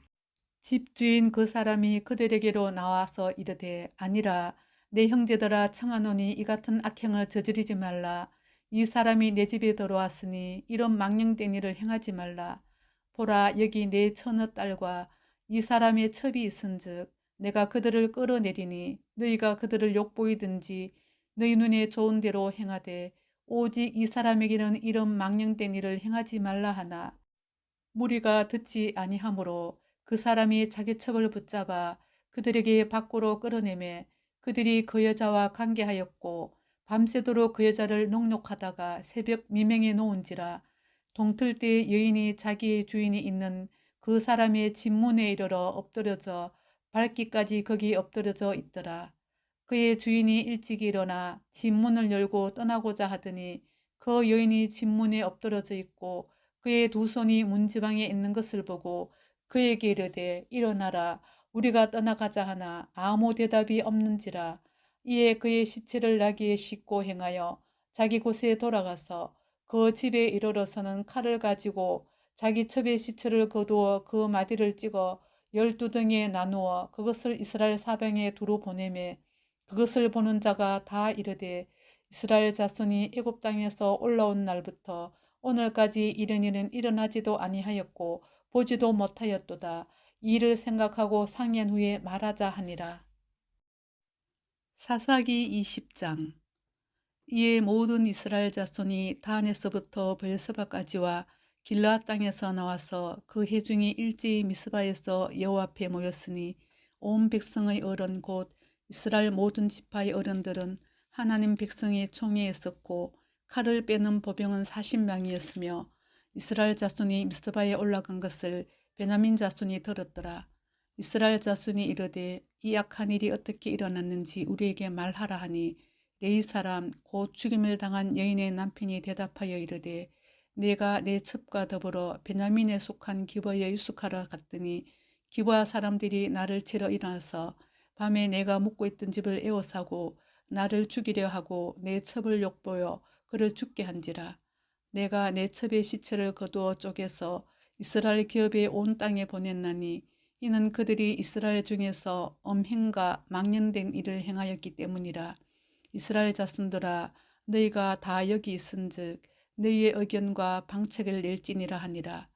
집주인 그 사람이 그들에게로 나와서 이르되 아니라 내 형제들아 청하노니 이 같은 악행을 저지르지 말라. 이 사람이 내 집에 들어왔으니 이런 망령된 일을 행하지 말라. 보라 여기 내 처녀 딸과 이 사람의 첩이 있은즉 내가 그들을 끌어내리니 너희가 그들을 욕보이든지 너희 눈에 좋은 대로 행하되 오직 이 사람에게는 이런 망령된 일을 행하지 말라 하나 무리가 듣지 아니하므로 그 사람이 자기 첩을 붙잡아 그들에게 밖으로 끌어내매 그들이 그 여자와 관계하였고 밤새도록 그 여자를 농욕하다가 새벽 미명에 놓은지라. 동틀 때 여인이 자기의 주인이 있는 그 사람의 집문에 이르러 엎드려져 밝기까지 거기 엎드려져 있더라. 그의 주인이 일찍 일어나 집 문을 열고 떠나고자 하더니 그 여인이 집 문에 엎드러져 있고 그의 두 손이 문지방에 있는 것을 보고 그에게 이르되 일어나라 우리가 떠나가자 하나 아무 대답이 없는지라. 이에 그의 시체를 나귀에 싣고 행하여 자기 곳에 돌아가서 그 집에 이르러서는 칼을 가지고 자기 첩의 시체를 거두어 그 마디를 찍어 12등에 나누어 그것을 이스라엘 사방에 두루 보내매 그것을 보는 자가 다 이르되 이스라엘 자손이 애굽 땅에서 올라온 날부터 오늘까지 이런 일은 일어나지도 아니하였고 보지도 못하였도다. 이 일을 생각하고 상의한 후에 말하자 하니라. 사사기 20장. 이에 모든 이스라엘 자손이 단에서부터 베르세바까지와 길르앗 땅에서 나와서 그 해중에 일제히 미스바에서 여호와 앞에 모였으니 온 백성의 어른 곧 이스라엘 모든 지파의 어른들은 하나님 백성의 총회에 섰고 칼을 빼는 보병은 40명이었으며 이스라엘 자손이 미스바에 올라간 것을 베냐민 자손이 들었더라. 이스라엘 자손이 이르되 이 악한 일이 어떻게 일어났는지 우리에게 말하라 하니 레위 사람 곧 죽임을 당한 여인의 남편이 대답하여 이르되 내가 내 첩과 더불어 베냐민에 속한 기브아에 유숙하러 갔더니 기브아 사람들이 나를 치러 일어나서 밤에 내가 묵고 있던 집을 에워싸고 나를 죽이려 하고 내 첩을 욕보여 그를 죽게 한지라. 내가 내 첩의 시체를 거두어 쪼개서 이스라엘 기업의 온 땅에 보냈나니 이는 그들이 이스라엘 중에서 엄행과 망령된 일을 행하였기 때문이라. 이스라엘 자손들아 너희가 다 여기 있은즉 너희의 의견과 방책을 낼지니라 하니라.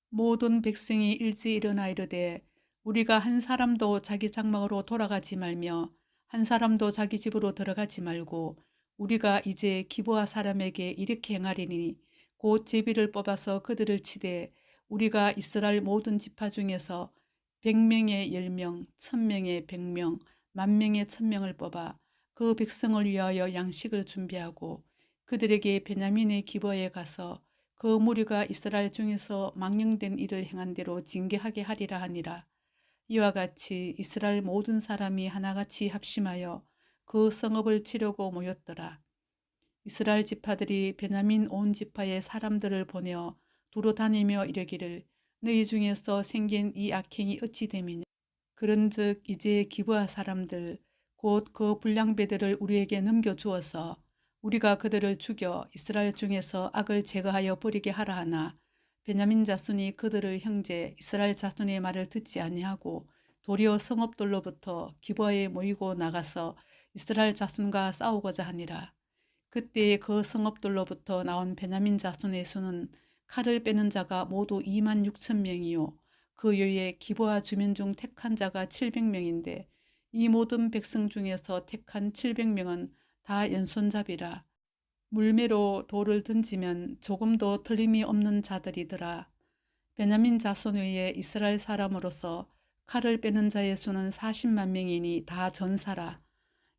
모든 백성이 일찍 일어나 이르되 우리가 한 사람도 자기 장막으로 돌아가지 말며 한 사람도 자기 집으로 들어가지 말고 우리가 이제 기브아 사람에게 이렇게 행하리니 곧 제비를 뽑아서 그들을 치되 우리가 이스라엘 모든 지파 중에서 100명에 10명, 1000명에 100명, 10,000명에 1000명을 뽑아 그 백성을 위하여 양식을 준비하고 그들에게 베냐민의 기브아에 가서 그 무리가 이스라엘 중에서 망령된 일을 행한 대로 징계하게 하리라 하니라. 이와 같이 이스라엘 모든 사람이 하나같이 합심하여 그 성읍을 치려고 모였더라. 이스라엘 지파들이 베냐민 온 지파의 사람들을 보내어 두루 다니며 이르기를 너희 중에서 생긴 이 악행이 어찌 됨이냐. 그런즉 이제 기브아 사람들 곧 그 불량배들을 우리에게 넘겨주어서 우리가 그들을 죽여 이스라엘 중에서 악을 제거하여 버리게 하라 하나 베냐민 자손이 그들을 형제 이스라엘 자손의 말을 듣지 아니하고 도리어 성읍들로부터 기브아에 모이고 나가서 이스라엘 자손과 싸우고자 하니라. 그때 그 성읍들로부터 나온 베냐민 자손의 수는 칼을 빼는 자가 모두 26,000명이요 그 외에 기브아 주민 중 택한 자가 700명인데 이 모든 백성 중에서 택한 700명은 다 연손잡이라. 물매로 돌을 던지면 조금도 틀림이 없는 자들이더라. 베냐민 자손 외에 이스라엘 사람으로서 칼을 빼는 자의 수는 40만 명이니 다 전사라.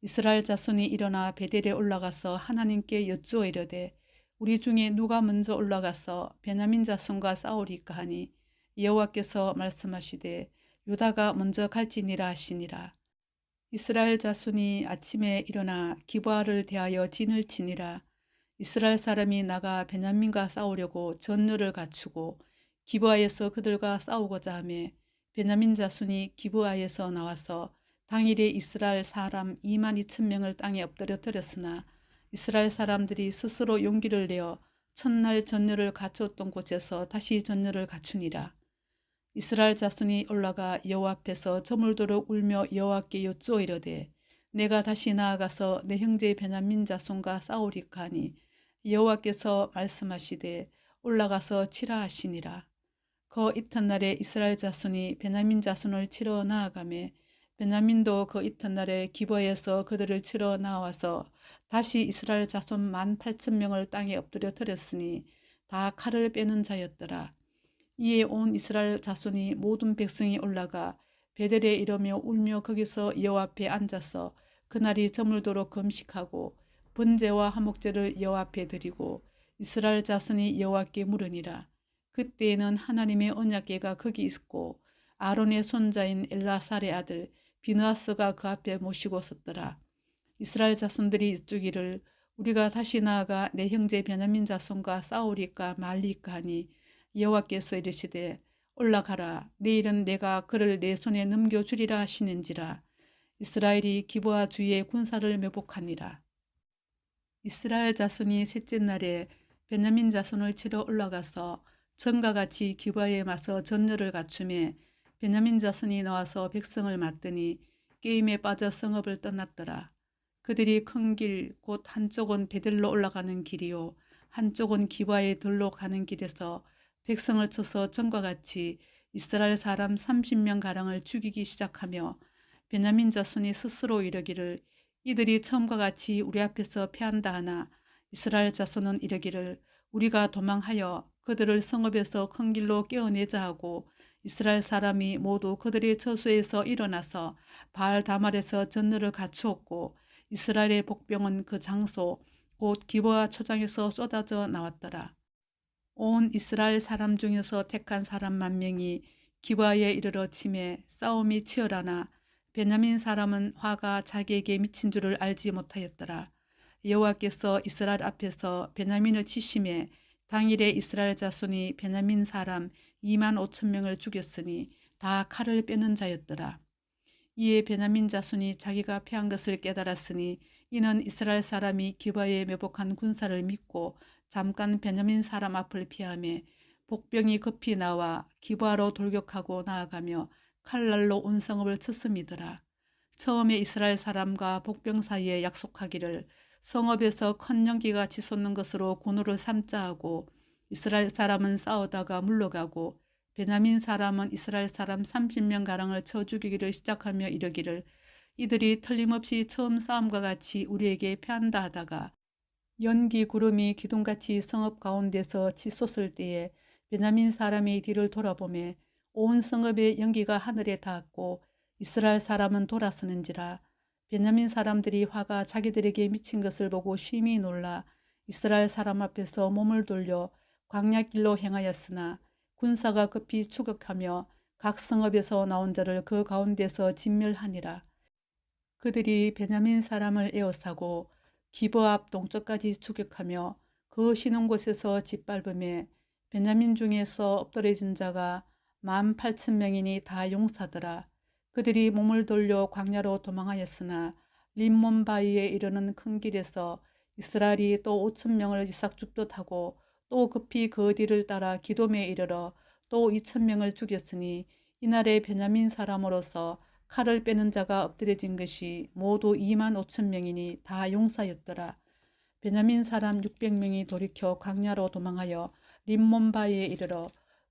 이스라엘 자손이 일어나 베델에 올라가서 하나님께 여쭈어 이르되 우리 중에 누가 먼저 올라가서 베냐민 자손과 싸우리까 하니 여호와께서 말씀하시되 유다가 먼저 갈지니라 하시니라. 이스라엘 자손이 아침에 일어나 기브아를 대하여 진을 치니라. 이스라엘 사람이 나가 베냐민과 싸우려고 전열을 갖추고 기브아에서 그들과 싸우고자 하며 베냐민 자손이 기브아에서 나와서 당일에 이스라엘 사람 22,000명을 땅에 엎드려뜨렸으나 이스라엘 사람들이 스스로 용기를 내어 첫날 전열을 갖췄던 곳에서 다시 전열을 갖추니라. 이스라엘 자손이 올라가 여호와 앞에서 저물도록 울며 여호와께 여쭈어 이르되 내가 다시 나아가서 내 형제 베냐민 자손과 싸우리까 하니 여호와께서 말씀하시되 올라가서 치라 하시니라. 그 이튿날에 이스라엘 자손이 베냐민 자손을 치러 나아가매 베냐민도 그 이튿날에 기브아에서 그들을 치러 나와서 다시 이스라엘 자손 18,000명을 땅에 엎드려뜨렸으니 다 칼을 빼는 자였더라. 이에 온 이스라엘 자손이 모든 백성이 올라가 베델에 이르며 울며 거기서 여호와 앞에 앉아서 그날이 저물도록 금식하고 번제와 화목제를 여호와 앞에 드리고 이스라엘 자손이 여호와께 물으니라. 그때에는 하나님의 언약궤가 거기 있고 아론의 손자인 엘라살의 아들 비느하스가 그 앞에 모시고 섰더라. 이스라엘 자손들이 이르기를 우리가 다시 나아가 내 형제 베냐민 자손과 싸우리까 말리까 하니 여호와께서 이르시되 올라가라. 내일은 내가 그를 내 손에 넘겨주리라 하시는지라. 이스라엘이 기브아 주위의 군사를 매복하니라. 이스라엘 자손이 셋째 날에 베냐민 자손을 치러 올라가서 전과 같이 기브아에 맞서 전열을 갖추매 베냐민 자손이 나와서 백성을 맞더니 게임에 빠져 성읍을 떠났더라. 그들이 큰 길 곧 한쪽은 베델로 올라가는 길이요 한쪽은 기브아의 들로 가는 길에서 백성을 쳐서 전과 같이 이스라엘 사람 30명 가량을 죽이기 시작하며 베냐민 자손이 스스로 이르기를 이들이 처음과 같이 우리 앞에서 패한다 하나 이스라엘 자손은 이르기를 우리가 도망하여 그들을 성읍에서 큰 길로 깨어내자 하고 이스라엘 사람이 모두 그들의 저수에서 일어나서 바알 다말에서 전열을 갖추었고 이스라엘의 복병은 그 장소 곧 기브아 초장에서 쏟아져 나왔더라. 온 이스라엘 사람 중에서 택한 사람 10,000명이 기브아에 이르러 치매 싸움이 치열하나 베냐민 사람은 화가 자기에게 미친 줄을 알지 못하였더라. 여호와께서 이스라엘 앞에서 베냐민을 치심에 당일에 이스라엘 자손이 베냐민 사람 25,000명을 죽였으니 다 칼을 빼는 자였더라. 이에 베냐민 자손이 자기가 패한 것을 깨달았으니 이는 이스라엘 사람이 기브아에 매복한 군사를 믿고 잠깐 베냐민 사람 앞을 피하며 복병이 급히 나와 기브아로 돌격하고 나아가며 칼날로 온 성읍을 쳤음이더라. 처음에 이스라엘 사람과 복병 사이에 약속하기를 성읍에서 큰 연기가 치솟는 것으로 군우를 삼자 하고 이스라엘 사람은 싸우다가 물러가고 베냐민 사람은 이스라엘 사람 30명 가량을 쳐 죽이기를 시작하며 이르기를 이들이 틀림없이 처음 싸움과 같이 우리에게 패한다 하다가 연기 구름이 기둥같이 성읍 가운데서 치솟을 때에 베냐민 사람이 뒤를 돌아보매 온 성읍의 연기가 하늘에 닿았고 이스라엘 사람은 돌아서는지라. 베냐민 사람들이 화가 자기들에게 미친 것을 보고 심히 놀라 이스라엘 사람 앞에서 몸을 돌려 광야길로 행하였으나 군사가 급히 추격하며 각 성읍에서 나온 자를 그 가운데서 진멸하니라. 그들이 베냐민 사람을 에워싸고 기브아 앞 동쪽까지 추격하며 그 쉬는 곳에서 짓밟음에 베냐민 중에서 엎드러진 자가 18,000명이니 다 용사더라. 그들이 몸을 돌려 광야로 도망하였으나 림몬 바위에 이르는 큰 길에서 이스라엘이 또 5,000명을 이삭 줍듯 하고 또 급히 그 뒤를 따라 기돔에 이르러 또 2,000명을 죽였으니 이날에 베냐민 사람으로서 칼을 빼는 자가 엎드려진 것이 모두 25,000명이니 다 용사였더라. 베냐민 사람 600명이 돌이켜 광야로 도망하여 림몬 바위에 이르러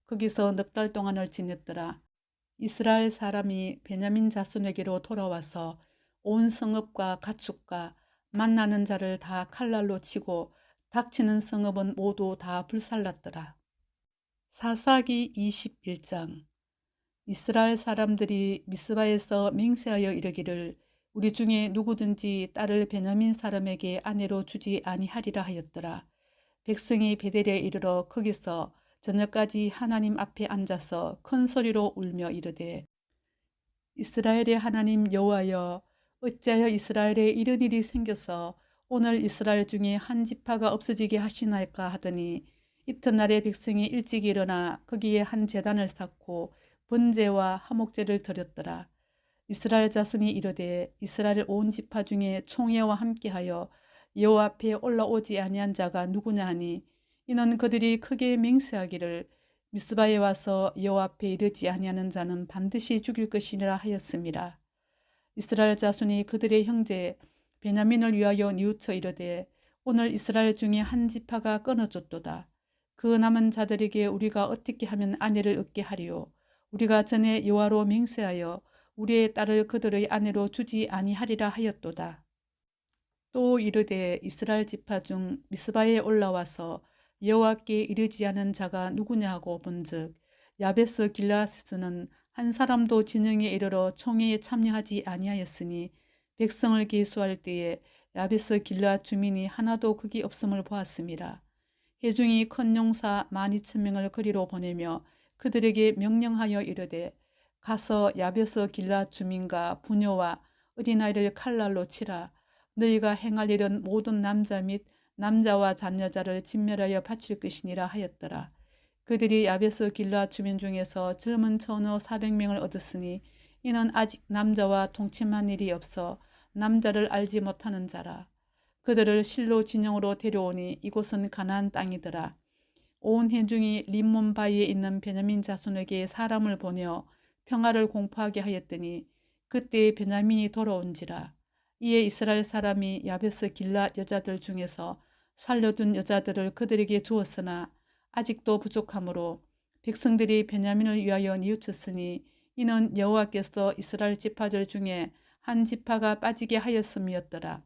거기서 넉 달 동안을 지냈더라. 이스라엘 사람이 베냐민 자손에게로 돌아와서 온 성읍과 가축과 만나는 자를 다 칼날로 치고 닥치는 성읍은 모두 다 불살랐더라. 사사기 21장. 이스라엘 사람들이 미스바에서 맹세하여 이르기를 우리 중에 누구든지 딸을 베냐민 사람에게 아내로 주지 아니하리라 하였더라. 백성이 베델에 이르러 거기서 저녁까지 하나님 앞에 앉아서 큰 소리로 울며 이르되 이스라엘의 하나님 여호와여 어찌하여 이스라엘에 이런 일이 생겨서 오늘 이스라엘 중에 한 지파가 없어지게 하시나이까 하더니 이튿날에 백성이 일찍 일어나 거기에 한 제단을 쌓고 번제와 화목제를 드렸더라. 이스라엘 자손이 이르되 이스라엘 온 지파 중에 총회와 함께하여 여호와 앞에 올라오지 아니한 자가 누구냐 하니 이는 그들이 크게 맹세하기를 미스바에 와서 여호와 앞에 이르지 아니하는 자는 반드시 죽일 것이니라 하였습니다. 이스라엘 자손이 그들의 형제 베냐민을 위하여 뉘우쳐 이르되 오늘 이스라엘 중에 한 지파가 끊어졌도다. 그 남은 자들에게 우리가 어떻게 하면 아내를 얻게 하리요. 우리가 전에 여호와로 맹세하여 우리의 딸을 그들의 아내로 주지 아니하리라 하였도다. 또 이르되 이스라엘 지파 중 미스바에 올라와서 여호와께 이르지 않은 자가 누구냐 하고 본즉 야베스 길라스는 한 사람도 진영에 이르러 총회에 참여하지 아니하였으니 백성을 계수할 때에 야베스 길라 주민이 하나도 거기 없음을 보았습니다. 회중이 큰 용사 12,000명을 거리로 보내며 그들에게 명령하여 이르되 가서 야베스 길라 주민과 부녀와 어린아이를 칼날로 치라. 너희가 행할 일은 모든 남자 및 남자와 잔여자를 진멸하여 바칠 것이니라 하였더라. 그들이 야베스 길라 주민 중에서 젊은 처녀 400명을 얻었으니 이는 아직 남자와 동침한 일이 없어 남자를 알지 못하는 자라. 그들을 실로 진영으로 데려오니 이곳은 가나안 땅이더라. 온 회중이 림몬 바위에 있는 베냐민 자손에게 사람을 보내어 평화를 공포하게 하였더니 그때 베냐민이 돌아온지라. 이에 이스라엘 사람이 야베스 길랏 여자들 중에서 살려둔 여자들을 그들에게 주었으나 아직도 부족하므로 백성들이 베냐민을 위하여 뉘우쳤으니 이는 여호와께서 이스라엘 지파들 중에 한 지파가 빠지게 하였음이었더라.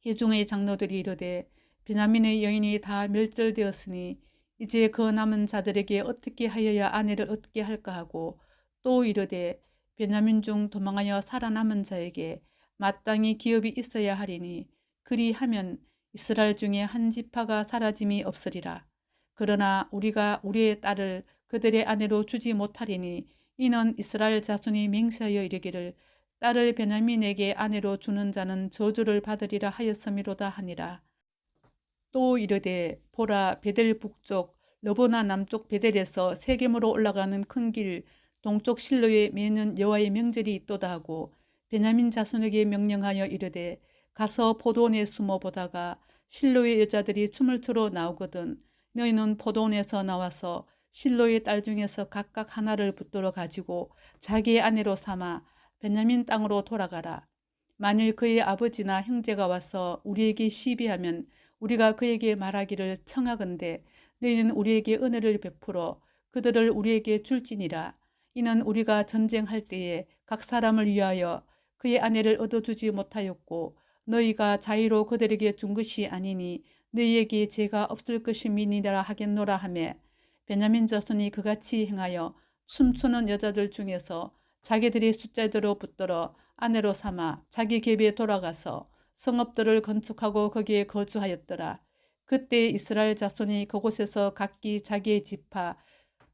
회중의 장로들이 이르되 베냐민의 여인이 다 멸절되었으니 이제 그 남은 자들에게 어떻게 하여야 아내를 얻게 할까 하고 또 이르되 베냐민 중 도망하여 살아남은 자에게 마땅히 기업이 있어야 하리니 그리하면 이스라엘 중에 한 지파가 사라짐이 없으리라. 그러나 우리가 우리의 딸을 그들의 아내로 주지 못하리니 이는 이스라엘 자손이 맹세하여 이르기를 딸을 베냐민에게 아내로 주는 자는 저주를 받으리라 하였음이로다 하니라. 또 이르되 보라 베델 북쪽 러보나 남쪽 베델에서 세겜으로 올라가는 큰 길 동쪽 실로에 매년 여호와의 명절이 있도다 하고 베냐민 자손에게 명령하여 이르되 가서 포도원에 숨어 보다가 실로의 여자들이 춤을 추러 나오거든 너희는 포도원에서 나와서 실로의 딸 중에서 각각 하나를 붙들어 가지고 자기의 아내로 삼아 베냐민 땅으로 돌아가라. 만일 그의 아버지나 형제가 와서 우리에게 시비하면 우리가 그에게 말하기를 청하건대 너희는 우리에게 은혜를 베풀어 그들을 우리에게 줄지니라. 이는 우리가 전쟁할 때에 각 사람을 위하여 그의 아내를 얻어주지 못하였고 너희가 자유로 그들에게 준 것이 아니니 너희에게 죄가 없을 것임이니라 하겠노라 하며 베냐민 자손이 그같이 행하여 춤추는 여자들 중에서 자기들의 숫자대로 붙들어 아내로 삼아 자기 궤비에 돌아가서 성읍들을 건축하고 거기에 거주하였더라. 그때 이스라엘 자손이 그곳에서 각기 자기의 지파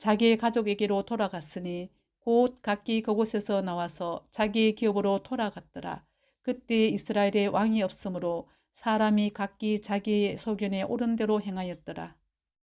자기의 가족에게로 돌아갔으니 곧 각기 그곳에서 나와서 자기의 기업으로 돌아갔더라. 그때 이스라엘에 왕이 없으므로 사람이 각기 자기의 소견에 옳은 대로 행하였더라.